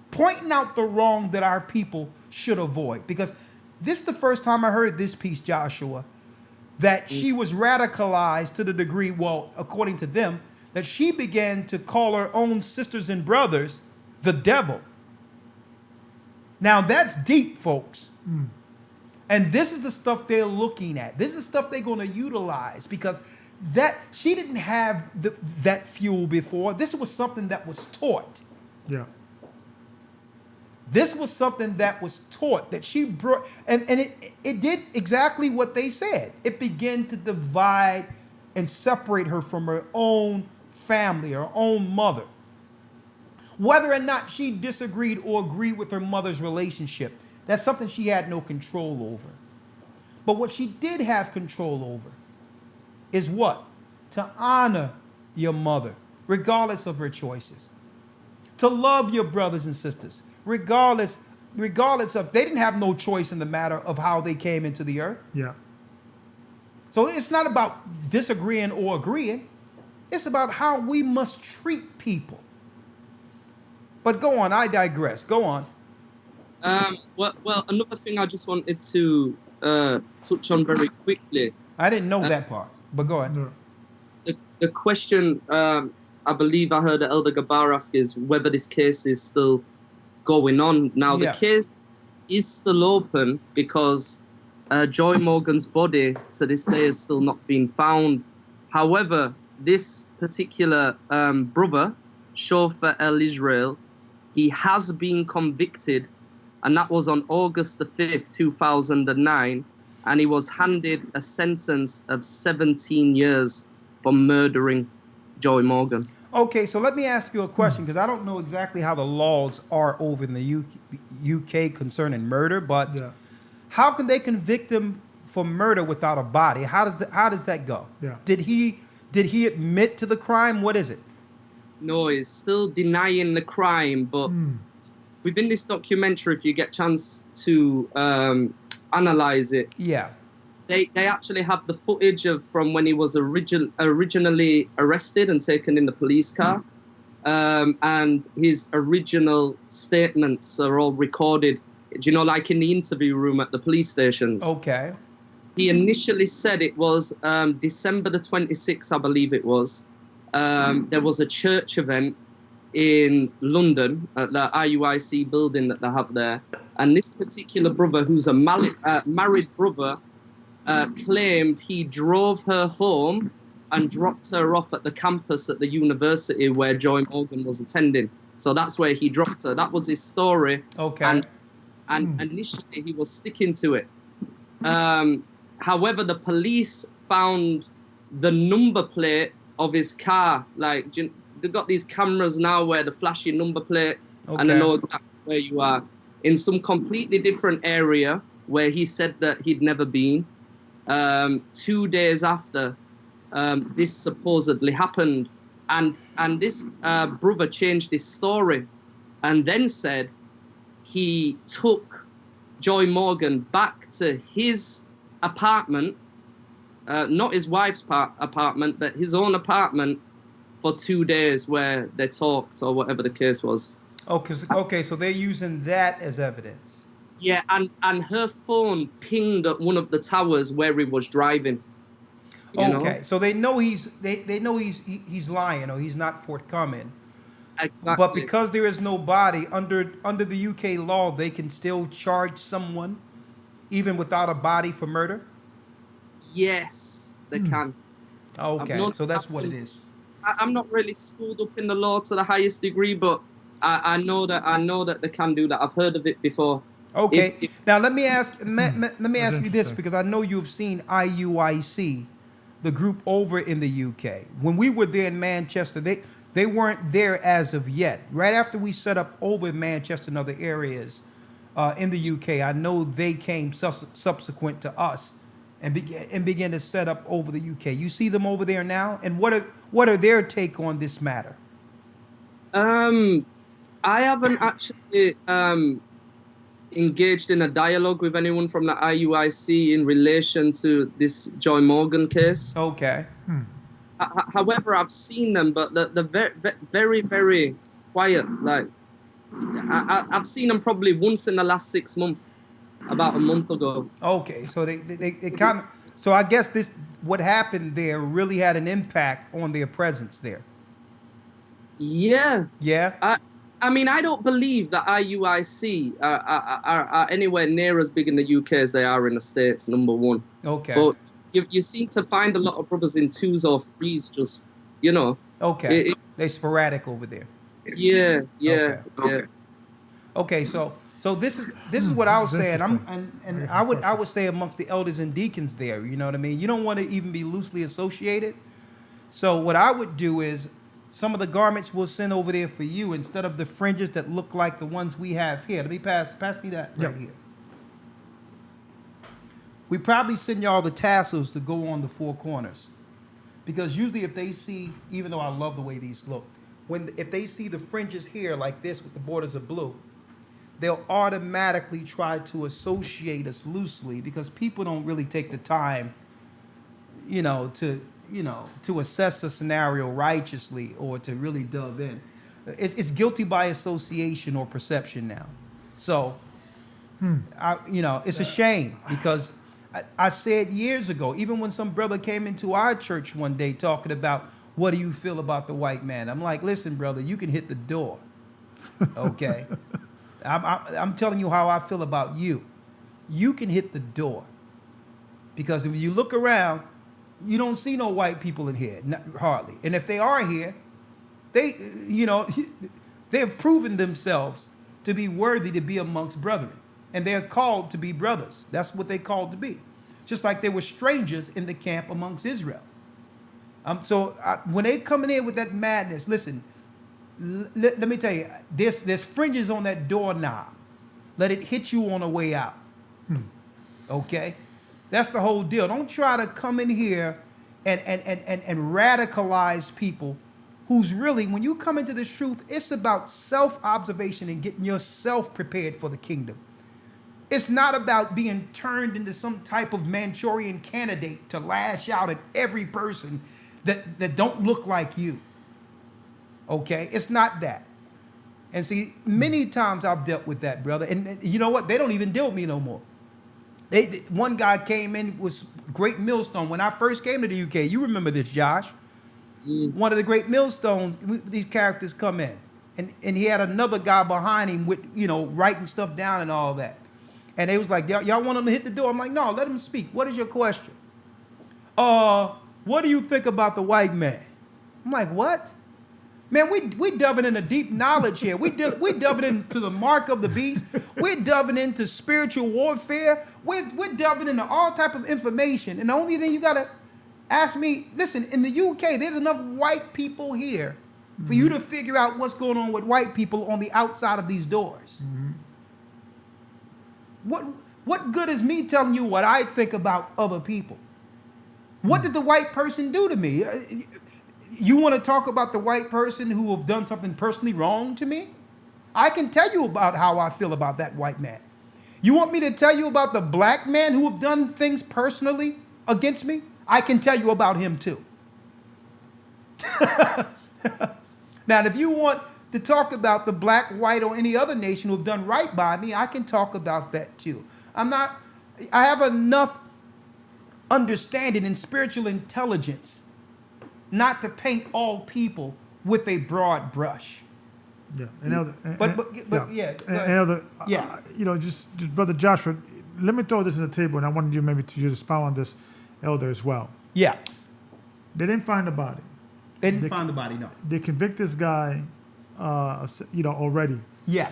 Pointing out the wrong that our people should avoid. Because this is the first time I heard this piece, Joshua, that she was radicalized to the degree, well, according to them, that she began to call her own sisters and brothers the devil. Now that's deep, folks. And this is the stuff they're looking at. This is stuff they're going to utilize because that she didn't have that fuel before. This was something that was taught. Yeah. This was something that was taught that she brought, and it did exactly what they said. It began to divide and separate her from her own family, her own mother. Whether or not she disagreed or agreed with her mother's relationship, that's something she had no control over. But what she did have control over is what? To honor your mother, regardless of her choices. To love your brothers and sisters, regardless of, they didn't have no choice in the matter of how they came into the earth. Yeah. So it's not about disagreeing or agreeing. It's about how we must treat people. But go on. I digress. Go on. Well, another thing I just wanted to touch on very quickly. I didn't know that part, but go ahead. No. The question I believe I heard Elder Gabar ask is whether this case is still going on. Now, Yeah. the case is still open because Joy Morgan's body to this day has still not been found. However, this particular brother, Chauffeur El Israel, he has been convicted, and that was on August the 5th, 2009, and he was handed a sentence of 17 years for murdering Joy Morgan. Okay, so let me ask you a question because I don't know exactly how the laws are over in the UK concerning murder, but Yeah. how can they convict him for murder without a body? How does that go? Yeah. Did he admit to the crime? What is it? No, he's still denying the crime, but within this documentary, if you get a chance to analyze it, Yeah. they actually have the footage of from when he was originally arrested and taken in the police car, and his original statements are all recorded. Do you know, like in the interview room at the police stations? Okay. He initially said it was December the 26th, I believe it was. There was a church event in London at the IUIC building that they have there. And this particular brother, who's a married brother, claimed he drove her home and dropped her off at the campus at the university where Joy Morgan was attending. So that's where he dropped her. That was his story. Okay. And initially he was sticking to it. However, the police found the number plate of his car. Like, they've got these cameras now where they flash your number plate and they know exactly where you are. In some completely different area where he said that he'd never been. 2 days after this supposedly happened. And this brother changed his story and then said he took Joy Morgan back to his apartment, not his wife's apartment, but his own apartment for 2 days where they talked or whatever the case was. Okay, so they're using that as evidence. Yeah, and her phone pinged at one of the towers where he was driving. Okay, so they know he's lying or he's not forthcoming. Exactly. But because there is no body under the UK law, they can still charge someone even without a body for murder. Yes, they can. Okay, so that's what it is. I'm not really schooled up in the law to the highest degree, but I know that they can do that. I've heard of it before. Okay. Now let me ask you this because I know you've seen IUIC, the group over in the UK. When we were there in Manchester, they weren't there as of yet. Right after we set up over in Manchester and other areas in the UK, I know they came subsequent to us and began to set up over the UK. You see them over there now, and what are their take on this matter? I haven't actually engaged in a dialogue with anyone from the IUIC in relation to this Joy Morgan case. Okay. However, I've seen them, but they're very, very, very quiet. Like, I've seen them probably once in the last 6 months, about a month ago. Okay, so they kind of. So I guess what happened there really had an impact on their presence there. Yeah. Yeah. I mean, I don't believe that IUIC are anywhere near as big in the UK as they are in the States, number one. Okay. But you seem to find a lot of brothers in twos or threes, just, Okay. They sporadic over there. Yeah. Okay, so this is what I was saying. I would say amongst the elders and deacons there, you know what I mean? You don't want to even be loosely associated. So what I would do is some of the garments we'll send over there for you instead of the fringes that look like the ones we have here. Let me pass me that right here. We probably send y'all the tassels to go on the four corners. Because usually if they see, even though I love the way these look, if they see the fringes here like this with the borders of blue, they'll automatically try to associate us loosely because people don't really take the time, to assess the scenario righteously or to really delve in. it's guilty by association or perception now. So, it's a shame because I said years ago, even when some brother came into our church one day talking about what do you feel about the white man, I'm like, listen, brother, you can hit the door, okay? I'm telling you how I feel about you. You can hit the door because if you look around, you don't see no white people in here, hardly. And if they are here, they have proven themselves to be worthy to be amongst brethren. And they're called to be brothers. That's what they called to be. Just like they were strangers in the camp amongst Israel. When they coming in with that madness, listen, let me tell you, there's fringes on that doorknob. Let it hit you on the way out. Okay? That's the whole deal. Don't try to come in here and radicalize people who's really, when you come into this truth, it's about self-observation and getting yourself prepared for the kingdom. It's not about being turned into some type of Manchurian candidate to lash out at every person that don't look like you. Okay? It's not that. And see, many times I've dealt with that, brother. And you know what? They don't even deal with me no more. One guy came in, was great millstone. When I first came to the UK, you remember this, Josh. One of the great millstones, these characters come in. And he had another guy behind him with, writing stuff down and all that. And they was like, y'all want him to hit the door? I'm like, no, let him speak. What is your question? What do you think about the white man? I'm like, what? Man, we delving into deep knowledge here. We delving into the mark of the beast. We're delving into spiritual warfare. We're delving into all type of information. And the only thing you got to ask me, listen, in the UK, there's enough white people here for you to figure out what's going on with white people on the outside of these doors. What good is me telling you what I think about other people? What did the white person do to me? You want to talk about the white person who have done something personally wrong to me? I can tell you about how I feel about that white man. You want me to tell you about the black man who have done things personally against me? I can tell you about him too. Now, if you want to talk about the black, white, or any other nation who have done right by me, I can talk about that too. I have enough understanding and spiritual intelligence not to paint all people with a broad brush. Yeah, just Brother Joshua, let me throw this on the table, and I wanted you maybe to just expound on this, Elder, as well. Yeah. They didn't find the body. They didn't find the body, no. They convict this guy, already. Yeah.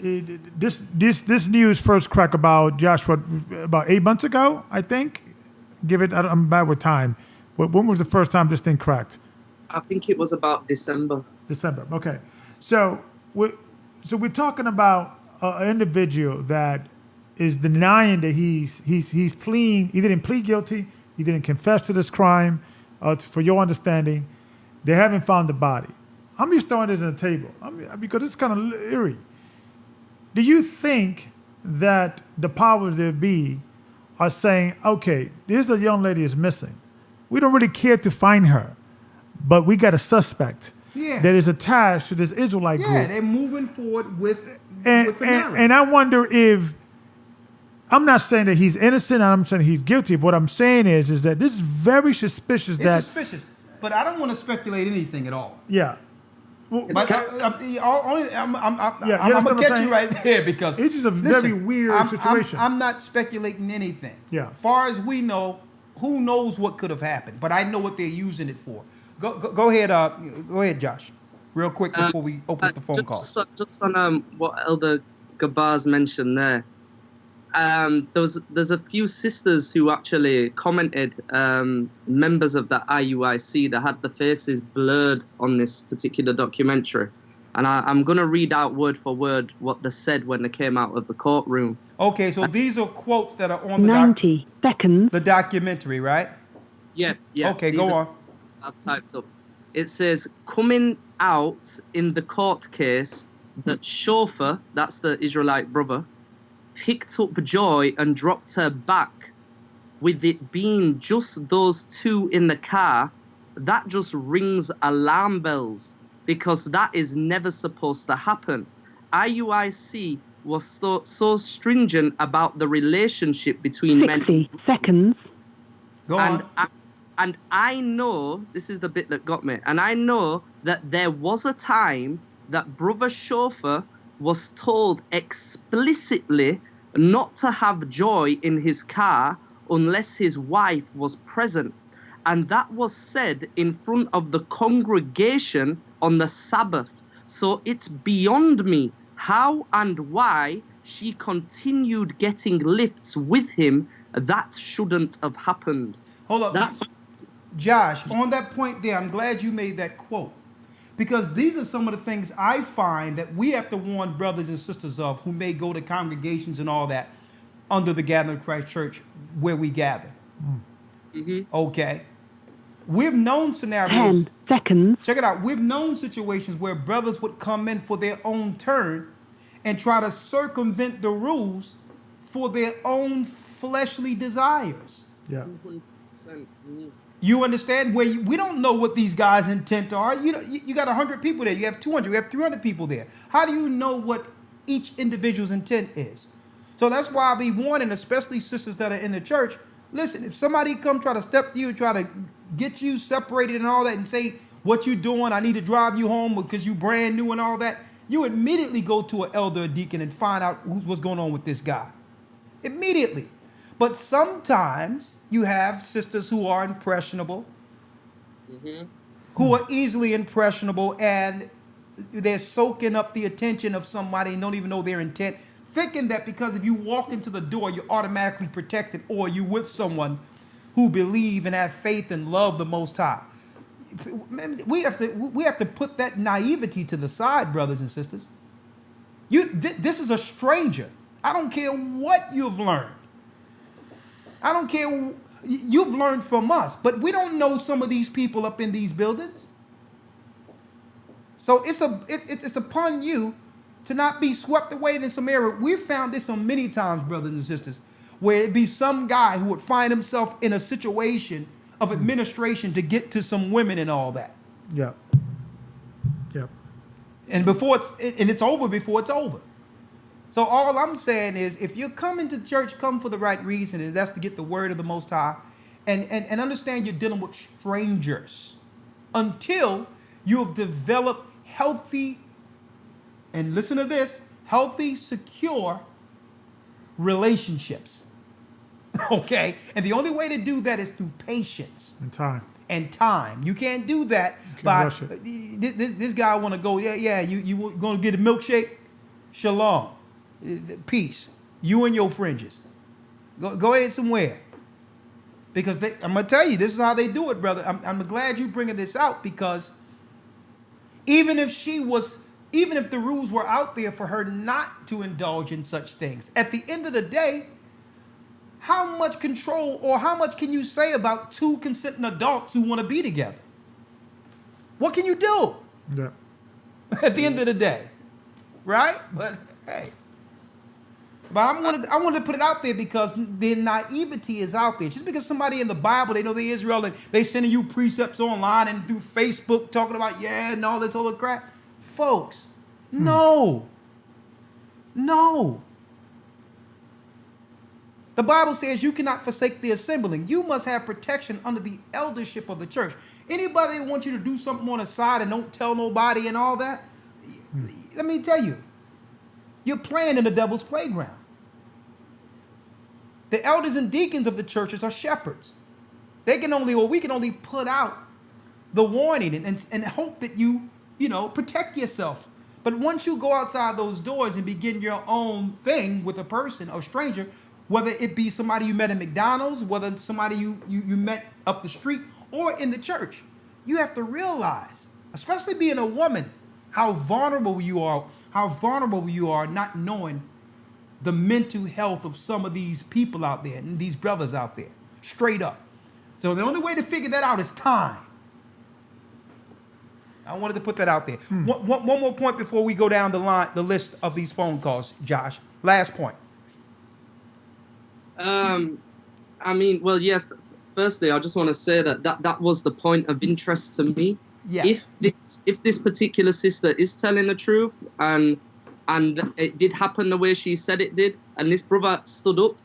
This news first cracked about Joshua about 8 months ago, I think. I'm bad with time. But when was the first time this thing cracked? I think it was about December. Okay. So we're talking about an individual that is denying that he's pleading. He didn't plead guilty. He didn't confess to this crime. For your understanding, they haven't found the body. I'm just throwing this on the table because it's kind of eerie. Do you think that the powers that be are saying, okay, there's a young lady is missing. We don't really care to find her, but we got a suspect that is attached to this Israelite group. Yeah, they're moving forward with the narrative. And I wonder if, I'm not saying that he's innocent, I'm saying he's guilty. What I'm saying is that this is very suspicious. It's suspicious, but I don't want to speculate anything at all. Yeah. Well, but I'm gonna catch you right there because it's just a very weird situation. I'm not speculating anything. Yeah. As far as we know, who knows what could have happened? But I know what they're using it for. Go ahead. Go ahead, Josh. Real quick before we open up the phone call. Just on what Elder Gabaz mentioned there. There's a few sisters who actually commented, members of the IUIC that had the faces blurred on this particular documentary. And I'm going to read out word for word what they said when they came out of the courtroom. Okay, so these are quotes that are on the 90 seconds. The documentary, right? Yeah. Okay, go on. I've typed up. It says, coming out in the court case that Shofa, that's the Israelite brother, picked up Joy and dropped her back, with it being just those two in the car, that just rings alarm bells, because that is never supposed to happen. IUIC was so stringent about the relationship between men. 60 seconds. Go And on. and I know, this is the bit that got me, and I know that there was a time that Brother Chauffeur was told explicitly not to have joy in his car unless his wife was present. And that was said in front of the congregation on the Sabbath. So it's beyond me how and why she continued getting lifts with him. That shouldn't have happened. Hold up. That's Josh, on that point there, I'm glad you made that quote. Because these are some of the things I find that we have to warn brothers and sisters of who may go to congregations and all that under the Gathering of Christ Church where we gather. Okay. We've known scenarios. 10 seconds. Check it out. We've known situations where brothers would come in for their own turn and try to circumvent the rules for their own fleshly desires. Yeah. 100%. You understand? Where we don't know what these guys' intent are. You got 100 people there. You have 200. You have 300 people there. How do you know what each individual's intent is? So that's why I be warning, especially sisters that are in the church. Listen, if somebody come try to step to you, try to get you separated and all that, and say what you doing, I need to drive you home because you brand new and all that, you immediately go to an elder or deacon and find out what's going on with this guy. Immediately. But sometimes you have sisters who are impressionable, who are easily impressionable, and they're soaking up the attention of somebody and don't even know their intent, thinking that because if you walk into the door, you're automatically protected, or you with someone who believe and have faith and love the Most High. We have to put that naivety to the side, brothers and sisters. This is a stranger. I don't care what you've learned. I don't care. You've learned from us, but we don't know some of these people up in these buildings. So it's upon you to not be swept away in some area. We've found this on many times, brothers and sisters, where it'd be some guy who would find himself in a situation of administration to get to some women and all that. Yeah. Yeah. And it's over before it's over. So all I'm saying is, if you're coming to church, come for the right reason, and that's to get the word of the Most High, and understand you're dealing with strangers until you have developed healthy, and listen to this, healthy, secure relationships. Okay? And the only way to do that is through patience. And time. You can't do that by, this guy want to go, you going to get a milkshake? Shalom. Peace. You and your fringes. Go ahead somewhere. Because I'm going to tell you, this is how they do it, brother. I'm glad you bringing this out, because even if the rules were out there for her not to indulge in such things, at the end of the day, how much control or how much can you say about two consenting adults who want to be together? What can you do? Yeah. At the end of the day, right? But hey, I wanted to put it out there because the naivety is out there. Just because somebody in the Bible, they know they're Israel and they sending you precepts online and through Facebook talking about and all this other crap, folks, no. The Bible says you cannot forsake the assembling. You must have protection under the eldership of the church. Anybody that wants you to do something on the side and don't tell nobody and all that, let me tell you, you're playing in the devil's playground. The elders and deacons of the churches are shepherds. We can only put out the warning and hope that you protect yourself. But once you go outside those doors and begin your own thing with a person, a stranger, whether it be somebody you met at McDonald's, whether somebody you met up the street or in the church, you have to realize, especially being a woman, how vulnerable you are not knowing the mental health of some of these people out there and these brothers out there, straight up. So the only way to figure that out is time. I wanted to put that out there. One more point before we go down the list of these phone calls, Josh. Last point. firstly, I just want to say that was the point of interest to me. Yeah. If this particular sister is telling the truth, and it did happen the way she said it did, and this brother stood up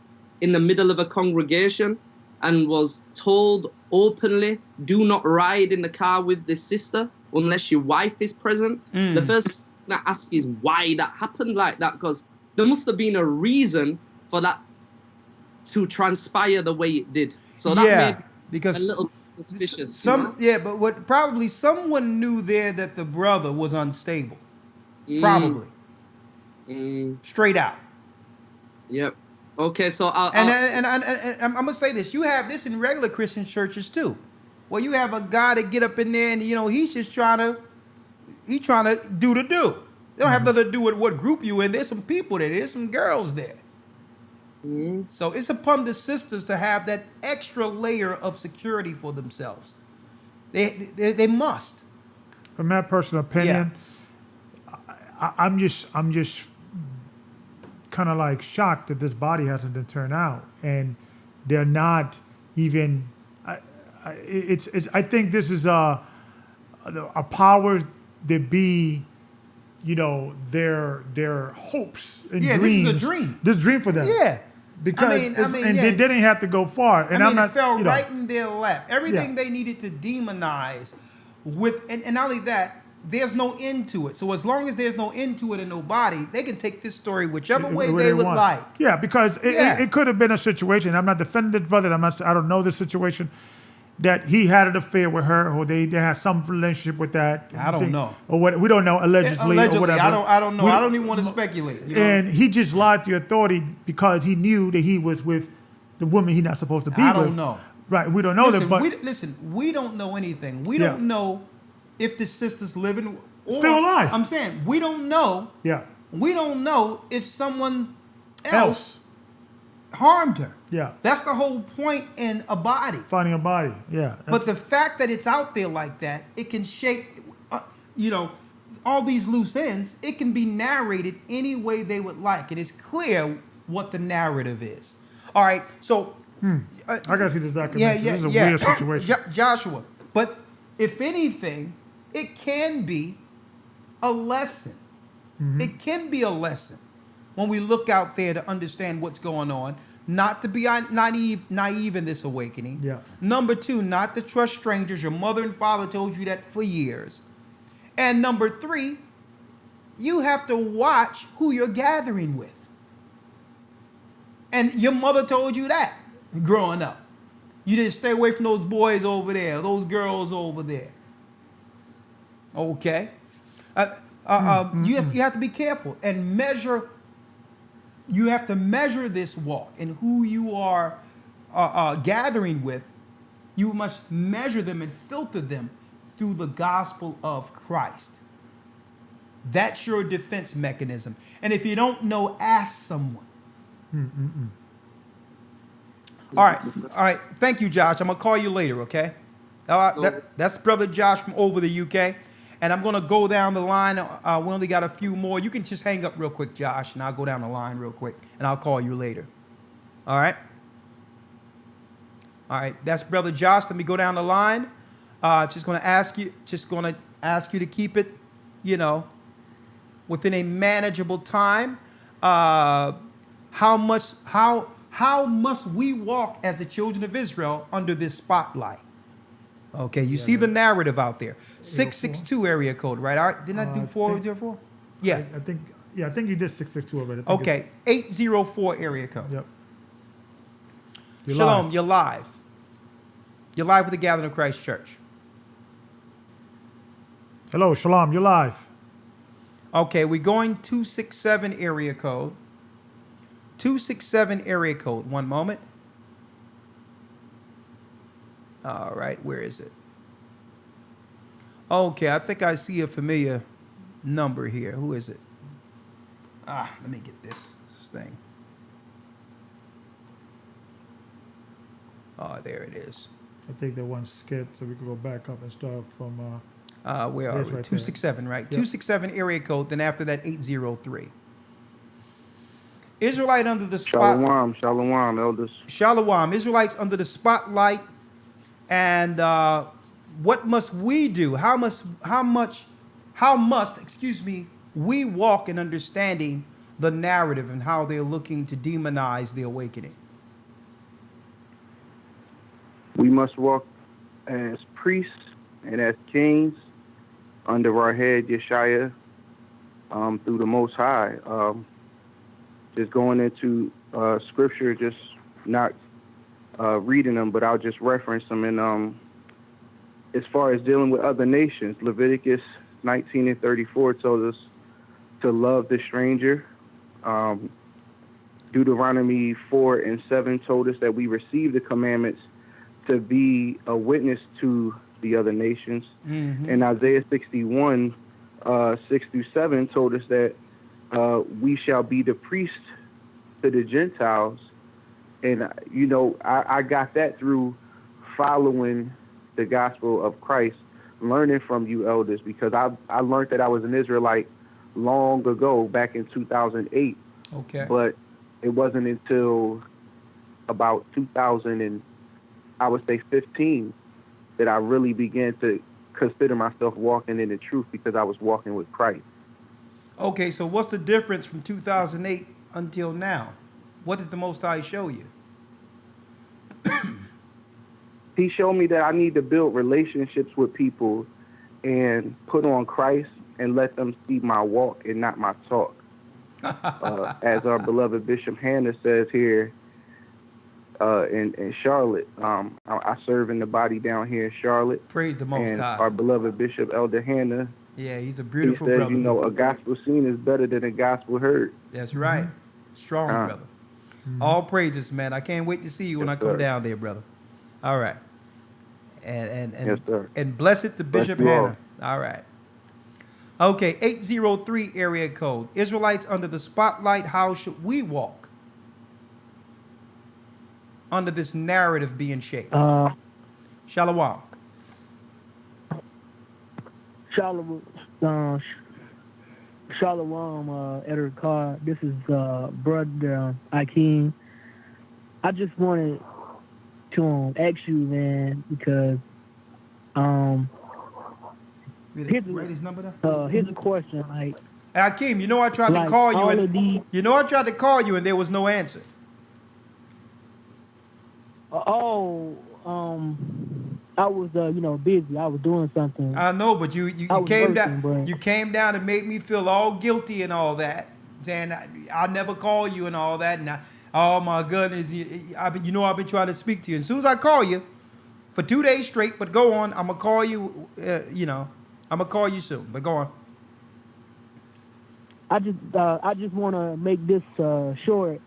in the middle of a congregation and was told openly, do not ride in the car with this sister unless your wife is present. The first thing I ask is why that happened like that, because there must have been a reason for that to transpire the way it did. So that made me because a little suspicious. But what probably someone knew there that the brother was unstable. Mm. Probably. Straight out. Yep. Okay, so I'm gonna say this. You have this in regular Christian churches too. Well, you have a guy that get up in there and he's just trying to do the do. They don't have nothing to do with what group you in. There's some people there. There's some girls there. So it's upon the sisters to have that extra layer of security for themselves. They must. From my personal opinion, I'm just kind of like shocked that this body hasn't been turned out, and they're not even. I think this is a power that be, their hopes and dreams. This is a dream. This is a dream for them. Yeah. Because they didn't have to go far, and I'm not. It fell right in their lap. Everything they needed to demonize and not only that, there's no end to it. So as long as there's no end to it and no body, they can take this story whichever way they would like. Yeah, because it could have been a situation. I'm not defending this brother. I don't know the situation. That he had an affair with her, or they had some relationship with that. I don't know. Or what, we don't know, allegedly or whatever. I don't know. I don't even want to speculate. And he just lied to the authority because he knew that he was with the woman he's not supposed to be with. I don't know. Right, we don't know that. But we don't know anything. We don't know if the sister's living or still alive. I'm saying we don't know. Yeah. We don't know if someone else harmed her. Yeah. That's the whole point in a body. Finding a body. Yeah. But the fact that it's out there like that, it can shape, all these loose ends. It can be narrated any way they would like. It is clear what the narrative is. All right. So. I got to see this documentary. This is a weird situation. Joshua. But if anything, it can be a lesson. It can be a lesson when we look out there to understand what's going on. Not to be naive in this awakening. Yeah. Number two, not to trust strangers. Your mother and father told you that for years. And number three, you have to watch who you're gathering with. And your mother told you that growing up. You didn't stay away from those boys over there, those girls over there. Okay. You have to be careful and measure. You have to measure this walk and who you are gathering with. You must measure them and filter them through the gospel of Christ. That's your defense mechanism. And if you don't know, ask someone. All right. Thank you, Josh. I'm gonna call you later. Okay. That's Brother Josh from over the UK. And I'm going to go down the line. We only got a few more. You can just hang up real quick, Josh, and I'll go down the line real quick, and I'll call you later. All right? All right. That's Brother Josh. Let me go down the line. Just going to ask you to keep it, within a manageable time. How must we walk as the children of Israel under this spotlight? Okay, you see the narrative out there. 662 area code, right? All right, didn't I do 404? Yeah. I think you did 662 already. Okay, 804 area code. Yep. Shalom, you're live. You're live with the Gathering of Christ Church. Hello, Shalom, you're live. Okay, we're going 267 area code. 267 area code. One moment. All right, where is it? Okay, I think I see a familiar number here. Who is it? Let me get this thing. Oh, there it is. I think that one skipped, so we can go back up and start from. Where are we? 267, right? Yep. 267 area code. Then after that, 803. Israelite under the spotlight. Shalom, elders. Shalom. Israelites under the spotlight And what must we do? How must, excuse me, we walk in understanding the narrative and how they're looking to demonize the awakening? We must walk as priests and as kings under our head, Yeshaya, through the Most High. Just going into scripture, just not reading them, but I'll just reference them. And as far as dealing with other nations, Leviticus 19:34 told us to love the stranger. Deuteronomy 4:7 told us that we receive the commandments to be a witness to the other nations. Mm-hmm. And Isaiah 61, 6-7 told us that we shall be the priest to the Gentiles. And, I got that through following the gospel of Christ, learning from you elders, because I learned that I was an Israelite long ago, back in 2008. Okay. But it wasn't until about 2000 and I would say 15 that I really began to consider myself walking in the truth, because I was walking with Christ. Okay, so what's the difference from 2008 until now? What did the Most High show you? He showed me that I need to build relationships with people and put on Christ and let them see my walk and not my talk. As our beloved Bishop Hannah says here in Charlotte, I serve in the body down here in Charlotte. Praise the Most and High. Our beloved Bishop Elder Hannah, yeah, he's a he beautiful says, brother. a gospel seen is better than a gospel heard. That's right. Strong brother. All praises, man. I can't wait to see you when I come down there, brother. All right. And Yes, sir. and blessed to Bless Bishop you all. Hannah. All right. Okay, 803 area code. Israelites under the spotlight, how should we walk under this narrative being shaped? Shalom. Shalom, Edward Carr. This is Brother Akeem. I just wanted to ask you, man, because Write his number down. here's a question. Like, Akeem, I tried to like call you, all and of these, I tried to call you, and there was no answer. I was busy. I was doing something. I know, but you I was came working, down. bro. You came down and made me feel all guilty and all that, saying I'll never call you and all that. And oh my goodness, I've been trying to speak to you. As soon as I call you, for 2 days straight. But go on. I'm gonna call you. I'm gonna call you soon. But go on. I just want to make this short.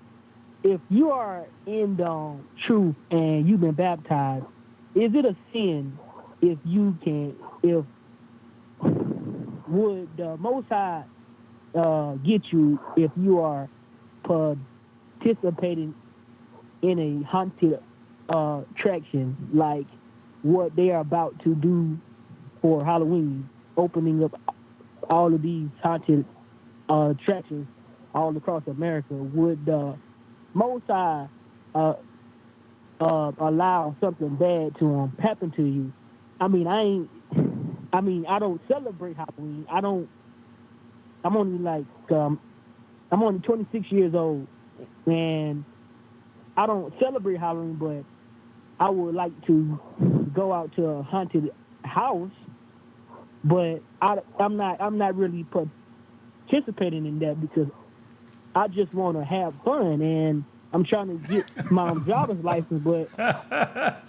If you are in the truth and you've been baptized, is it a sin if would the Most High get you if you are participating in a haunted attraction like what they are about to do for Halloween, opening up all of these haunted attractions all across America? Would the Most High allow something bad to happen to you? I don't celebrate Halloween. I'm only 26 years old, and I don't celebrate Halloween, but I would like to go out to a haunted house, but I'm not really participating in that because I just want to have fun, and I'm trying to get my driver's license, but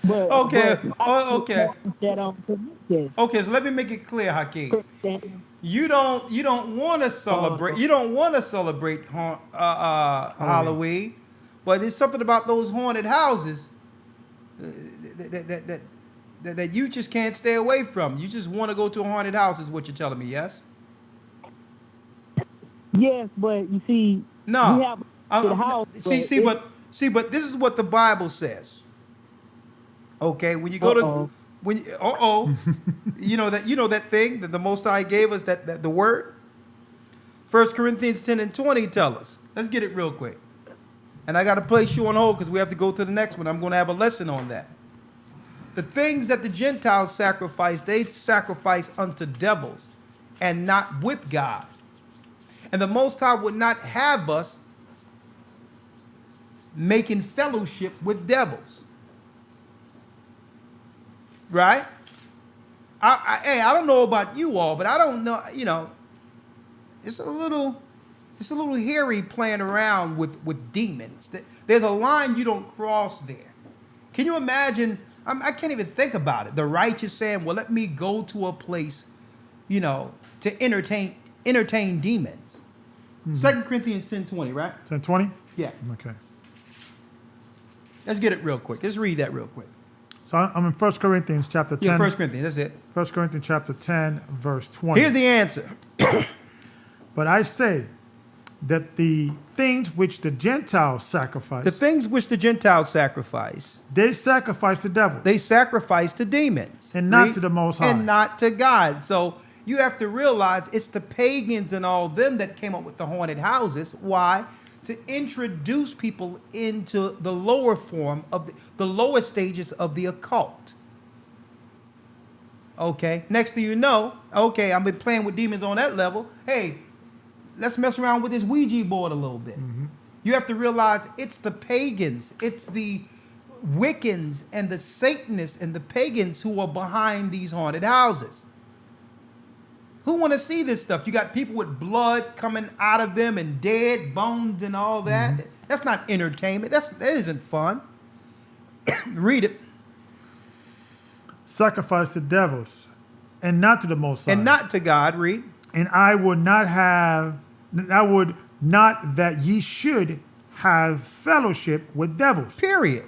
Okay. okay. Okay, so let me make it clear, Hakeem. You don't want to celebrate. You don't want to celebrate Halloween, but it's something about those haunted houses that you just can't stay away from. You just want to go to a haunted house, is what you're telling me, yes? Yes, but you see, no. We have the house. But this is what the Bible says. Okay, when you go to you know that thing that the Most High gave us, that the word. 1 Corinthians 10:20 tell us. Let's get it real quick. And I got to place you on hold because we have to go to the next one. I'm going to have a lesson on that. The things that the Gentiles sacrifice, they sacrifice unto devils and not with God. And the Most High would not have us making fellowship with devils. Right? I don't know about you all, but I don't know, it's a little hairy playing around with demons. There's a line you don't cross there. Can you imagine? I can't even think about it. The righteous saying, well, let me go to a place, to entertain demons. 2 Corinthians 10:20, right? 10:20? Yeah. Okay. Let's get it real quick. Let's read that real quick. So I'm in 1 Corinthians chapter 10. Yeah, 1 Corinthians, that's it. 1 Corinthians chapter 10, verse 20. Here's the answer. But I say that the things which the Gentiles sacrifice, The things which the Gentiles sacrifice, they sacrifice to devils, they sacrifice to demons. and not Read? to the Most High. And not to God. So you have to realize it's the pagans and all them that came up with the haunted houses. Why? To introduce people into the lower form of the lower stages of the occult. Okay. Next thing you know, okay, I've been playing with demons on that level. Hey, let's mess around with this Ouija board a little bit. You have to realize it's the pagans, it's the Wiccans and the Satanists and the pagans who are behind these haunted houses. Who want to see this stuff? You got people with blood coming out of them and dead bones and all that. That's not entertainment. That isn't fun. Read it. Sacrifice to devils, and not to the Most High. And not to God. Read. And I would not that ye should have fellowship with devils. Period.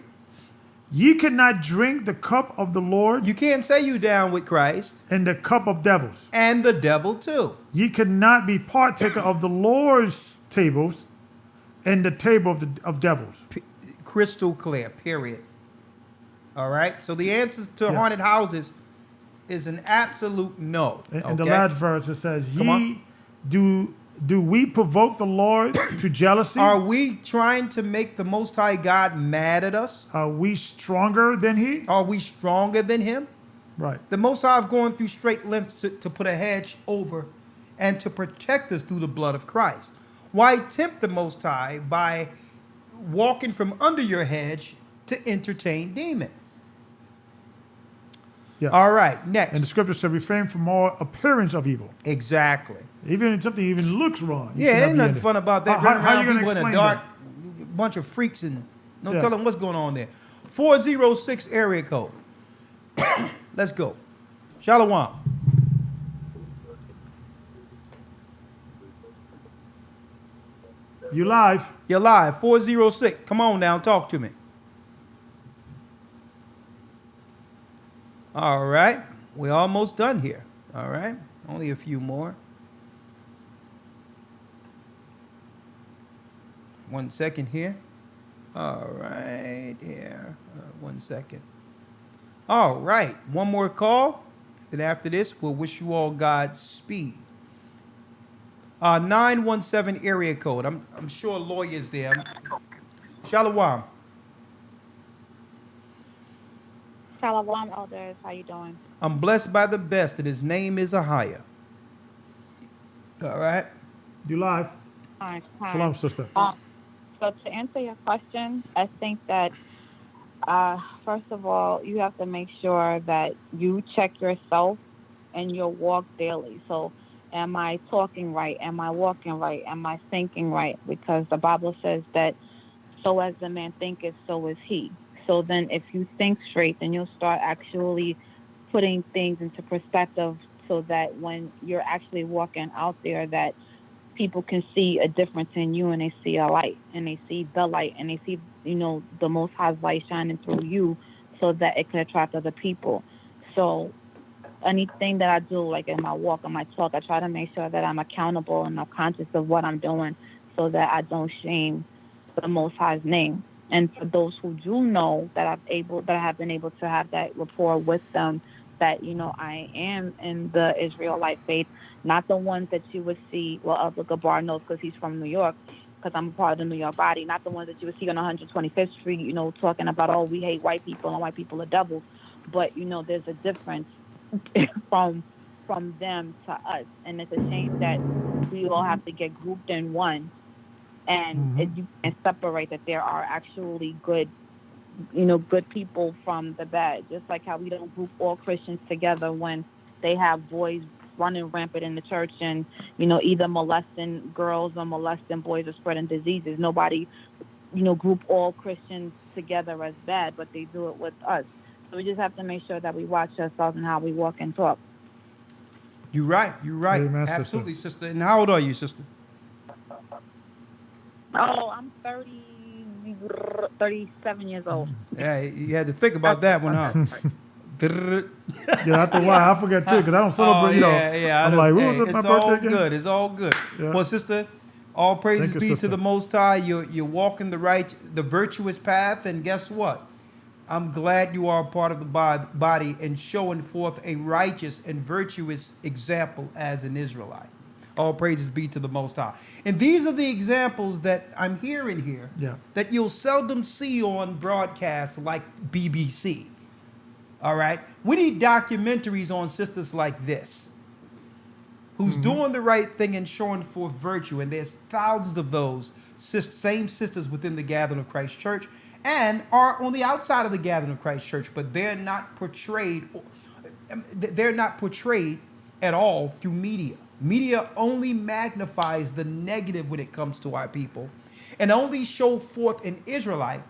Ye cannot drink the cup of the Lord. You can't say you down with Christ. And the cup of devils. And the devil too. Ye cannot be partaker of the Lord's tables and the table of devils. Crystal clear, period. All right? So the answer to haunted houses is an absolute no. And the last verse it says, do we provoke the Lord to jealousy? Are we trying to make the Most High God mad at us? Are we stronger than He? Are we stronger than Him? Right. The Most High have gone through straight lengths to put a hedge over and to protect us through the blood of Christ. Why tempt the Most High by walking from under your hedge to entertain demons? Yeah. All right, next. And the scripture said, refrain from all appearance of evil. Exactly. Even if something even looks wrong. Yeah, ain't nothing fun about that. Running around you gonna people in the explain dark, that? bunch of freaks, and no telling what's going on there. 406 area code. Let's go. Shalom. You live. You're live. 406. Come on now, talk to me. All right. We're almost done here. All right. Only a few more. 1 second here. All right. Here. 1 second. All right. One more call. Then after this, we'll wish you all Godspeed. 917 area code. I'm sure lawyers there. Shalom. Shalom, elders. How you doing? I'm blessed by the best, and his name is Ahaya. All right. You live. Hi. Shalom, sister. So to answer your question, I think that first of all, you have to make sure that you check yourself and your walk daily. So am I talking right? Am I walking right? Am I thinking right? Because the Bible says that so as the man thinketh, so is he. So then if you think straight, then you'll start actually putting things into perspective so that when you're actually walking out there, that people can see a difference in you, and they see a light, and they see the light, and they see, the Most High's light shining through you so that it can attract other people. So anything that I do, like in my walk and my talk, I try to make sure that I'm accountable and I'm conscious of what I'm doing so that I don't shame the Most High's name. And for those who do know that I have been able to have that rapport with them, that, I am in the Israelite faith, not the ones that you would see, well, Elder Gabar knows because he's from New York, because I'm a part of the New York body, not the ones that you would see on 125th Street, talking about, oh, we hate white people and white people are devils. but there's a difference from them to us, and it's a shame that we all have to get grouped in one, and you can separate that there are actually good good people from the bad, just like how we don't group all Christians together when they have boys running rampant in the church and either molesting girls or molesting boys or spreading diseases. Nobody group all Christians together as bad, but they do it with us. So we just have to make sure that we watch ourselves and how we walk and talk. You're right. You're right. Amen, Absolutely, sister. And how old are you, sister? Oh, I'm 37 years old. Yeah, you had to think about that one, huh? Yeah, after a while, I forget too, because I don't celebrate, I'm like, what was it, my birthday again? Good. It's all good. Yeah. Well, sister, all praises Thank you, be sister. to the Most High. You're walking the virtuous path, and guess what? I'm glad you are a part of the body and showing forth a righteous and virtuous example as an Israelite. All praises be to the Most High. And these are the examples that I'm hearing here that you'll seldom see on broadcasts like BBC. All right? We need documentaries on sisters like this, who's doing the right thing and showing forth virtue. And there's thousands of those same sisters within the Gathering of Christ Church and are on the outside of the Gathering of Christ Church, but they're not portrayed. They're not portrayed at all through media. Media only magnifies the negative when it comes to our people and only show forth an Israelite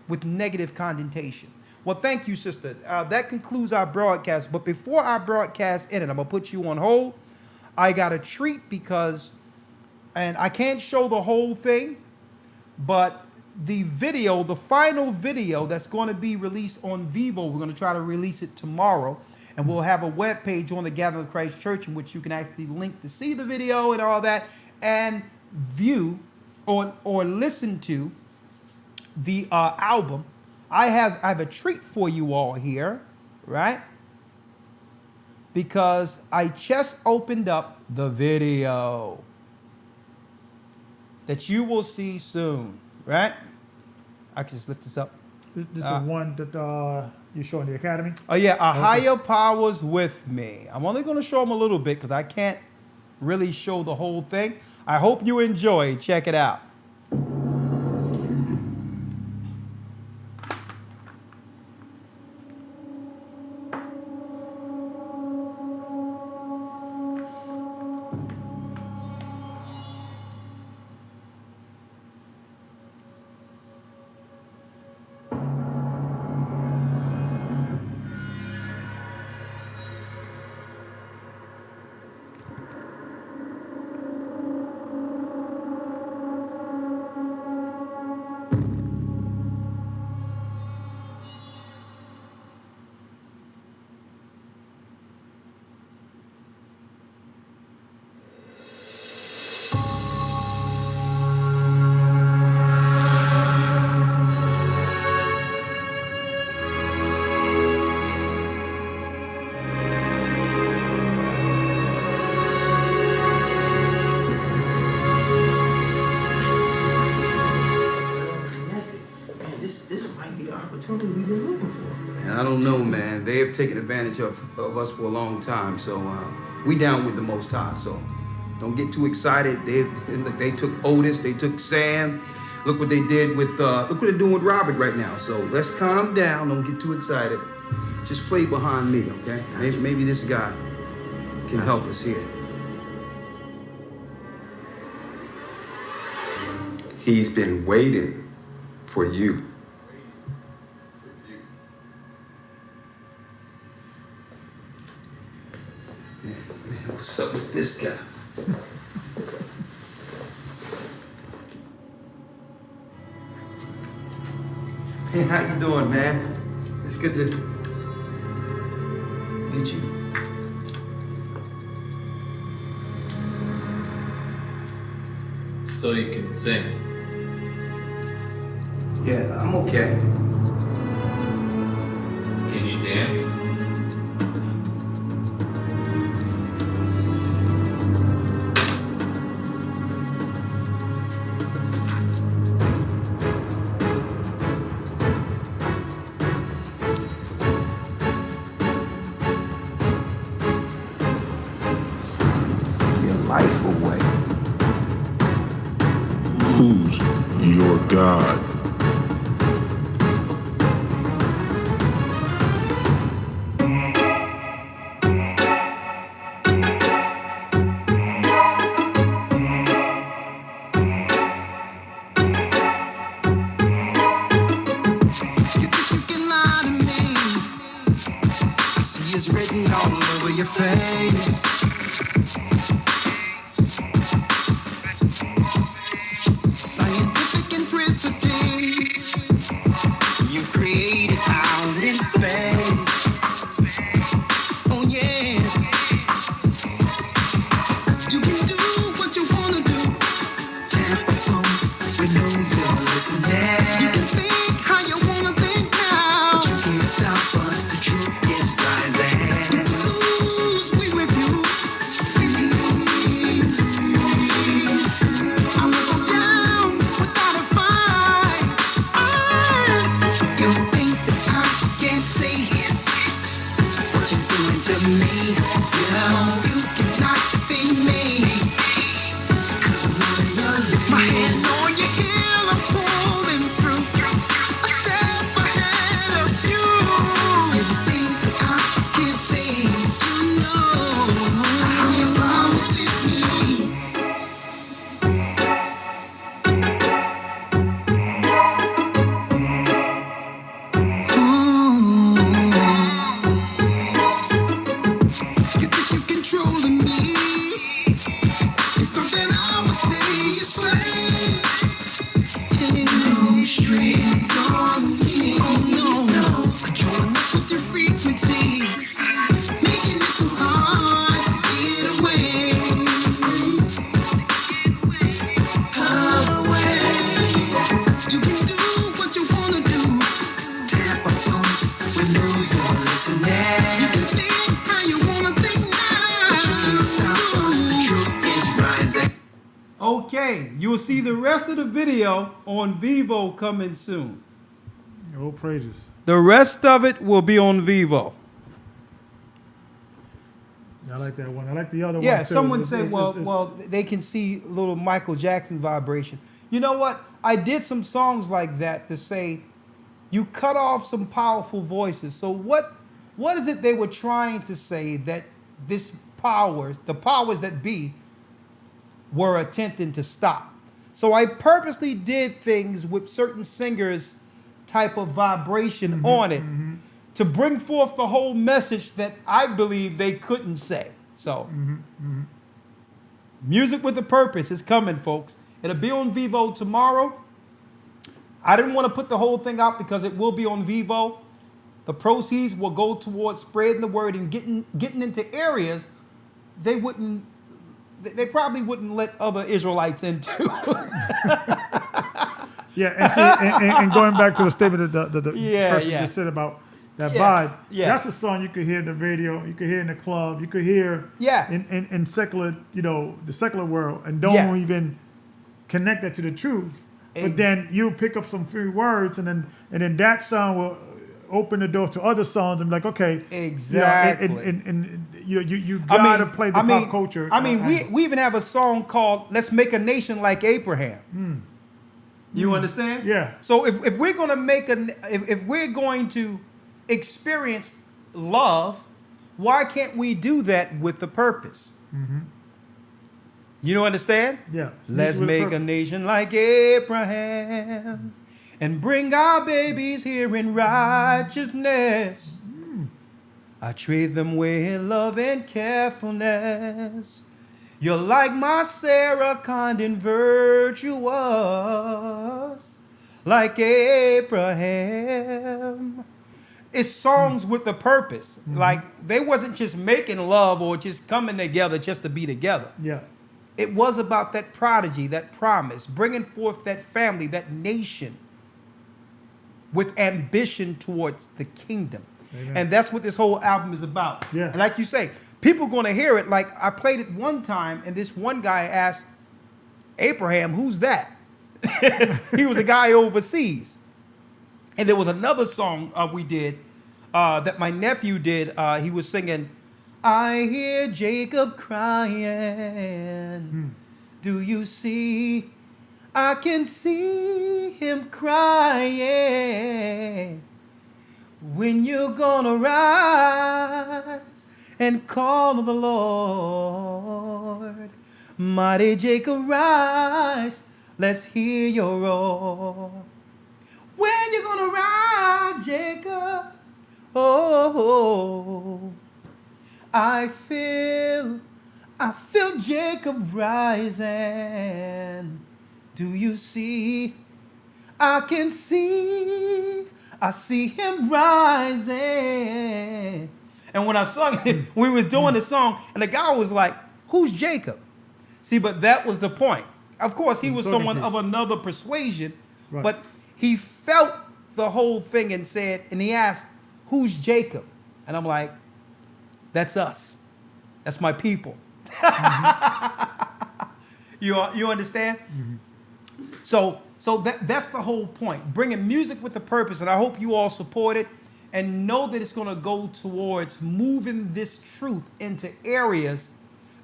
with negative connotation. Well, thank you, sister. That concludes our broadcast. But before our broadcast ended, I'm going to put you on hold. I got a treat because, and I can't show the whole thing, but the video, the final video that's going to be released on Vivo, we're going to try to release it tomorrow. And we'll have a web page on the Gathering of Christ Church in which you can actually link to see the video and all that and view or listen to the album. I have a treat for you all here, right? Because I just opened up the video that you will see soon, right? I can just lift this up. This is the one that you show in the academy? Oh, yeah. A higher power's with me. I'm only going to show them a little bit because I can't really show the whole thing. I hope you enjoy. Check it out. I don't know, man. They have taken advantage of us for a long time. So we down with the Most High. So don't get too excited. They took Otis. They took Sam. Look what they did with, look what they're doing with Robert right now. So let's calm down. Don't get too excited. Just play behind me, okay? Maybe this guy can help us here. He's been waiting for you. What's up with this guy? Hey, how you doing, man? It's good to meet you. So you can sing. Yeah, I'm okay. Can you dance? Who's your God? Is written all over your face. Scientific intricities you created out in space. Oh yeah, you can do what you wanna do. Tap the phones, we know you're listening. You can think how you wanna think now, but you can't stop us. The truth is rising. We refuse. I will go down without a fight. You think that I can't say his what you're doing to me? No, you cannot defeat me. 'Cause I'm not in your league. My hand on your heel, I'm pulling through. A step ahead of you. You think that I can't say, you know how you promised me. You think you're controlling me? You thought that I would stay your slave? No strings on me. Oh no, controlling us with your frequencies, making it so hard to get away. Away. You can do what you wanna do. Tap our phones, we know you're listening. You can think how you wanna think now, but you can't stop us. The truth is rising. Okay, you will see the rest of the video on Vivo coming soon. Oh, praises. The rest of it will be on Vivo. Yeah, I like that one. I like the other one Yeah, too. someone It's- said, it's- well, they can see a little Michael Jackson vibration. You know what? I did some songs like that to say you cut off some powerful voices. So what is it they were trying to say that the powers that be, were attempting to stop? So I purposely did things with certain singers' type of vibration on it to bring forth the whole message that I believe they couldn't say. So music with a purpose is coming, folks. It'll be on Vivo tomorrow. I didn't want to put the whole thing out because it will be on Vivo. The proceeds will go towards spreading the word and getting into areas they probably wouldn't let other Israelites into. Yeah, and see, and going back to the statement that the Yeah, person yeah. just said about that Yeah, vibe, yeah. that's a song you could hear in the radio, you could hear in the club, you could hear Yeah. in secular, the secular world, and don't Yeah. even connect that to the truth. But then you pick up some few words, and then that song will open the door to other songs and be like, okay, Exactly. you gotta play the pop culture. I mean, we even have a song called "Let's Make a Nation Like Abraham." You understand? Yeah. So if we're gonna if we're going to experience love, why can't we do that with the purpose? You understand? Yeah. Let's With a make a purpose. nation like Abraham and bring our babies here in righteousness. I treat them with love and carefulness. You're like my Sarah, kind and virtuous, like Abraham. It's songs with a purpose. Like they wasn't just making love or just coming together just to be together. Yeah. It was about that prodigy, that promise, bringing forth that family, that nation with ambition towards the kingdom. Amen. And that's what this whole album is about. Yeah. And like you say, people are going to hear it. Like I played it one time and this one guy asked, Abraham, who's that? He was a guy overseas. And there was another song we did that my nephew did. He was singing, I hear Jacob crying. Do you see? I can see him crying. When you're gonna rise and call on the Lord. Mighty Jacob, rise. Let's hear your roar. When you gonna rise, Jacob? Oh, I feel Jacob rising. Do you see? I can see. I see him rising. And when I sung it, we was doing the song, and the guy was like, "Who's Jacob?" See, but that was the point. Of course, he was someone of another persuasion, Right. but he felt the whole thing and said, and he asked, "Who's Jacob?" And I'm like, "That's us. That's my people." You understand? So that's the whole point. Bringing music with a purpose, and I hope you all support it and know that it's going to go towards moving this truth into areas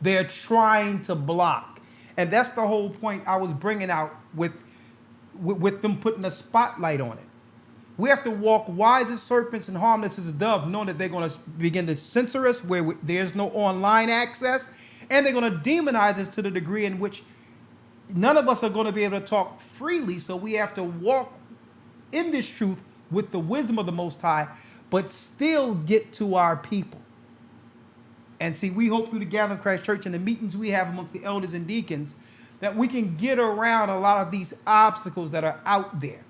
they're trying to block. And that's the whole point I was bringing out with them putting a spotlight on it. We have to walk wise as serpents and harmless as a dove, knowing that they're going to begin to censor us where there's no online access, and they're going to demonize us to the degree in which none of us are going to be able to talk freely. So we have to walk in this truth with the wisdom of the Most High, but still get to our people. And see, we hope through the Gathering of Christ Church and the meetings we have amongst the elders and deacons that we can get around a lot of these obstacles that are out there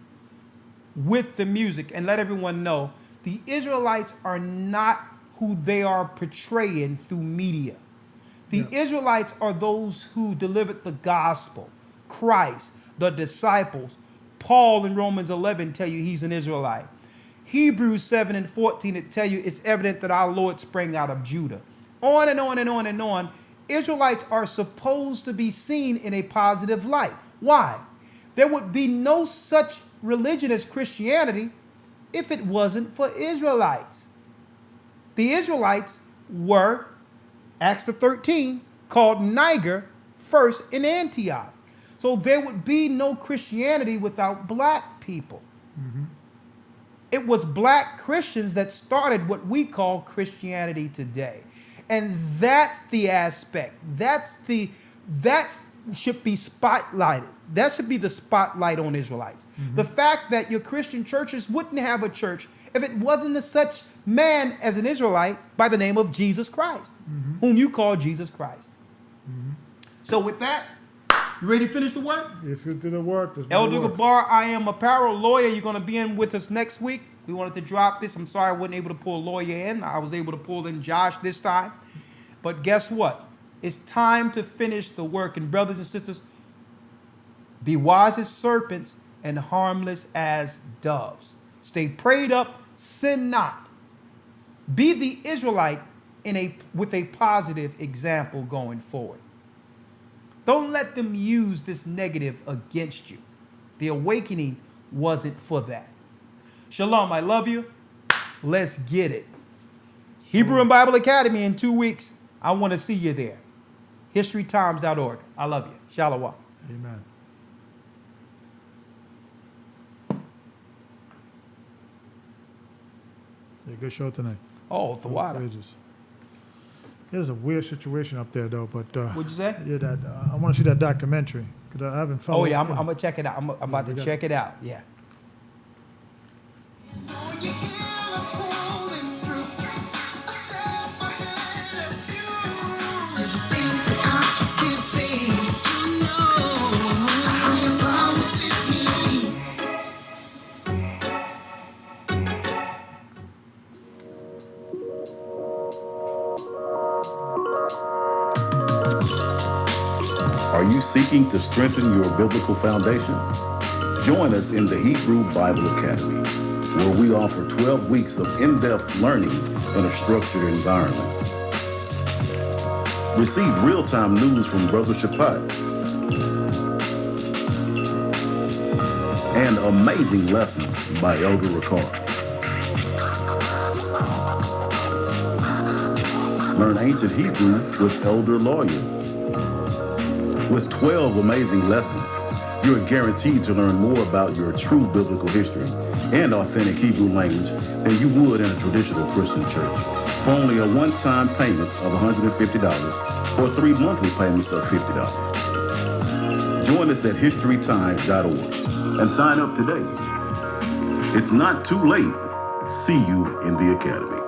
with the music and let everyone know the Israelites are not who they are portraying through media. The Israelites are those who delivered the gospel, Christ, the disciples. Paul in Romans 11 tell you he's an Israelite. Hebrews 7 and 14 it tell you it's evident that our Lord sprang out of Judah. On and on and on and on. Israelites are supposed to be seen in a positive light. Why? There would be no such religion as Christianity if it wasn't for Israelites. The Israelites were, Acts 13, called Niger first in Antioch. So there would be no Christianity without black people. It was black Christians that started what we call Christianity today. And that's the aspect. That should be spotlighted. That should be the spotlight on Israelites. The fact that your Christian churches wouldn't have a church if it wasn't a such man as an Israelite by the name of Jesus Christ, whom you call Jesus Christ. So with that, you ready to finish the work? If you do the work, Elder Gabar, I am apparel lawyer. You're going to be in with us next week. We wanted to drop this. I'm sorry I wasn't able to pull a lawyer in. I was able to pull in Josh this time. But guess what? It's time to finish the work. And brothers and sisters, be wise as serpents and harmless as doves. Stay prayed up, sin not. Be the Israelite with a positive example going forward. Don't let them use this negative against you. The awakening wasn't for that. Shalom, I love you. Let's get it. Hebrew and Bible Academy in 2 weeks. I want to see you there. HistoryTimes.org. I love you. Shalom. Amen. Yeah, good show tonight. Oh, the water. There's a weird situation up there, though. But what'd you say? Yeah, I want to see that documentary because I haven't followed. Oh yeah, I'm gonna check it out. I'm about to check it out. Yeah. Are you seeking to strengthen your biblical foundation? Join us in the Hebrew Bible Academy, where we offer 12 weeks of in-depth learning in a structured environment. Receive real-time news from Brother Shapat and amazing lessons by Elder Ricard. Learn ancient Hebrew with Elder Lawyer. With 12 amazing lessons, You're guaranteed to learn more about your true biblical history and authentic Hebrew language than you would in a traditional Christian church for only a one-time payment of $150 or 3 monthly payments of $50. Join us at historytimes.org and sign up today. It's not too late. See you in the academy.